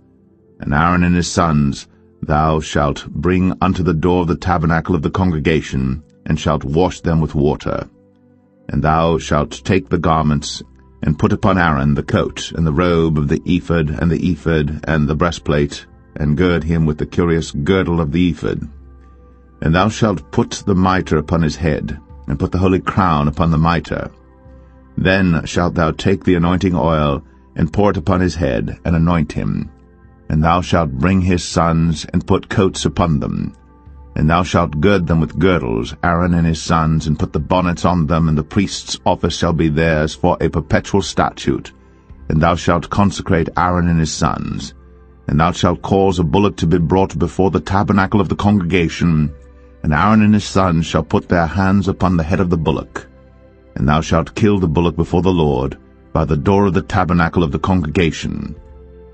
And Aaron and his sons thou shalt bring unto the door of the tabernacle of the congregation, and shalt wash them with water. And thou shalt take the garments, and put upon Aaron the coat, and the robe of the ephod, and the breastplate, and gird him with the curious girdle of the ephod. And thou shalt put the mitre upon his head, and put the holy crown upon the mitre. Then shalt thou take the anointing oil, and pour it upon his head, and anoint him. And thou shalt bring his sons, and put coats upon them. And thou shalt gird them with girdles, Aaron and his sons, and put the bonnets on them, and the priest's office shall be theirs for a perpetual statute. And thou shalt consecrate Aaron and his sons. And thou shalt cause a bullock to be brought before the tabernacle of the congregation, And Aaron and his sons shall put their hands upon the head of the bullock. And thou shalt kill the bullock before the Lord, by the door of the tabernacle of the congregation.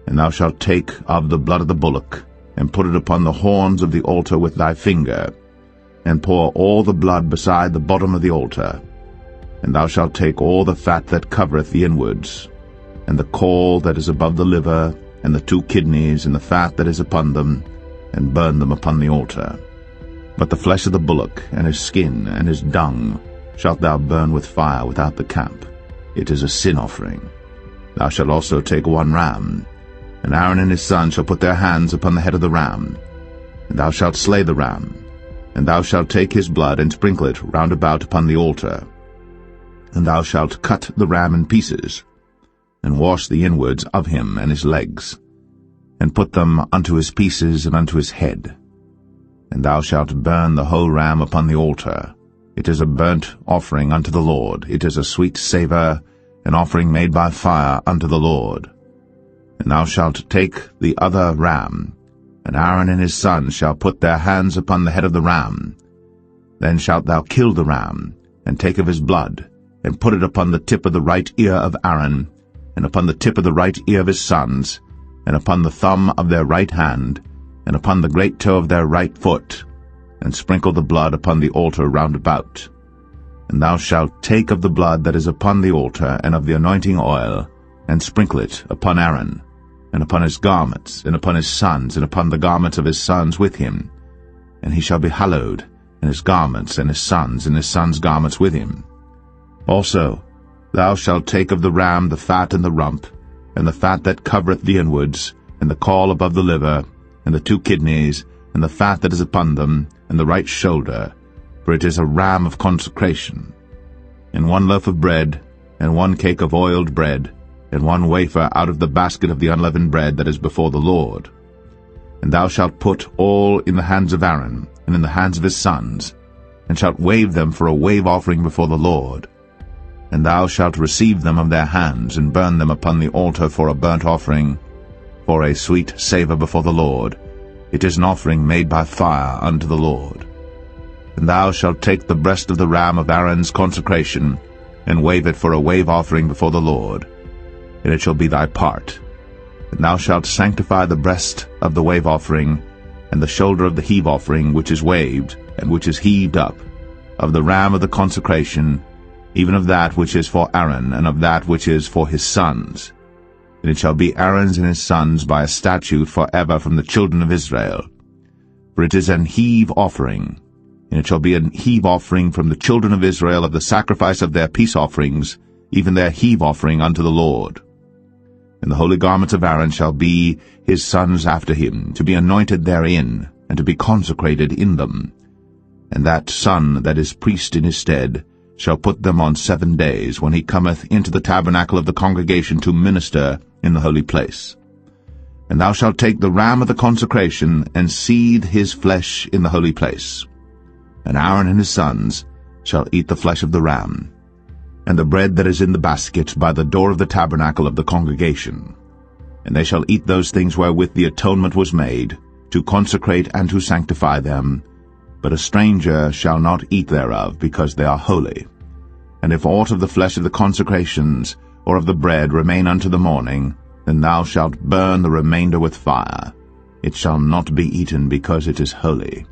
And thou shalt take of the blood of the bullock, and put it upon the horns of the altar with thy finger, and pour all the blood beside the bottom of the altar. And thou shalt take all the fat that covereth the inwards, and the caul that is above the liver, and the 2 kidneys, and the fat that is upon them, and burn them upon the altar. But the flesh of the bullock, and his skin, and his dung, shalt thou burn with fire without the camp. It is a sin offering. Thou shalt also take 1 ram, and Aaron and his sons shall put their hands upon the head of the ram. And thou shalt slay the ram, and thou shalt take his blood, and sprinkle it round about upon the altar. And thou shalt cut the ram in pieces, and wash the inwards of him and his legs, and put them unto his pieces and unto his head. And thou shalt burn the whole ram upon the altar. It is a burnt offering unto the Lord. It is a sweet savour, an offering made by fire unto the Lord. And thou shalt take the other ram, and Aaron and his sons shall put their hands upon the head of the ram. Then shalt thou kill the ram, and take of his blood, and put it upon the tip of the right ear of Aaron, and upon the tip of the right ear of his sons, and upon the thumb of their right hand, and upon the great toe of their right foot, and sprinkle the blood upon the altar round about. And thou shalt take of the blood that is upon the altar, and of the anointing oil, and sprinkle it upon Aaron, and upon his garments, and upon his sons, and upon the garments of his sons with him. And he shall be hallowed, and his garments, and his sons' garments with him. Also thou shalt take of the ram the fat and the rump, and the fat that covereth the inwards, and the caul above the liver, and the 2 kidneys, and the fat that is upon them, and the right shoulder, for it is a ram of consecration. And 1 loaf of bread, and 1 cake of oiled bread, and 1 wafer out of the basket of the unleavened bread that is before the Lord. And thou shalt put all in the hands of Aaron, and in the hands of his sons, and shalt wave them for a wave offering before the Lord. And thou shalt receive them of their hands, and burn them upon the altar for a burnt offering, for a sweet savour before the Lord. It is an offering made by fire unto the Lord. And thou shalt take the breast of the ram of Aaron's consecration, and wave it for a wave offering before the Lord, and it shall be thy part. And thou shalt sanctify the breast of the wave offering, and the shoulder of the heave offering which is waved, and which is heaved up, of the ram of the consecration, even of that which is for Aaron, and of that which is for his sons. And it shall be Aaron's and his sons by a statute for ever from the children of Israel. For it is an heave offering, and it shall be an heave offering from the children of Israel of the sacrifice of their peace offerings, even their heave offering unto the Lord. And the holy garments of Aaron shall be his sons after him, to be anointed therein, and to be consecrated in them. And that son that is priest in his stead shall put them on 7 days, when he cometh into the tabernacle of the congregation to minister in the holy place. And thou shalt take the ram of the consecration, and seethe his flesh in the holy place. And Aaron and his sons shall eat the flesh of the ram, and the bread that is in the basket by the door of the tabernacle of the congregation. And they shall eat those things wherewith the atonement was made, to consecrate and to sanctify them. But a stranger shall not eat thereof, because they are holy. And if aught of the flesh of the consecrations, or of the bread, remain unto the morning, then thou shalt burn the remainder with fire. It shall not be eaten, because it is holy.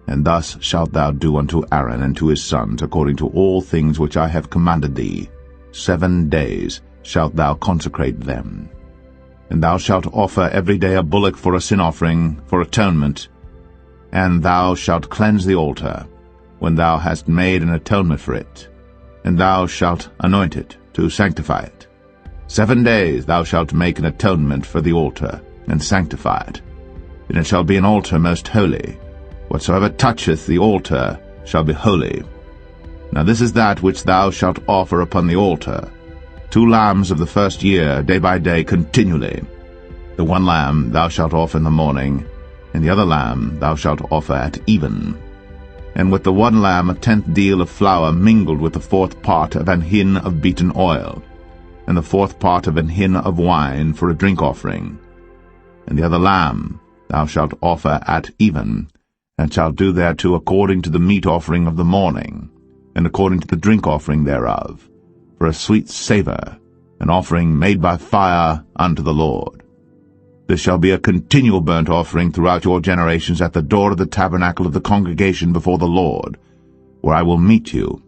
And thus shalt thou do unto Aaron and to his sons, according to all things which I have commanded thee. 7 days shalt thou consecrate them. And thou shalt offer every day a bullock for a sin offering, for atonement. And thou shalt cleanse the altar, when thou hast made an atonement for it. And thou shalt anoint it, to sanctify it. 7 days thou shalt make an atonement for the altar, and sanctify it. And it shall be an altar most holy. Whatsoever toucheth the altar shall be holy. Now this is that which thou shalt offer upon the altar: 2 lambs of the first year, day by day, continually. The 1 lamb thou shalt offer in the morning, and the other lamb thou shalt offer at even. And with the 1 lamb a 10th deal of flour mingled with the 4th part of an hin of beaten oil, and the 4th part of an hin of wine for a drink offering. And the other lamb thou shalt offer at even, and shalt do thereto according to the meat offering of the morning, and according to the drink offering thereof, for a sweet savour, an offering made by fire unto the Lord. This shall be a continual burnt offering throughout your generations at the door of the tabernacle of the congregation before the Lord, where I will meet you,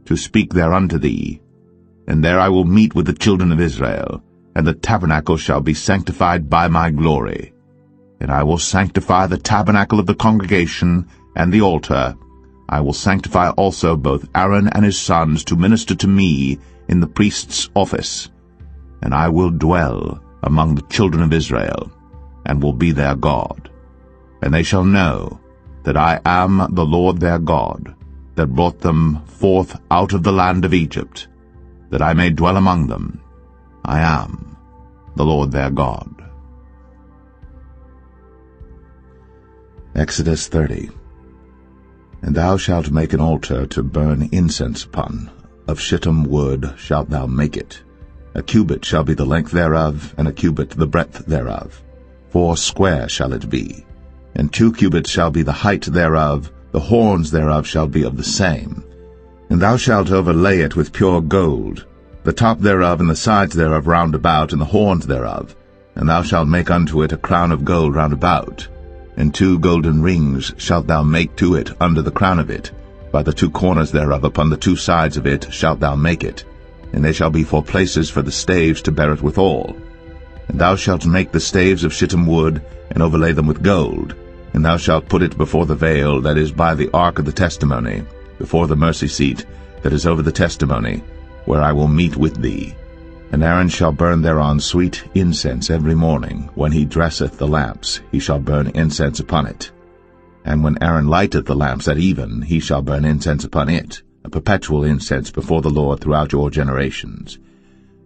to speak there unto thee. And there I will meet with the children of Israel, and the tabernacle shall be sanctified by my glory. And I will sanctify the tabernacle of the congregation and the altar. I will sanctify also both Aaron and his sons to minister to me in the priest's office. And I will dwell among the children of Israel, and will be their God. And they shall know that I am the Lord their God, that brought them forth out of the land of Egypt, that I may dwell among them. I am the Lord their God. Exodus 30. And thou shalt make an altar to burn incense upon. Of shittim wood shalt thou make it. A cubit shall be the length thereof, and a cubit the breadth thereof. 4 square shall it be. And 2 cubits shall be the height thereof. The horns thereof shall be of the same. And thou shalt overlay it with pure gold, the top thereof and the sides thereof round about, and the horns thereof. And thou shalt make unto it a crown of gold round about. And 2 golden rings shalt thou make to it under the crown of it. By the 2 corners thereof upon the 2 sides of it shalt thou make it. And they shall be for places for the staves to bear it withal. And thou shalt make the staves of shittim wood, and overlay them with gold. And thou shalt put it before the veil that is by the ark of the testimony, before the mercy seat that is over the testimony, where I will meet with thee. And Aaron shall burn thereon sweet incense every morning. When he dresseth the lamps, he shall burn incense upon it. And when Aaron lighteth the lamps at even, he shall burn incense upon it, a perpetual incense before the Lord throughout your generations.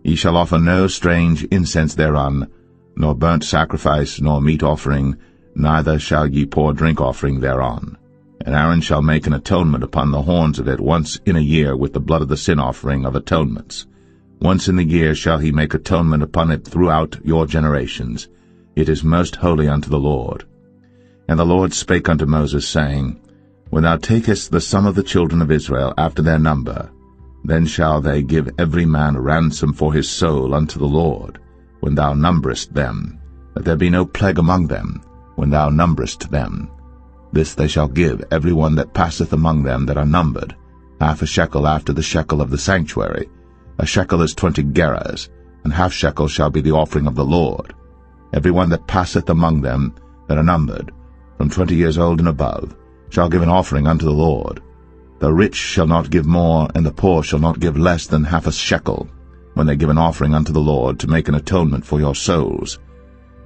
Ye shall offer no strange incense thereon, nor burnt sacrifice, nor meat offering, neither shall ye pour drink offering thereon. And Aaron shall make an atonement upon the horns of it once in a year with the blood of the sin offering of atonements. Once in the year shall he make atonement upon it throughout your generations. It is most holy unto the Lord. And the Lord spake unto Moses, saying, When thou takest the sum of the children of Israel after their number, then shall they give every man a ransom for his soul unto the Lord, when thou numberest them, that there be no plague among them, when thou numberest them. This they shall give every one that passeth among them that are numbered, 1/2 shekel after the shekel of the sanctuary. A shekel is 20 gerahs, and 1/2 shekel shall be the offering of the Lord. Every one that passeth among them that are numbered, from 20 years old and above, shall give an offering unto the Lord. The rich shall not give more, and the poor shall not give less than 1/2 shekel, when they give an offering unto the Lord, to make an atonement for your souls.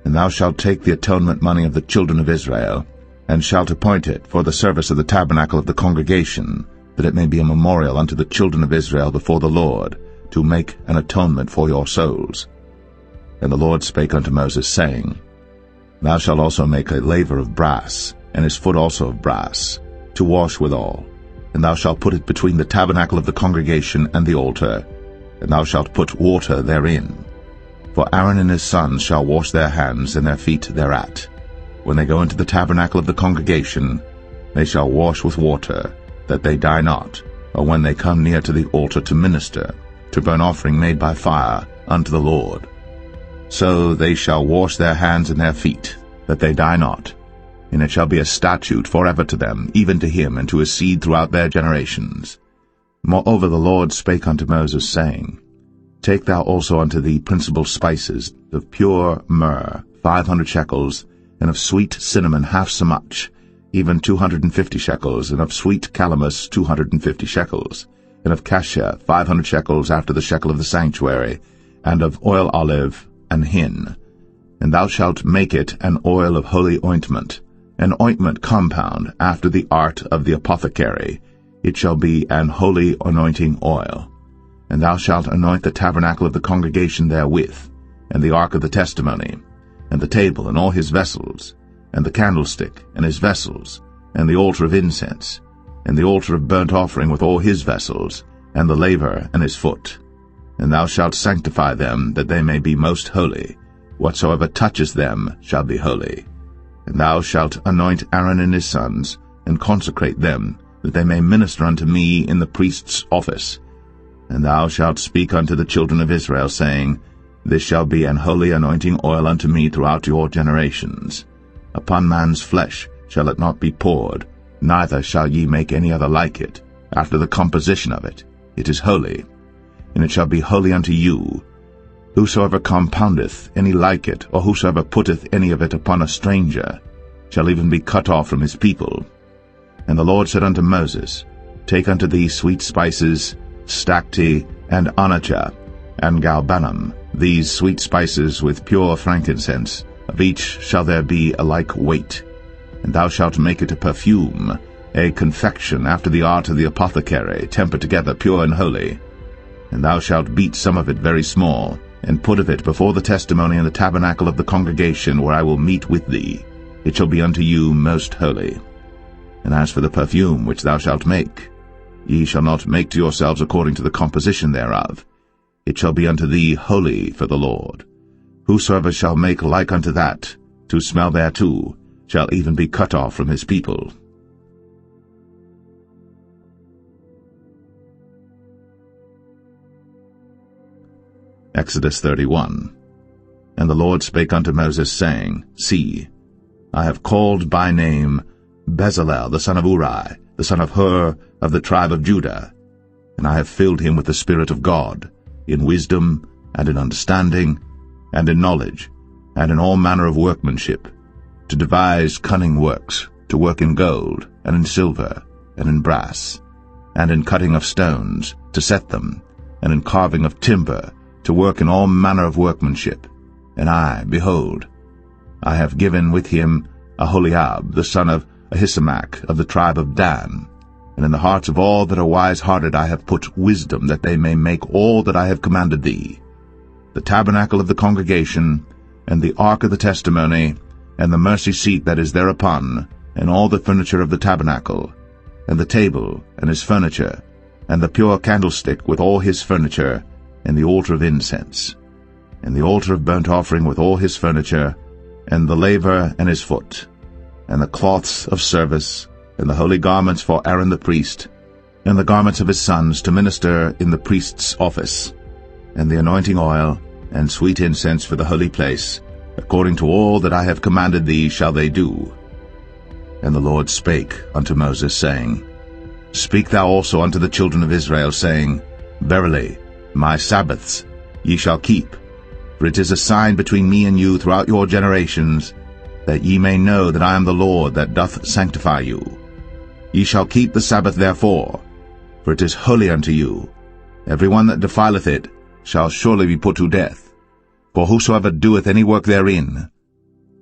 And thou shalt take the atonement money of the children of Israel, and shalt appoint it for the service of the tabernacle of the congregation, that it may be a memorial unto the children of Israel before the Lord, to make an atonement for your souls. And the Lord spake unto Moses, saying, Thou shalt also make a laver of brass, and his foot also of brass, to wash withal. And thou shalt put it between the tabernacle of the congregation and the altar, and thou shalt put water therein. For Aaron and his sons shall wash their hands and their feet thereat. When they go into the tabernacle of the congregation, they shall wash with water, that they die not, or when they come near to the altar to minister, to burn offering made by fire unto the Lord. So they shall wash their hands and their feet, that they die not. And it shall be a statute forever to them, even to him and to his seed throughout their generations. Moreover the Lord spake unto Moses, saying, Take thou also unto thee principal spices, of pure myrrh 500 shekels, and of sweet cinnamon half so much, even 250 shekels, and of sweet calamus 250 shekels, and of cassia 500 shekels after the shekel of the sanctuary, and of oil olive and hin. And thou shalt make it an oil of holy ointment, an ointment compound after the art of the apothecary. It shall be an holy anointing oil. And thou shalt anoint the tabernacle of the congregation therewith, and the ark of the testimony, and the table and all his vessels, and the candlestick and his vessels, and the altar of incense, and the altar of burnt offering with all his vessels, and the laver and his foot. And thou shalt sanctify them, that they may be most holy. Whatsoever touches them shall be holy. And thou shalt anoint Aaron and his sons, and consecrate them, that they may minister unto me in the priest's office. And thou shalt speak unto the children of Israel, saying, This shall be an holy anointing oil unto me throughout your generations. Upon man's flesh shall it not be poured, neither shall ye make any other like it, after the composition of it. It is holy, and it shall be holy unto you. Whosoever compoundeth any like it, or whosoever putteth any of it upon a stranger, shall even be cut off from his people. And the Lord said unto Moses, Take unto thee sweet spices, stacte, and onycha, and galbanum, these sweet spices with pure frankincense, of each shall there be a like weight. And thou shalt make it a perfume, a confection after the art of the apothecary, tempered together pure and holy. And thou shalt beat some of it very small, and put of it before the testimony in the tabernacle of the congregation, where I will meet with thee. It shall be unto you most holy. And as for the perfume which thou shalt make, ye shall not make to yourselves according to the composition thereof. It shall be unto thee holy for the Lord. Whosoever shall make like unto that, to smell thereto, shall even be cut off from his people. Exodus 31. And the Lord spake unto Moses, saying, See, I have called by name Bezalel the son of Uri, the son of Hur, of the tribe of Judah, and I have filled him with the Spirit of God, in wisdom, and in understanding, and in knowledge, and in all manner of workmanship, to devise cunning works, to work in gold, and in silver, and in brass, and in cutting of stones, to set them, and in carving of timber, to work in all manner of workmanship. And I, behold, I have given with him Aholiab, the son of Ahisamach, of the tribe of Dan. And in the hearts of all that are wise-hearted I have put wisdom, that they may make all that I have commanded thee: the tabernacle of the congregation, and the ark of the testimony, and the mercy seat that is thereupon, and all the furniture of the tabernacle, and the table, and his furniture, and the pure candlestick with all his furniture, and the altar of incense, and the altar of burnt offering with all his furniture, and the laver and his foot, and the cloths of service, and the holy garments for Aaron the priest, and the garments of his sons to minister in the priest's office, and the anointing oil, and sweet incense for the holy place, according to all that I have commanded thee shall they do. And the Lord spake unto Moses, saying, Speak thou also unto the children of Israel, saying, Verily, my Sabbaths ye shall keep, for it is a sign between me and you throughout your generations, that ye may know that I am the Lord that doth sanctify you. Ye shall keep the Sabbath therefore, for it is holy unto you. Every one that defileth it shall surely be put to death. For whosoever doeth any work therein,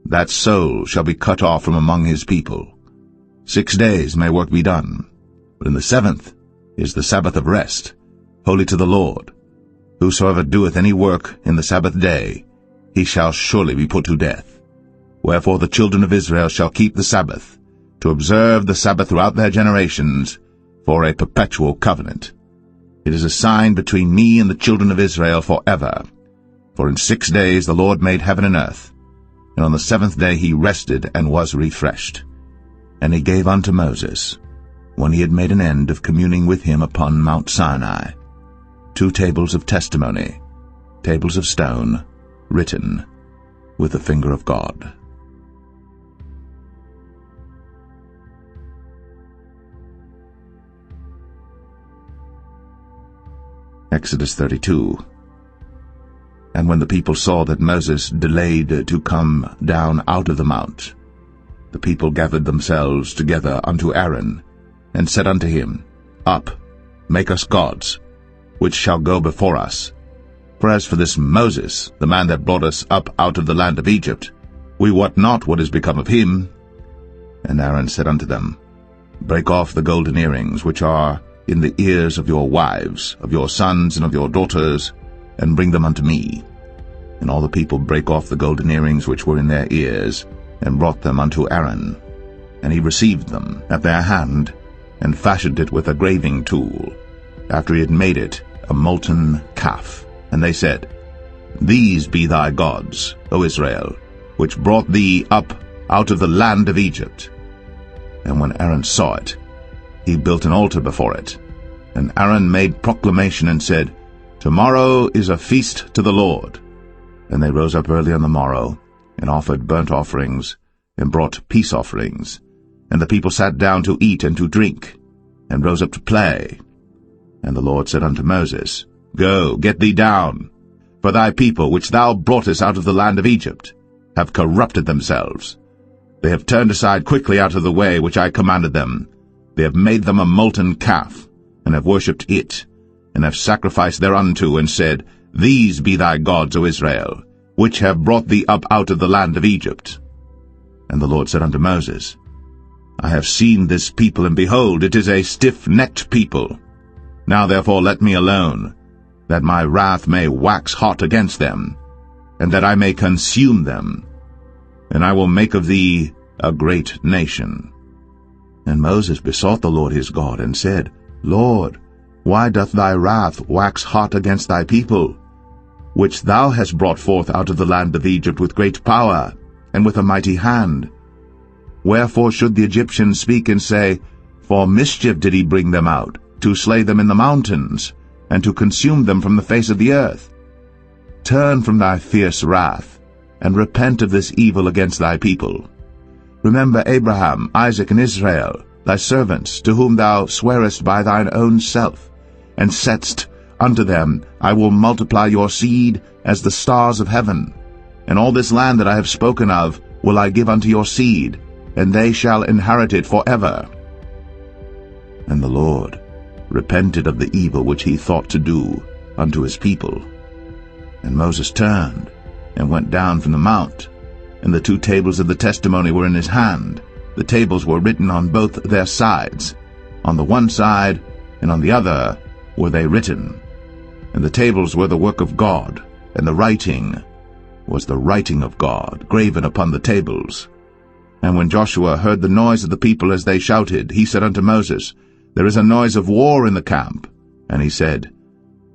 that soul shall be cut off from among his people. 6 days may work be done, but in the 7th is the Sabbath of rest, holy to the Lord. Whosoever doeth any work in the Sabbath day, he shall surely be put to death. Wherefore the children of Israel shall keep the Sabbath, to observe the Sabbath throughout their generations, for a perpetual covenant. It is a sign between me and the children of Israel forever. For in 6 days the Lord made heaven and earth, and on the 7th day he rested and was refreshed. And he gave unto Moses, when he had made an end of communing with him upon Mount Sinai, 2 tables of testimony, tables of stone, written with the finger of God. Exodus 32. And when the people saw that Moses delayed to come down out of the mount, the people gathered themselves together unto Aaron, and said unto him, Up, make us gods, which shall go before us. For as for this Moses, the man that brought us up out of the land of Egypt, we wot not what is become of him. And Aaron said unto them, Break off the golden earrings which are in the ears of your wives, of your sons, and of your daughters, and bring them unto me. And all the people brake off the golden earrings which were in their ears, and brought them unto Aaron. And he received them at their hand, and fashioned it with a graving tool, after he had made it a molten calf. And they said, These be thy gods, O Israel, which brought thee up out of the land of Egypt. And when Aaron saw it, he built an altar before it. And Aaron made proclamation and said, "Tomorrow is a feast to the Lord." And they rose up early on the morrow, and offered burnt offerings, and brought peace offerings. And the people sat down to eat and to drink, and rose up to play. And the Lord said unto Moses, "Go, get thee down, for thy people, which thou broughtest out of the land of Egypt, have corrupted themselves. They have turned aside quickly out of the way which I commanded them. They have made them a molten calf, and have worshipped it, and have sacrificed thereunto, and said, These be thy gods, O Israel, which have brought thee up out of the land of Egypt." And the Lord said unto Moses, "I have seen this people, and behold, it is a stiff-necked people. Now therefore let me alone, that my wrath may wax hot against them, and that I may consume them. And I will make of thee a great nation." And Moses besought the Lord his God, and said, "Lord, why doth thy wrath wax hot against thy people, which thou hast brought forth out of the land of Egypt with great power, and with a mighty hand? Wherefore should the Egyptians speak and say, For mischief did he bring them out, to slay them in the mountains, and to consume them from the face of the earth? Turn from thy fierce wrath, and repent of this evil against thy people. Remember Abraham, Isaac, and Israel, thy servants, to whom thou swarest by thine own self, and saidst unto them, I will multiply your seed as the stars of heaven. And all this land that I have spoken of will I give unto your seed, and they shall inherit it forever." And the Lord repented of the evil which he thought to do unto his people. And Moses turned, and went down from the mount, and the 2 tables of the testimony were in his hand. The tables were written on both their sides. On the one side and on the other were they written. And the tables were the work of God, and the writing was the writing of God, graven upon the tables. And when Joshua heard the noise of the people as they shouted, he said unto Moses, There is a noise of war in the camp. And he said,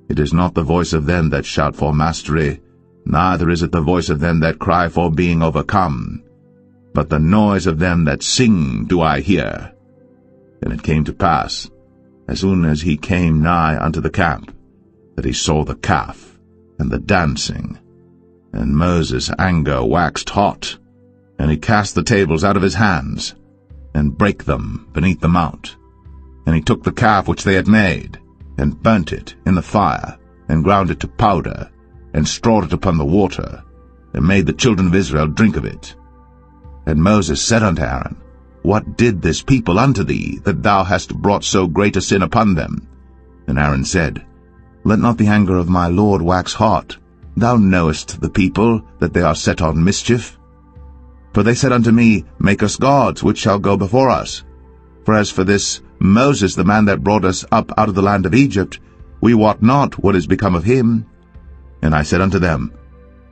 It is not the voice of them that shout for mastery, neither is it the voice of them that cry for being overcome, but the noise of them that sing do I hear. And it came to pass, as soon as he came nigh unto the camp, that he saw the calf and the dancing. And Moses' anger waxed hot, and he cast the tables out of his hands, and brake them beneath the mount. And he took the calf which they had made, and burnt it in the fire, and ground it to powder, and strawed it upon the water, and made the children of Israel drink of it. And Moses said unto Aaron, What did this people unto thee, that thou hast brought so great a sin upon them? And Aaron said, Let not the anger of my Lord wax hot. Thou knowest the people, that they are set on mischief. For they said unto me, Make us gods, which shall go before us. For as for this Moses, the man that brought us up out of the land of Egypt, we wot not what is become of him. And I said unto them,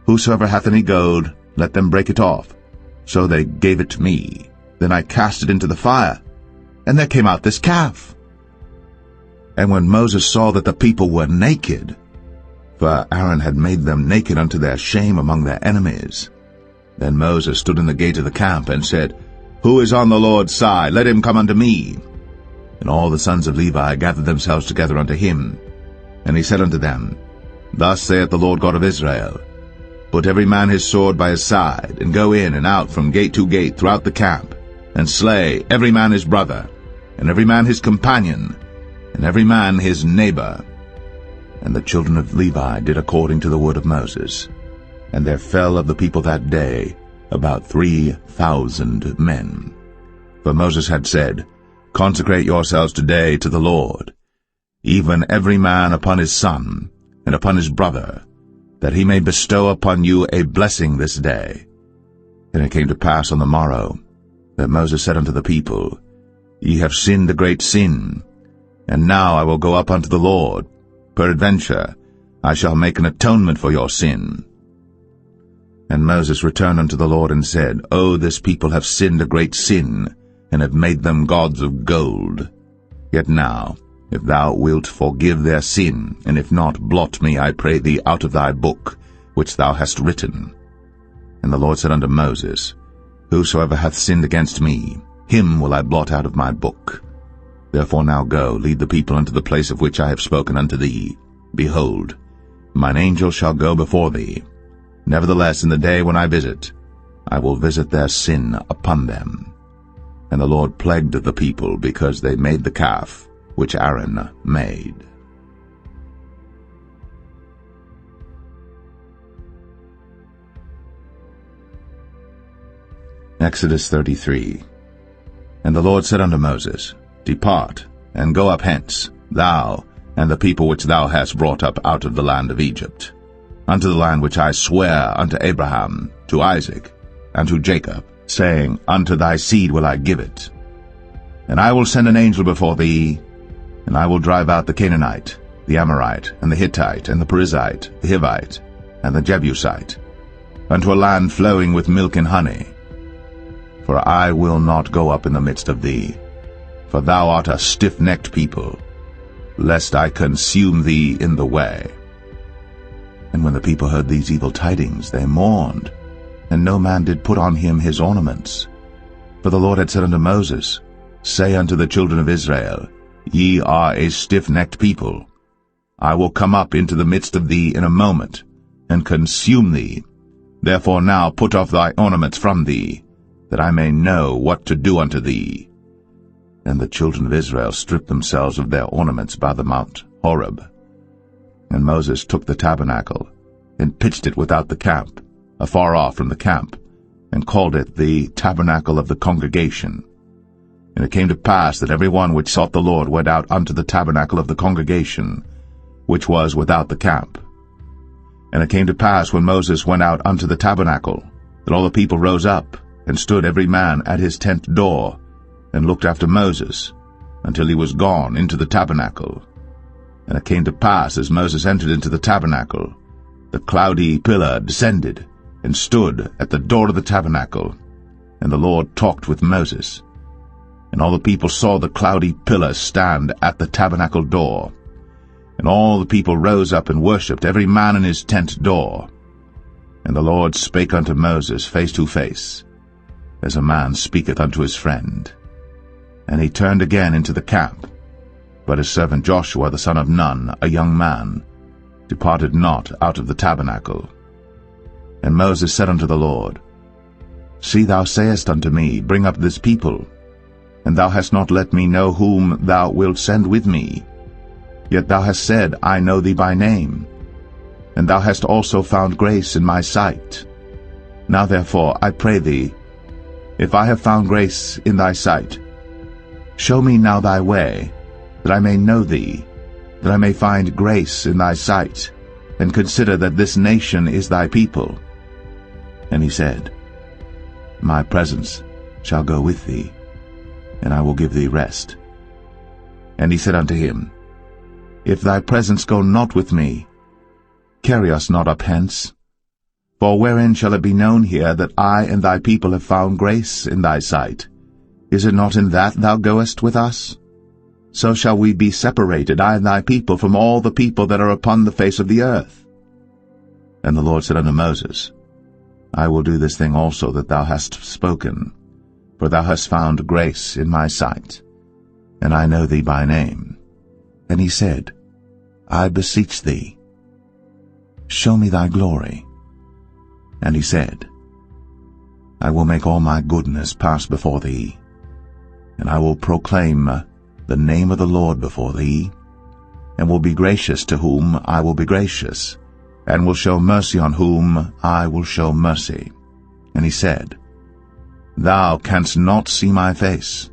Whosoever hath any gold, let them break it off. So they gave it to me. Then I cast it into the fire, and there came out this calf. And when Moses saw that the people were naked, for Aaron had made them naked unto their shame among their enemies, then Moses stood in the gate of the camp, and said, Who is on the Lord's side? Let him come unto me. And all the sons of Levi gathered themselves together unto him. And he said unto them, Thus saith the Lord God of Israel, Put every man his sword by his side, and go in and out from gate to gate throughout the camp, and slay every man his brother, and every man his companion, and every man his neighbor. And the children of Levi did according to the word of Moses. And there fell of the people that day about 3,000 men. For Moses had said, Consecrate yourselves today to the Lord, even every man upon his son, and upon his brother, that he may bestow upon you a blessing this day. And it came to pass on the morrow, that Moses said unto the people, Ye have sinned a great sin, and now I will go up unto the Lord. Peradventure I shall make an atonement for your sin. And Moses returned unto the Lord, and said, O this people have sinned a great sin, and have made them gods of gold. Yet now, if thou wilt forgive their sin, and if not, blot me, I pray thee, out of thy book, which thou hast written. And the Lord said unto Moses, Whosoever hath sinned against me, him will I blot out of my book. Therefore now go, lead the people unto the place of which I have spoken unto thee. Behold, mine angel shall go before thee. Nevertheless, in the day when I visit, I will visit their sin upon them. And the Lord plagued the people, because they made the calf which Aaron made. Exodus 33. And the Lord said unto Moses, Depart, and go up hence, thou and the people which thou hast brought up out of the land of Egypt, unto the land which I sware unto Abraham, to Isaac, and to Jacob, saying, Unto thy seed will I give it. And I will send an angel before thee, and I will drive out the Canaanite, the Amorite, and the Hittite, and the Perizzite, the Hivite, and the Jebusite, unto a land flowing with milk and honey. For I will not go up in the midst of thee, for thou art a stiff-necked people, lest I consume thee in the way. And when the people heard these evil tidings, they mourned, and no man did put on him his ornaments. For the Lord had said unto Moses, Say unto the children of Israel, Ye are a stiff-necked people. I will come up into the midst of thee in a moment, and consume thee. Therefore now put off thy ornaments from thee, that I may know what to do unto thee. And the children of Israel stripped themselves of their ornaments by the Mount Horeb. And Moses took the tabernacle, and pitched it without the camp, afar off from the camp, and called it the tabernacle of the congregation. And it came to pass that every one which sought the Lord went out unto the tabernacle of the congregation, which was without the camp. And it came to pass, when Moses went out unto the tabernacle, that all the people rose up, and stood every man at his tent door, and looked after Moses, until he was gone into the tabernacle. And it came to pass, as Moses entered into the tabernacle, the cloudy pillar descended, and stood at the door of the tabernacle, and the Lord talked with Moses. And all the people saw the cloudy pillar stand at the tabernacle door. And all the people rose up and worshipped, every man in his tent door. And the Lord spake unto Moses face to face, as a man speaketh unto his friend. And he turned again into the camp. But his servant Joshua the son of Nun, a young man, departed not out of the tabernacle. And Moses said unto the Lord, See, thou sayest unto me, Bring up this people, and thou hast not let me know whom thou wilt send with me. Yet thou hast said, I know thee by name, and thou hast also found grace in my sight. Now therefore, I pray thee, if I have found grace in thy sight, show me now thy way, that I may know thee, that I may find grace in thy sight, and consider that this nation is thy people. And he said, My presence shall go with thee, and I will give thee rest. And he said unto him, If thy presence go not with me, carry us not up hence. For wherein shall it be known here that I and thy people have found grace in thy sight? Is it not in that thou goest with us? So shall we be separated, I and thy people, from all the people that are upon the face of the earth. And the Lord said unto Moses, I will do this thing also that thou hast spoken, for thou hast found grace in my sight, and I know thee by name. And he said, I beseech thee, show me thy glory. And he said, I will make all my goodness pass before thee, and I will proclaim the name of the Lord before thee, and will be gracious to whom I will be gracious, and will show mercy on whom I will show mercy. And he said, Thou canst not see my face,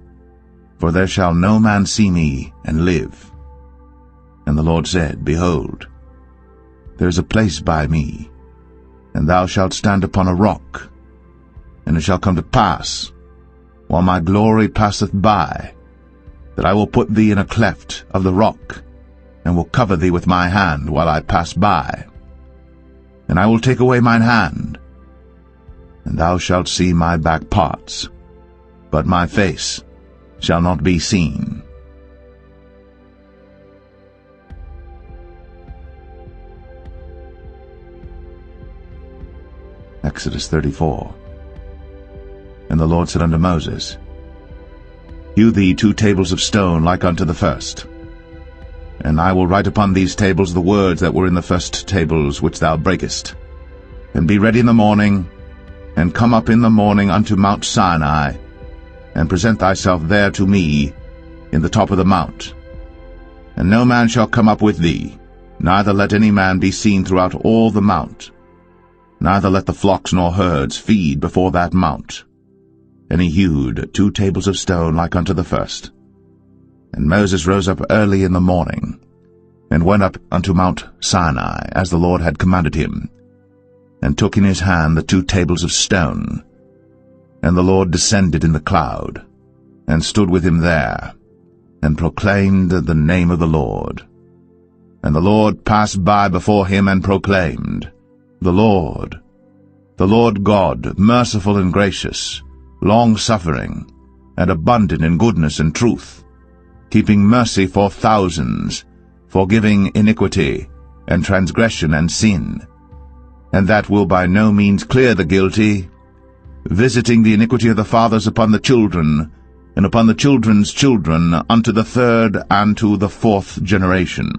for there shall no man see me and live. And the Lord said, Behold, there is a place by me, and thou shalt stand upon a rock. And it shall come to pass, while my glory passeth by, that I will put thee in a cleft of the rock, and will cover thee with my hand while I pass by. And I will take away mine hand, and thou shalt see my back parts, but my face shall not be seen. Exodus 34. And the Lord said unto Moses, Hew thee 2 tables of stone like unto the first. And I will write upon these tables the words that were in the first tables which thou breakest. And be ready in the morning, and come up in the morning unto Mount Sinai, and present thyself there to me in the top of the mount. And no man shall come up with thee, neither let any man be seen throughout all the mount. Neither let the flocks nor herds feed before that mount. And he hewed 2 tables of stone like unto the first. And Moses rose up early in the morning, and went up unto Mount Sinai, as the Lord had commanded him, and took in his hand the 2 tables of stone. And the Lord descended in the cloud, and stood with him there, and proclaimed the name of the Lord. And the Lord passed by before him, and proclaimed, the Lord God, merciful and gracious, long-suffering, and abundant in goodness and truth, keeping mercy for thousands, forgiving iniquity, and transgression and sin, and that will by no means clear the guilty, visiting the iniquity of the fathers upon the children, and upon the children's children, unto the 3rd and to the 4th generation.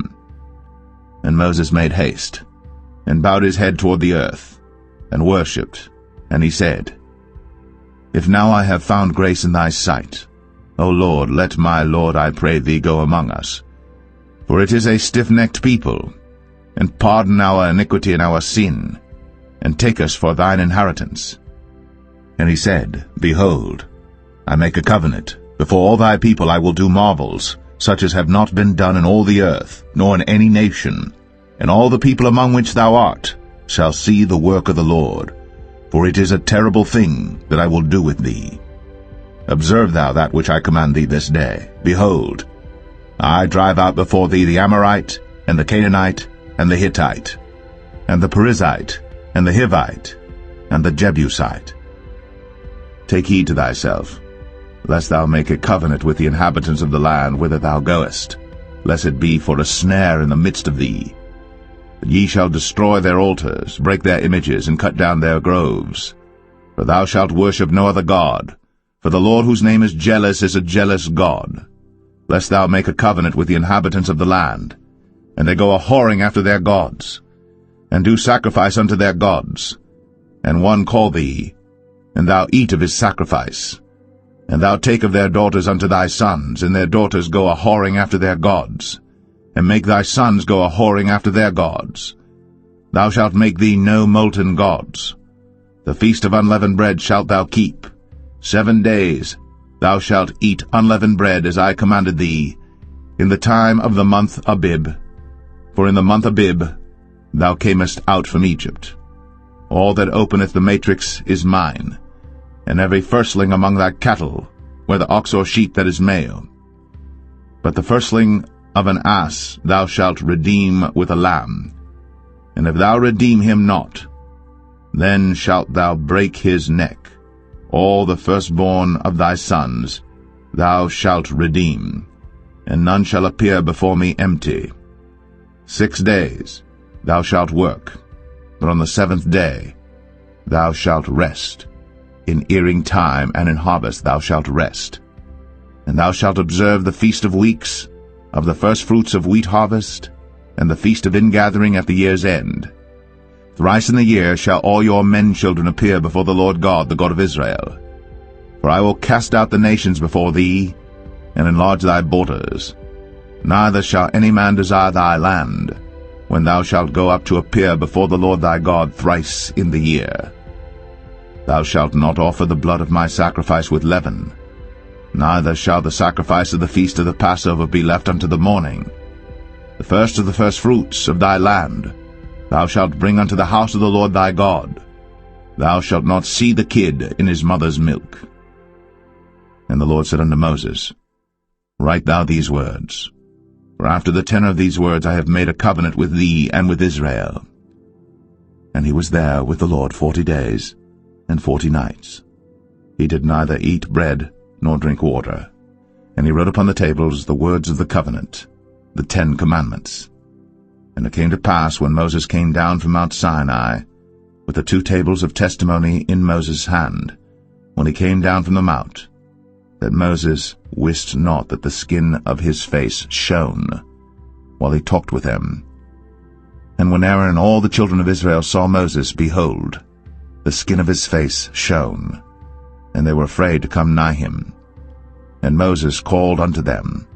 And Moses made haste, and bowed his head toward the earth, and worshipped, and he said, If now I have found grace in thy sight, O Lord, let my Lord, I pray thee, go among us. For it is a stiff-necked people, and pardon our iniquity and our sin, and take us for thine inheritance. And he said, Behold, I make a covenant. Before all thy people I will do marvels, such as have not been done in all the earth, nor in any nation. And all the people among which thou art shall see the work of the Lord. For it is a terrible thing that I will do with thee. Observe thou that which I command thee this day. Behold, I drive out before thee the Amorite, and the Canaanite, and the Hittite, and the Perizzite, and the Hivite, and the Jebusite. Take heed to thyself, lest thou make a covenant with the inhabitants of the land whither thou goest, lest it be for a snare in the midst of thee. But ye shall destroy their altars, break their images, and cut down their groves. For thou shalt worship no other god, for the Lord whose name is a jealous God. Lest thou make a covenant with the inhabitants of the land, and they go a-whoring after their gods, and do sacrifice unto their gods, and one call thee, and thou eat of his sacrifice, and thou take of their daughters unto thy sons, and their daughters go a-whoring after their gods, and make thy sons go a-whoring after their gods. Thou shalt make thee no molten gods. The feast of unleavened bread shalt thou keep. 7 days thou shalt eat unleavened bread, as I commanded thee, in the time of the month Abib. For in the month Abib thou camest out from Egypt. All that openeth the matrix is mine, and every firstling among thy cattle, whether ox or sheep that is male. But the firstling of an ass thou shalt redeem with a lamb. And if thou redeem him not, then shalt thou break his neck. All the firstborn of thy sons thou shalt redeem, and none shall appear before me empty. 6 days thou shalt work, but on the 7th day thou shalt rest. In earing time and in harvest thou shalt rest. And thou shalt observe the feast of weeks, of the firstfruits of wheat harvest, and the feast of ingathering at the year's end. Thrice in the year shall all your men-children appear before the Lord God, the God of Israel. For I will cast out the nations before thee, and enlarge thy borders. Neither shall any man desire thy land, when thou shalt go up to appear before the Lord thy God thrice in the year. Thou shalt not offer the blood of my sacrifice with leaven, neither shall the sacrifice of the feast of the Passover be left unto the morning. The first of the firstfruits of thy land thou shalt bring unto the house of the Lord thy God. Thou shalt not see the kid in his mother's milk. And the Lord said unto Moses, Write thou these words, for after the tenor of these words I have made a covenant with thee and with Israel. And he was there with the Lord 40 days and 40 nights. He did neither eat bread nor drink water. And he wrote upon the tables the words of the covenant, the 10 commandments. And it came to pass, when Moses came down from Mount Sinai, with the 2 tables of testimony in Moses' hand, when he came down from the mount, that Moses wist not that the skin of his face shone, while he talked with them. And when Aaron and all the children of Israel saw Moses, behold, the skin of his face shone, and they were afraid to come nigh him. And Moses called unto them,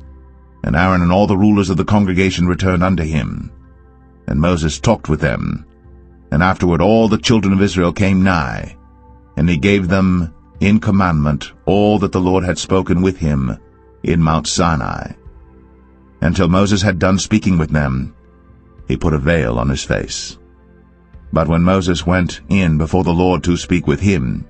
and Aaron and all the rulers of the congregation returned unto him. And Moses talked with them, and afterward all the children of Israel came nigh, and he gave them in commandment all that the Lord had spoken with him in Mount Sinai. Until Moses had done speaking with them, he put a veil on his face. But when Moses went in before the Lord to speak with him,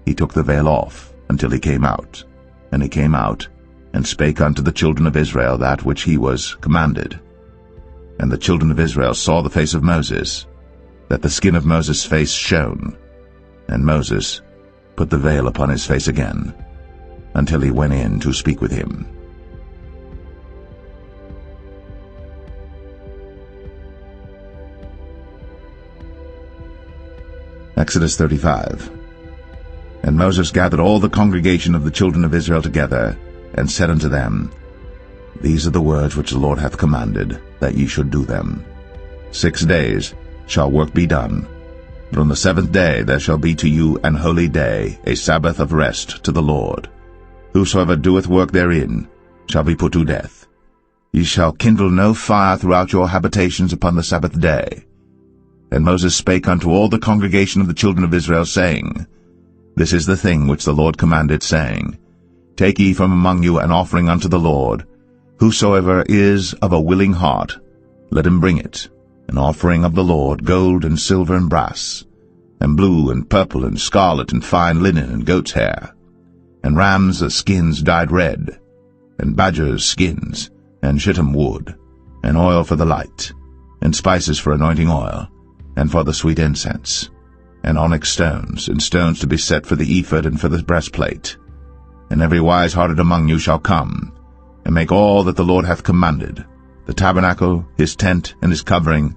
he took the veil off until he came out. And he came out, and spake unto the children of Israel that which he was commanded. And the children of Israel saw the face of Moses, that the skin of Moses' face shone. And Moses put the veil upon his face again, until he went in to speak with him. Exodus 35. And Moses gathered all the congregation of the children of Israel together, and said unto them, These are the words which the Lord hath commanded, that ye should do them. 6 days shall work be done, but on the 7th day there shall be to you an holy day, a Sabbath of rest to the Lord. Whosoever doeth work therein shall be put to death. Ye shall kindle no fire throughout your habitations upon the Sabbath day. And Moses spake unto all the congregation of the children of Israel, saying, This is the thing which the Lord commanded, saying, Take ye from among you an offering unto the Lord. Whosoever is of a willing heart, let him bring it, an offering of the Lord, gold and silver and brass, and blue and purple and scarlet and fine linen and goat's hair, and rams' skins dyed red, and badgers' skins, and shittim wood, and oil for the light, and spices for anointing oil, and for the sweet incense, and onyx stones, and stones to be set for the ephod and for the breastplate. And every wise-hearted among you shall come, and make all that the Lord hath commanded, the tabernacle, his tent, and his covering,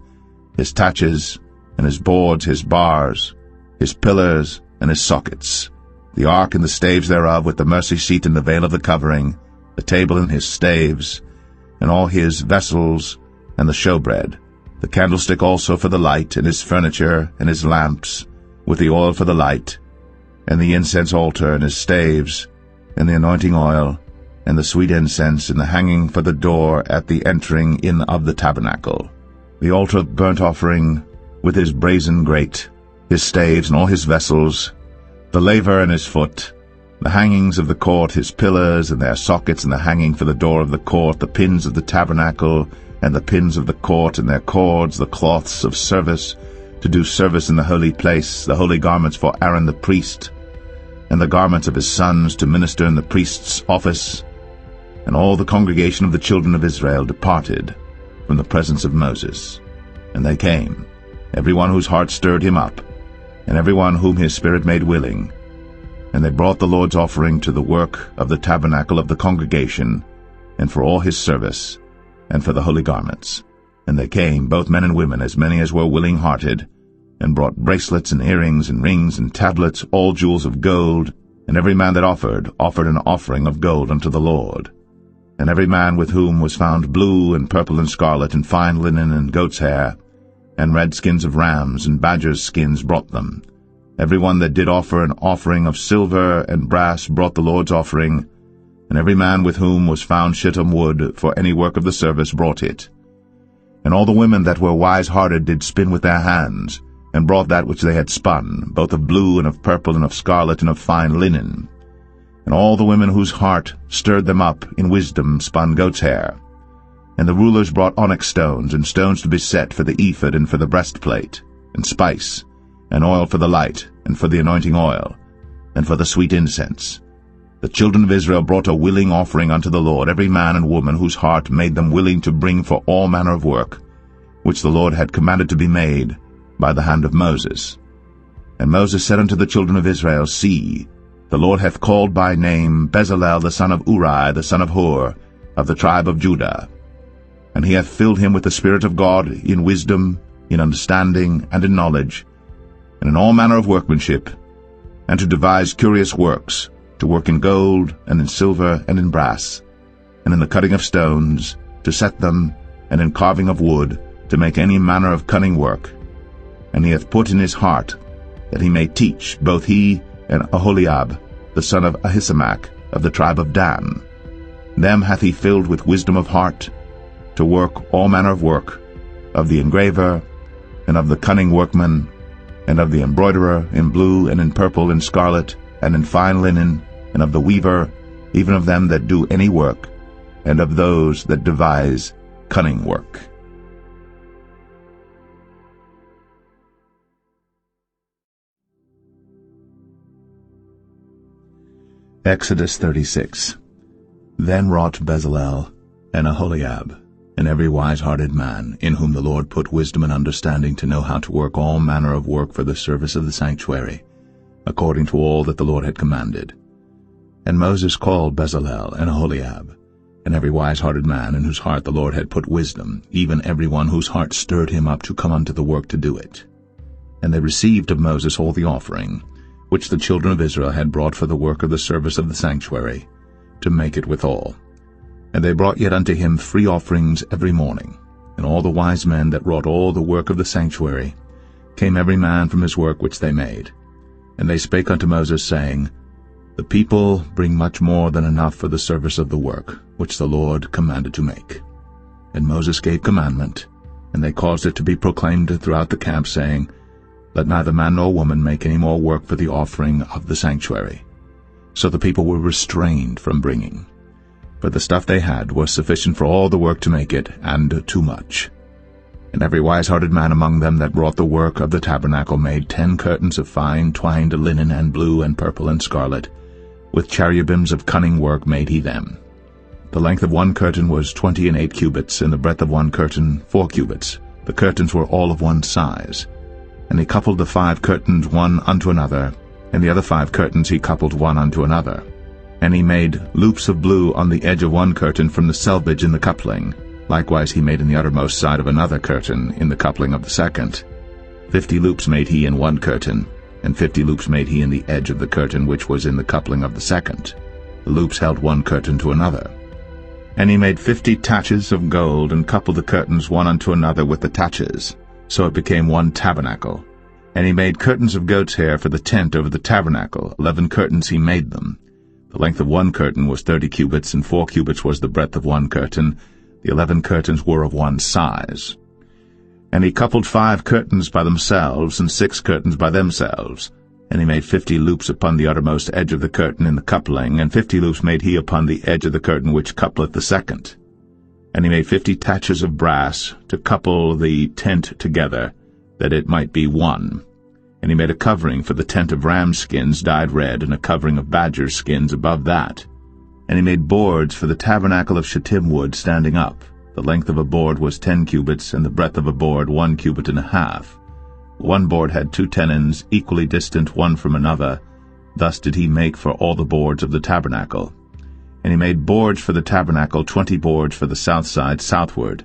his taches, and his boards, his bars, his pillars, and his sockets, the ark and the staves thereof, with the mercy seat and the veil of the covering, the table and his staves, and all his vessels, and the showbread, the candlestick also for the light, and his furniture, and his lamps, with the oil for the light, and the incense altar, and his staves, and the anointing oil, and the sweet incense, and the hanging for the door at the entering in of the tabernacle, the altar of burnt offering, with his brazen grate, his staves, and all his vessels, the laver and his foot, the hangings of the court, his pillars, and their sockets, and the hanging for the door of the court, the pins of the tabernacle, and the pins of the court, and their cords, the cloths of service, to do service in the holy place, the holy garments for Aaron the priest, and the garments of his sons to minister in the priest's office. And all the congregation of the children of Israel departed from the presence of Moses. And they came, every one whose heart stirred him up, and every one whom his spirit made willing. And they brought the Lord's offering to the work of the tabernacle of the congregation, and for all his service, and for the holy garments. And they came, both men and women, as many as were willing-hearted, and brought bracelets and earrings and rings and tablets, all jewels of gold. And every man that offered an offering of gold unto the Lord. And every man with whom was found blue and purple and scarlet and fine linen and goat's hair, and red skins of rams and badgers' skins brought them. Every one that did offer an offering of silver and brass brought the Lord's offering, and every man with whom was found shittim wood for any work of the service brought it. And all the women that were wise-hearted did spin with their hands, and brought that which they had spun, both of blue and of purple and of scarlet and of fine linen. And all the women whose heart stirred them up in wisdom spun goat's hair. And the rulers brought onyx stones, and stones to be set for the ephod and for the breastplate, and spice, and oil for the light, and for the anointing oil, and for the sweet incense. The children of Israel brought a willing offering unto the Lord, every man and woman whose heart made them willing to bring for all manner of work, which the Lord had commanded to be made by the hand of Moses. And Moses said unto the children of Israel, See, the Lord hath called by name Bezalel the son of Uri, the son of Hur, of the tribe of Judah. And he hath filled him with the Spirit of God in wisdom, in understanding, and in knowledge, and in all manner of workmanship, and to devise curious works, to work in gold, and in silver, and in brass, and in the cutting of stones, to set them, and in carving of wood, to make any manner of cunning work. And he hath put in his heart that he may teach, both he and Aholiab, the son of Ahisamach, of the tribe of Dan. Them hath he filled with wisdom of heart, to work all manner of work, of the engraver, and of the cunning workman, and of the embroiderer, in blue, and in purple, and scarlet, and in fine linen, and of the weaver, even of them that do any work, and of those that devise cunning work. Exodus 36. Then wrought Bezalel and Aholiab, and every wise-hearted man, in whom the Lord put wisdom and understanding to know how to work all manner of work for the service of the sanctuary, according to all that the Lord had commanded. And Moses called Bezalel and Aholiab, and every wise-hearted man in whose heart the Lord had put wisdom, even every one whose heart stirred him up to come unto the work to do it. And they received of Moses all the offering, which the children of Israel had brought for the work of the service of the sanctuary, to make it withal. And they brought yet unto him free offerings every morning. And all the wise men that wrought all the work of the sanctuary came every man from his work which they made. And they spake unto Moses, saying, The people bring much more than enough for the service of the work, which the Lord commanded to make. And Moses gave commandment, and they caused it to be proclaimed throughout the camp, saying, Let neither man nor woman make any more work for the offering of the sanctuary. So the people were restrained from bringing. For the stuff they had was sufficient for all the work to make it, and too much. And every wise-hearted man among them that wrought the work of the tabernacle made 10 curtains of fine twined linen, and blue, and purple, and scarlet. With cherubims of cunning work made he them. The length of one curtain was 28 cubits, and the breadth of one curtain 4 cubits. The curtains were all of one size. And he coupled the 5 curtains one unto another, and the other 5 curtains he coupled one unto another. And he made loops of blue on the edge of one curtain from the selvage in the coupling. Likewise he made in the uttermost side of another curtain in the coupling of the second. 50 loops made he in one curtain, and 50 loops made he in the edge of the curtain which was in the coupling of the second. The loops held one curtain to another. And he made 50 taches of gold, and coupled the curtains one unto another with the taches. So it became one tabernacle. And he made curtains of goat's hair for the tent over the tabernacle. 11 curtains he made them. The length of one curtain was 30 cubits, and 4 cubits was the breadth of one curtain. The 11 curtains were of one size. And he coupled 5 curtains by themselves, and 6 curtains by themselves. And he made 50 loops upon the uttermost edge of the curtain in the coupling, and 50 loops made he upon the edge of the curtain which coupleth the second. And he made 50 taches of brass to couple the tent together, that it might be one. And he made a covering for the tent of ram skins dyed red, and a covering of badger skins above that. And he made boards for the tabernacle of shittim wood standing up. The length of a board was 10 cubits, and the breadth of a board 1 cubit and a half. One board had 2 tenons, equally distant one from another. Thus did he make for all the boards of the tabernacle. And he made boards for the tabernacle, 20 boards for the south side southward.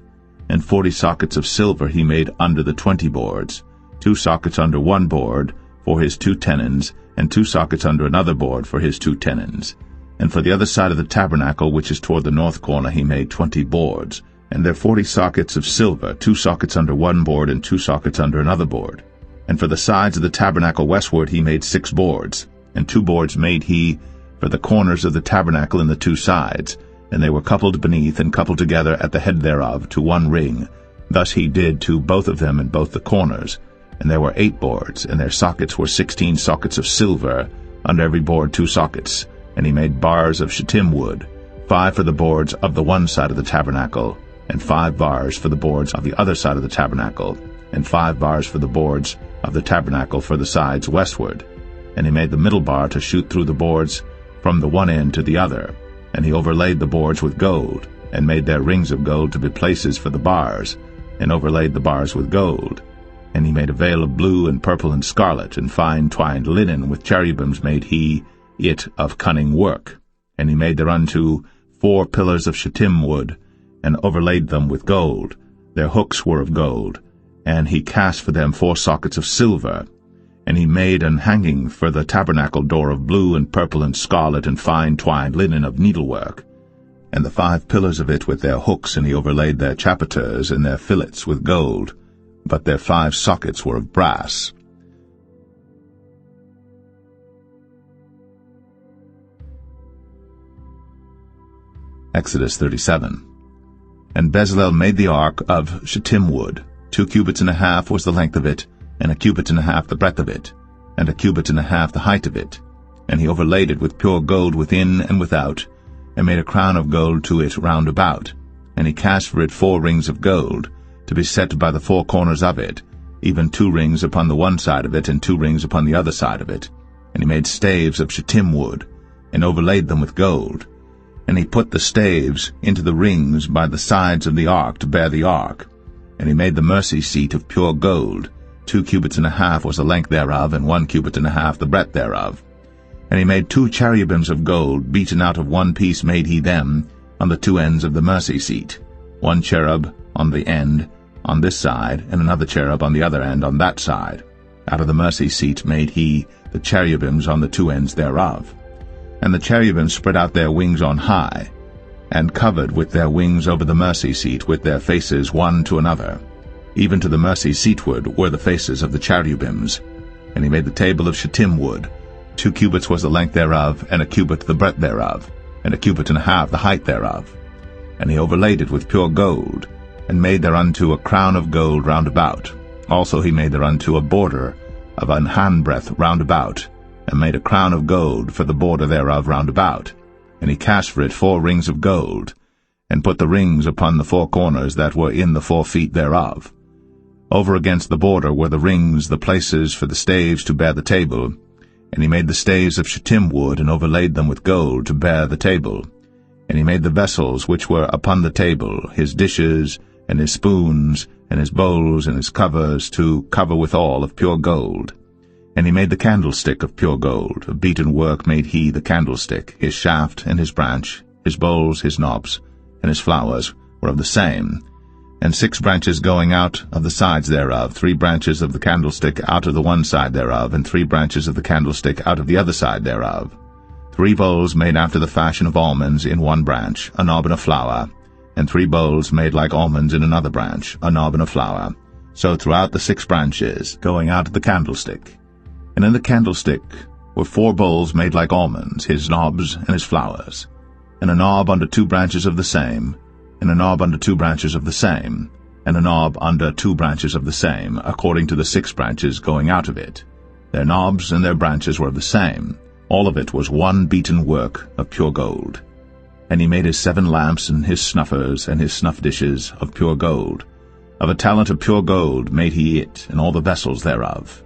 And 40 sockets of silver he made under the 20 boards, 2 sockets under one board for his 2 tenons, and 2 sockets under another board for his 2 tenons. And for the other side of the tabernacle, which is toward the north corner, he made 20 boards, and there 40 sockets of silver, 2 sockets under one board, and 2 sockets under another board. And for the sides of the tabernacle westward he made 6 boards, and 2 boards made he for the corners of the tabernacle in the 2 sides, and they were coupled beneath and coupled together at the head thereof to one ring. Thus he did to both of them in both the corners. And there were 8 boards, and their sockets were 16 sockets of silver, under every board 2 sockets. And he made bars of shittim wood, 5 for the boards of the one side of the tabernacle, and 5 bars for the boards of the other side of the tabernacle, and 5 bars for the boards of the tabernacle for the sides westward. And he made the middle bar to shoot through the boards from the one end to the other. And he overlaid the boards with gold, and made their rings of gold to be places for the bars, and overlaid the bars with gold. And he made a veil of blue and purple and scarlet, and fine twined linen with cherubims made he it of cunning work. And he made thereunto 4 pillars of shittim wood, and overlaid them with gold. Their hooks were of gold. And he cast for them 4 sockets of silver. And he made an hanging for the tabernacle door of blue and purple and scarlet and fine twined linen of needlework, and the 5 pillars of it with their hooks, and he overlaid their chapiters and their fillets with gold, but their 5 sockets were of brass. Exodus 37. And Bezalel made the ark of shittim wood. 2 cubits and a half was the length of it, and 1 cubit and a half the breadth of it, and 1 cubit and a half the height of it. And he overlaid it with pure gold within and without, and made a crown of gold to it round about. And he cast for it 4 rings of gold, to be set by the 4 corners of it, even 2 rings upon the one side of it, and 2 rings upon the other side of it. And he made staves of shittim wood, and overlaid them with gold. And he put the staves into the rings by the sides of the ark to bear the ark. And he made the mercy seat of pure gold. 2 cubits and a half was the length thereof, and 1 cubit and a half the breadth thereof. And he made 2 cherubims of gold, beaten out of one piece made he them, on the 2 ends of the mercy seat, 1 cherub on the end on this side, and another cherub on the other end on that side. Out of the mercy seat made he the cherubims on the 2 ends thereof. And the cherubims spread out their wings on high, and covered with their wings over the mercy seat with their faces one to another. Even to the mercy seatward were the faces of the cherubims. And he made the table of shittim wood. 2 cubits was the length thereof, and 1 cubit the breadth thereof, and 1 cubit and a half the height thereof. And he overlaid it with pure gold, and made thereunto a crown of gold round about. Also he made thereunto a border of an handbreadth round about, and made a crown of gold for the border thereof round about. And he cast for it 4 rings of gold, and put the rings upon the 4 corners that were in the 4 feet thereof. Over against the border were the rings, the places for the staves to bear the table. And he made the staves of shittim wood, and overlaid them with gold to bear the table. And he made the vessels which were upon the table, his dishes, and his spoons, and his bowls, and his covers, to cover withal of pure gold. And he made the candlestick of pure gold. Of beaten work made he the candlestick. His shaft and his branch, his bowls, his knobs, and his flowers were of the same. And 6 branches going out of the sides thereof, 3 branches of the candlestick out of the one side thereof, and 3 branches of the candlestick out of the other side thereof. 3 bowls made after the fashion of almonds in one branch, a knob and a flower, and 3 bowls made like almonds in another branch, a knob and a flower. So throughout the 6 branches, going out of the candlestick. And in the candlestick were 4 bowls made like almonds, his knobs and his flowers, and a knob under 2 branches of the same, and a knob under 2 branches of the same, and a knob under 2 branches of the same, according to the 6 branches going out of it. Their knobs and their branches were of the same. All of it was one beaten work of pure gold. And he made his 7 lamps and his snuffers and his snuff dishes of pure gold. Of a talent of pure gold made he it, and all the vessels thereof.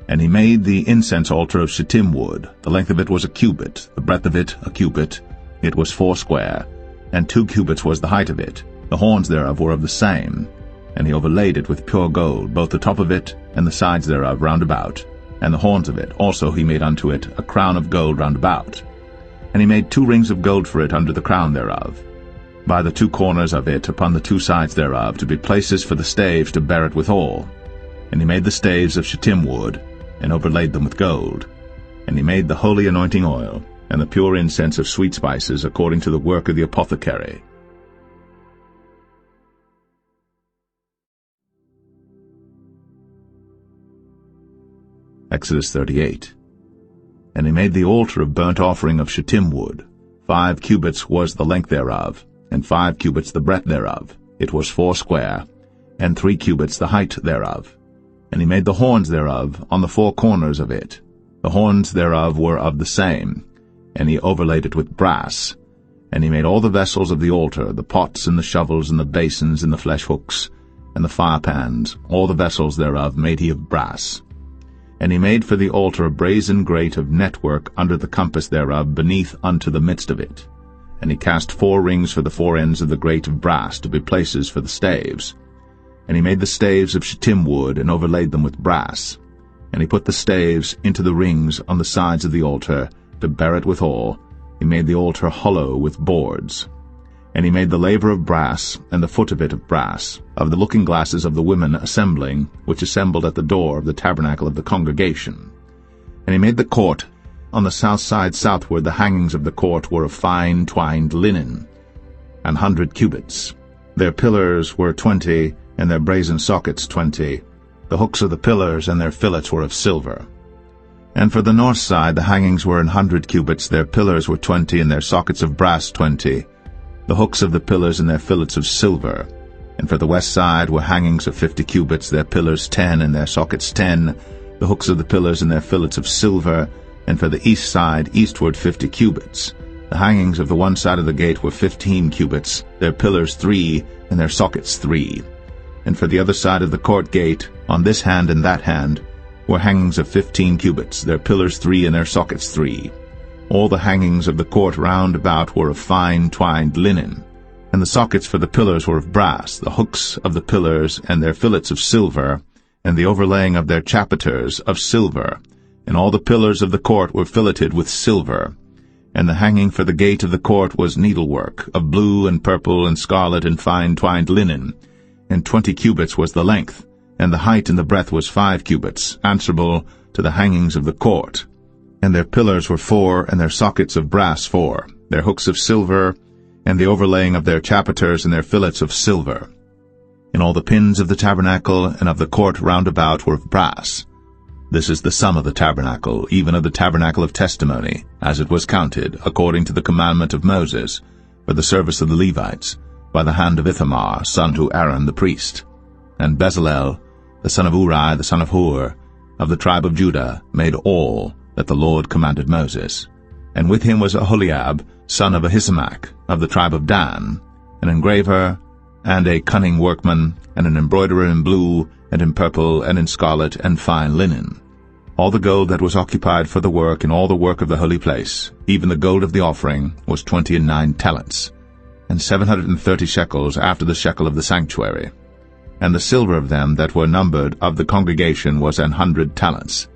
And he made the incense altar of shittim wood. The length of it was 1 cubit, the breadth of it 1 cubit. It was 4 square, and 2 cubits was the height of it. The horns thereof were of the same. And he overlaid it with pure gold, both the top of it and the sides thereof round about. And the horns of it also he made unto it a crown of gold round about. And he made 2 rings of gold for it under the crown thereof, by the 2 corners of it upon the 2 sides thereof, to be places for the staves to bear it withal. And he made the staves of shittim wood, and overlaid them with gold. And he made the holy anointing oil, and the pure incense of sweet spices, according to the work of the apothecary. Exodus 38. And he made the altar of burnt offering of shittim wood. 5 cubits was the length thereof, and 5 cubits the breadth thereof. It was 4 square, and 3 cubits the height thereof. And he made the horns thereof on the 4 corners of it. The horns thereof were of the same, and he overlaid it with brass. And he made all the vessels of the altar, the pots and the shovels and the basins and the flesh hooks and the firepans, all the vessels thereof made he of brass. And he made for the altar a brazen grate of network under the compass thereof beneath unto the midst of it. And he cast 4 rings for the 4 ends of the grate of brass to be places for the staves. And he made the staves of shittim wood, and overlaid them with brass. And he put the staves into the rings on the sides of the altar, to bear it withal. He made the altar hollow with boards. And he made the laver of brass, and the foot of it of brass, of the looking glasses of the women assembling, which assembled at the door of the tabernacle of the congregation. And he made the court. On the south side southward the hangings of the court were of fine twined linen, 100 cubits. Their pillars were 20, and their brazen sockets 20. The hooks of the pillars and their fillets were of silver. And for the north side the hangings were 100 cubits, their pillars were 20, and their sockets of brass 20. The hooks of the pillars and their fillets of silver. And for the west side were hangings of 50 cubits, their pillars 10, and their sockets 10, the hooks of the pillars and their fillets of silver. And for the east side eastward 50 cubits. The hangings of the one side of the gate were 15 cubits, their pillars 3, and their sockets 3. And for the other side of the court gate, on this hand and that hand, were hangings of 15 cubits, their pillars 3, and their sockets 3. All the hangings of the court round about were of fine twined linen, and the sockets for the pillars were of brass, the hooks of the pillars and their fillets of silver, and the overlaying of their chapiters of silver, and all the pillars of the court were filleted with silver. And the hanging for the gate of the court was needlework, of blue and purple and scarlet and fine twined linen, and 20 cubits was the length, and the height and the breadth was 5 cubits, answerable to the hangings of the court. And their pillars were 4, and their sockets of brass 4, their hooks of silver, and the overlaying of their chapiters and their fillets of silver. And all the pins of the tabernacle and of the court round about were of brass. This is the sum of the tabernacle, even of the tabernacle of testimony, as it was counted, according to the commandment of Moses, for the service of the Levites, by the hand of Ithamar, son to Aaron the priest. And Bezalel, the son of Uri, the son of Hur, of the tribe of Judah, made all that the Lord commanded Moses. And with him was Aholiab, son of Ahisamach, of the tribe of Dan, an engraver, and a cunning workman, and an embroiderer in blue, and in purple, and in scarlet, and fine linen. All the gold that was occupied for the work, and all the work of the holy place, even the gold of the offering, was 29 talents, and 730 shekels after the shekel of the sanctuary. And the silver of them that were numbered of the congregation was 100 talents,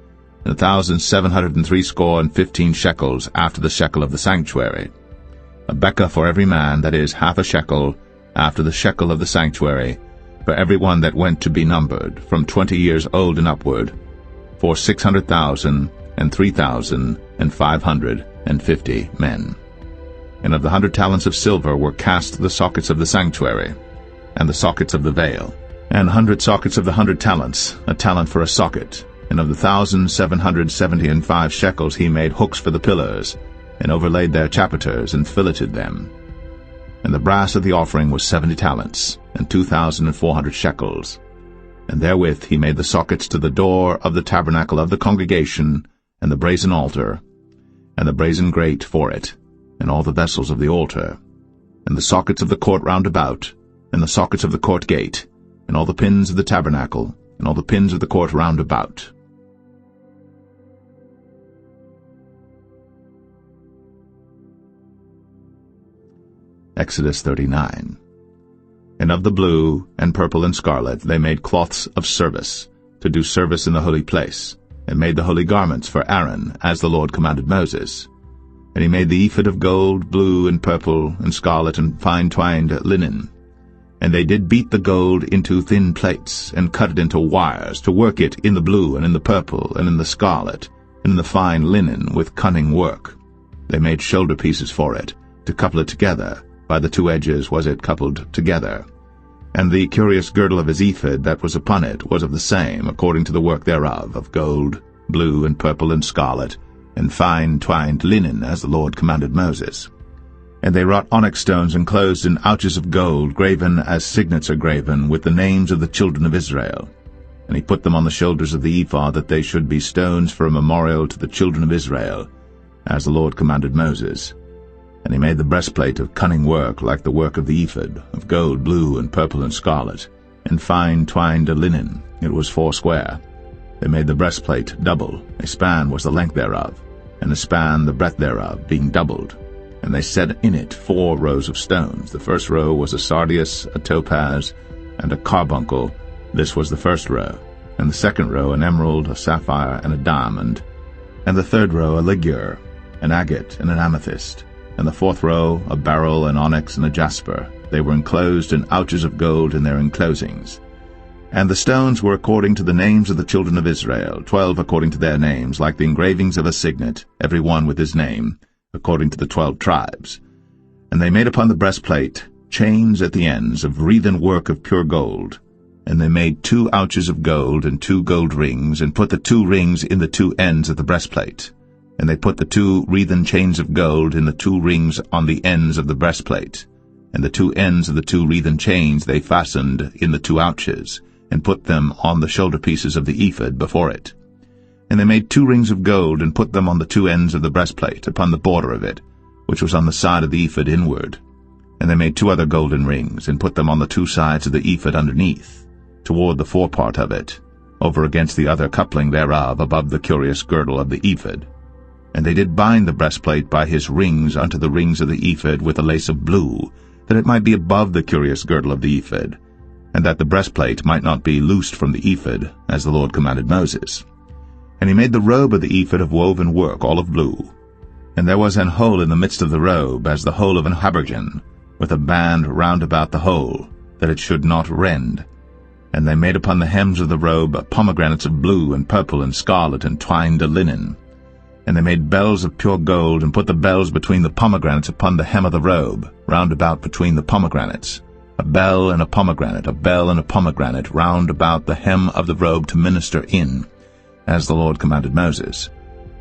and 1,760 shekels after the shekel of the sanctuary. A bekah for every man, that is, half a shekel, after the shekel of the sanctuary, for every one that went to be numbered, from 20 years old and upward, for 600,000 and 3,550 men. And of the 100 talents of silver were cast the sockets of the sanctuary, and the sockets of the veil, and 100 sockets of the 100 talents, a talent for a socket. And of the 1,775 shekels he made hooks for the pillars, and overlaid their chapiters, and filleted them. And the brass of the offering was 70 talents, and 2,400 shekels. And therewith he made the sockets to the door of the tabernacle of the congregation, and the brazen altar, and the brazen grate for it, and all the vessels of the altar, and the sockets of the court round about, and the sockets of the court gate, and all the pins of the tabernacle, and all the pins of the court round about. Exodus 39. And of the blue, and purple, and scarlet they made cloths of service, to do service in the holy place, and made the holy garments for Aaron, as the Lord commanded Moses. And he made the ephod of gold, blue, and purple, and scarlet, and fine twined linen. And they did beat the gold into thin plates, and cut it into wires, to work it in the blue, and in the purple, and in the scarlet, and in the fine linen, with cunning work. They made shoulder pieces for it, to couple it together. By the 2 edges was it coupled together. And the curious girdle of his ephod that was upon it was of the same, according to the work thereof, of gold, blue, and purple, and scarlet, and fine twined linen, as the Lord commanded Moses. And they wrought onyx stones enclosed in ouches of gold, graven as signets are graven, with the names of the children of Israel. And he put them on the shoulders of the ephod, that they should be stones for a memorial to the children of Israel, as the Lord commanded Moses. And he made the breastplate of cunning work, like the work of the ephod, of gold, blue, and purple, and scarlet, and fine twined linen. It was 4 square. They made the breastplate double. A span was the length thereof, and a span the breadth thereof, being doubled. And they set in it 4 rows of stones. The first row was a sardius, a topaz, and a carbuncle. This was the first row. And the second row an emerald, a sapphire, and a diamond. And the third row a ligure, an agate, and an amethyst. and the fourth row a beryl, an onyx, and a jasper. They were enclosed in ouches of gold in their enclosings. And the stones were according to the names of the children of Israel, 12 according to their names, like the engravings of a signet, every one with his name, according to the 12 tribes. And they made upon the breastplate chains at the ends of wreathen work of pure gold. And they made 2 ouches of gold and 2 gold rings, and put the 2 rings in the 2 ends of the breastplate. And they put the 2 wreathen chains of gold in the 2 rings on the ends of the breastplate. And the 2 ends of the 2 wreathen chains they fastened in the 2 ouches, and put them on the shoulder pieces of the ephod before it. And they made 2 rings of gold, and put them on the 2 ends of the breastplate, upon the border of it, which was on the side of the ephod inward. And they made 2 other golden rings, and put them on the 2 sides of the ephod underneath, toward the forepart of it, over against the other coupling thereof, above the curious girdle of the ephod. And they did bind the breastplate by his rings unto the rings of the ephod with a lace of blue, that it might be above the curious girdle of the ephod, and that the breastplate might not be loosed from the ephod, as the Lord commanded Moses. And he made the robe of the ephod of woven work, all of blue. And there was an hole in the midst of the robe, as the hole of an habergeon, with a band round about the hole, that it should not rend. And they made upon the hems of the robe pomegranates of blue and purple and scarlet and twined linen. And they made bells of pure gold, and put the bells between the pomegranates upon the hem of the robe, round about between the pomegranates, a bell and a pomegranate round about the hem of the robe to minister in, as the Lord commanded Moses.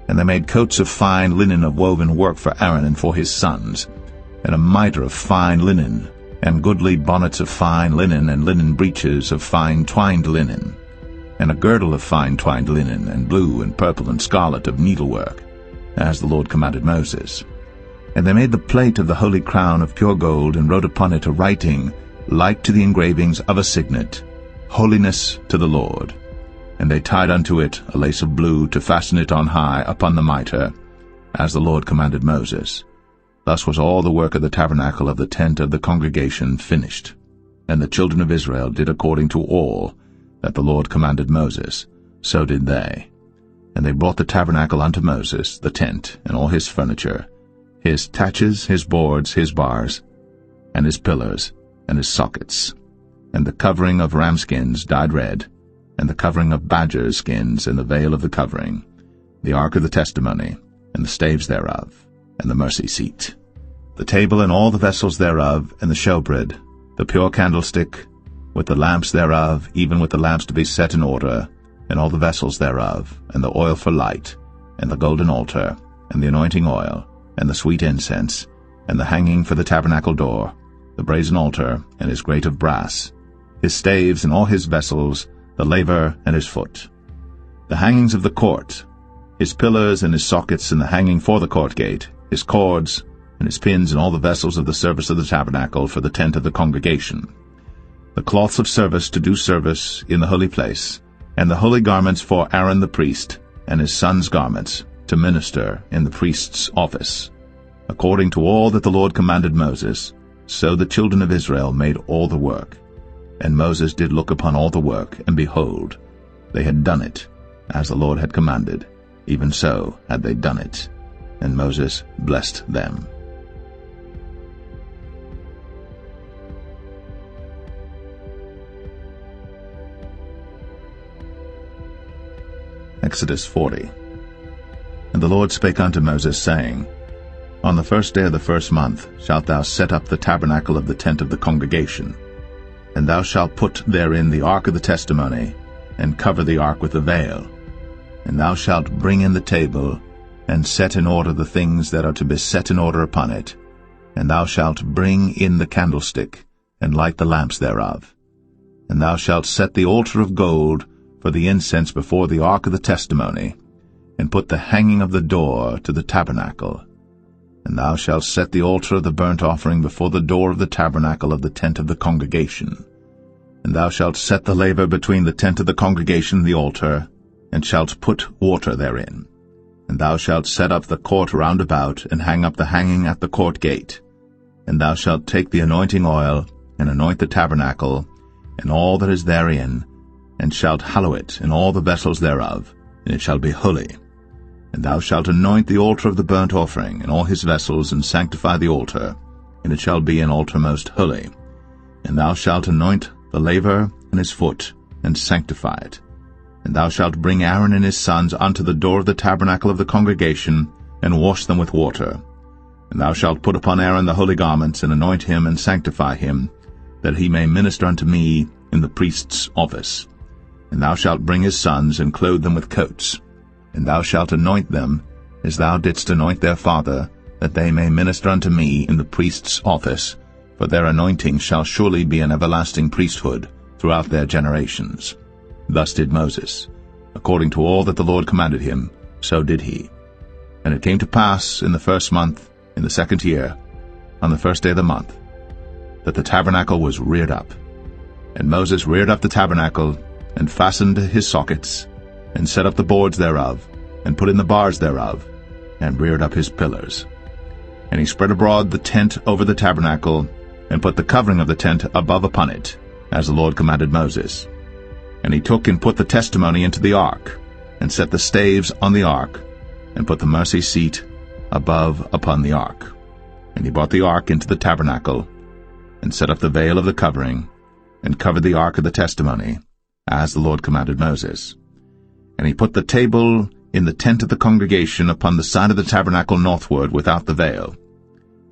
And they made coats of fine linen of woven work for Aaron and for his sons, and a mitre of fine linen, and goodly bonnets of fine linen, and linen breeches of fine twined linen, and a girdle of fine twined linen, and blue and purple and scarlet of needlework, as the Lord commanded Moses. And they made the plate of the holy crown of pure gold, and wrote upon it a writing like to the engravings of a signet, Holiness to the Lord. And they tied unto it a lace of blue to fasten it on high upon the mitre, as the Lord commanded Moses. Thus was all the work of the tabernacle of the tent of the congregation finished. And the children of Israel did according to all that the Lord commanded Moses, so did they. And they brought the tabernacle unto Moses, the tent, and all his furniture, his taches, his boards, his bars, and his pillars, and his sockets, and the covering of ram skins dyed red, and the covering of badger skins, and the veil of the covering, the ark of the testimony, and the staves thereof, and the mercy seat, the table and all the vessels thereof, and the showbread, the pure candlestick, with the lamps thereof, even with the lamps to be set in order, and all the vessels thereof, and the oil for light, and the golden altar, and the anointing oil, and the sweet incense, and the hanging for the tabernacle door, the brazen altar, and his grate of brass, his staves and all his vessels, the laver and his foot, the hangings of the court, his pillars and his sockets, and the hanging for the court gate, his cords, and his pins, and all the vessels of the service of the tabernacle for the tent of the congregation, the cloths of service to do service in the holy place, and the holy garments for Aaron the priest, and his sons' garments, to minister in the priest's office. According to all that the Lord commanded Moses, so the children of Israel made all the work. And Moses did look upon all the work, and behold, they had done it, as the Lord had commanded, even so had they done it. And Moses blessed them. Exodus 40. And the Lord spake unto Moses, saying, On the 1st day of the 1st month shalt thou set up the tabernacle of the tent of the congregation, and thou shalt put therein the ark of the testimony, and cover the ark with the veil. And thou shalt bring in the table, and set in order the things that are to be set in order upon it. And thou shalt bring in the candlestick, and light the lamps thereof. And thou shalt set the altar of gold for the incense before the ark of the testimony, and put the hanging of the door to the tabernacle. And thou shalt set the altar of the burnt offering before the door of the tabernacle of the tent of the congregation. And thou shalt set the laver between the tent of the congregation and the altar, and shalt put water therein. And thou shalt set up the court round about, and hang up the hanging at the court gate. And thou shalt take the anointing oil, and anoint the tabernacle, and all that is therein, and shalt hallow it, and all the vessels thereof, and it shall be holy. And thou shalt anoint the altar of the burnt offering, and all his vessels, and sanctify the altar, and it shall be an altar most holy. And thou shalt anoint the laver and his foot, and sanctify it. And thou shalt bring Aaron and his sons unto the door of the tabernacle of the congregation, and wash them with water. And thou shalt put upon Aaron the holy garments, and anoint him, and sanctify him, that he may minister unto me in the priest's office. And thou shalt bring his sons, and clothe them with coats. And thou shalt anoint them, as thou didst anoint their father, that they may minister unto me in the priest's office, for their anointing shall surely be an everlasting priesthood throughout their generations. Thus did Moses. According to all that the Lord commanded him, so did he. And it came to pass in the 1st month, in the 2nd year, on the 1st day of the month, that the tabernacle was reared up. And Moses reared up the tabernacle, and fastened his sockets, and set up the boards thereof, and put in the bars thereof, and reared up his pillars. And he spread abroad the tent over the tabernacle, and put the covering of the tent above upon it, as the Lord commanded Moses. And he took and put the testimony into the ark, and set the staves on the ark, and put the mercy seat above upon the ark. And he brought the ark into the tabernacle, and set up the veil of the covering, and covered the ark of the testimony, as the Lord commanded Moses. And he put the table in the tent of the congregation upon the side of the tabernacle northward without the veil.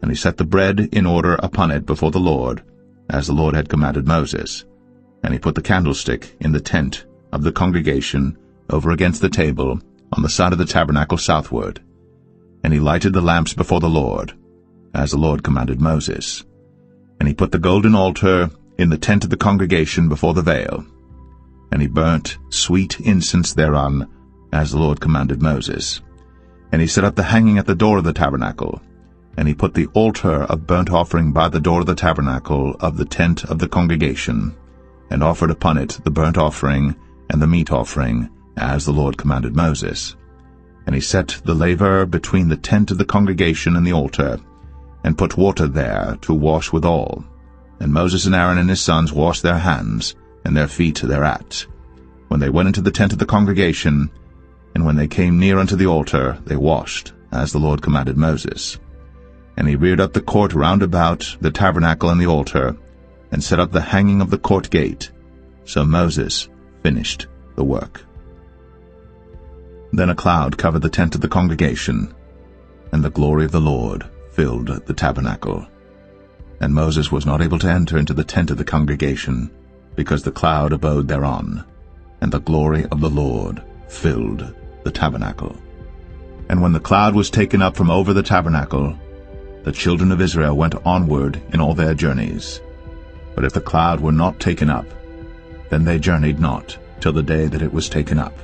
And he set the bread in order upon it before the Lord, as the Lord had commanded Moses. And he put the candlestick in the tent of the congregation over against the table on the side of the tabernacle southward. And he lighted the lamps before the Lord, as the Lord commanded Moses. And he put the golden altar in the tent of the congregation before the veil. And he burnt sweet incense thereon, as the Lord commanded Moses. And he set up the hanging at the door of the tabernacle. And he put the altar of burnt offering by the door of the tabernacle of the tent of the congregation, and offered upon it the burnt offering and the meat offering, as the Lord commanded Moses. And he set the laver between the tent of the congregation and the altar, and put water there to wash withal. And Moses and Aaron and his sons washed their hands, and their feet thereat, when they went into the tent of the congregation, and when they came near unto the altar, they washed, as the Lord commanded Moses. And he reared up the court round about the tabernacle and the altar, and set up the hanging of the court gate. So Moses finished the work. Then a cloud covered the tent of the congregation, and the glory of the Lord filled the tabernacle. And Moses was not able to enter into the tent of the congregation, because the cloud abode thereon, and the glory of the Lord filled the tabernacle. And when the cloud was taken up from over the tabernacle, the children of Israel went onward in all their journeys. But if the cloud were not taken up, then they journeyed not till the day that it was taken up.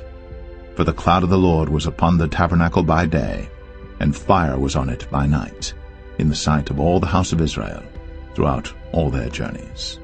For the cloud of the Lord was upon the tabernacle by day, and fire was on it by night, in the sight of all the house of Israel, throughout all their journeys.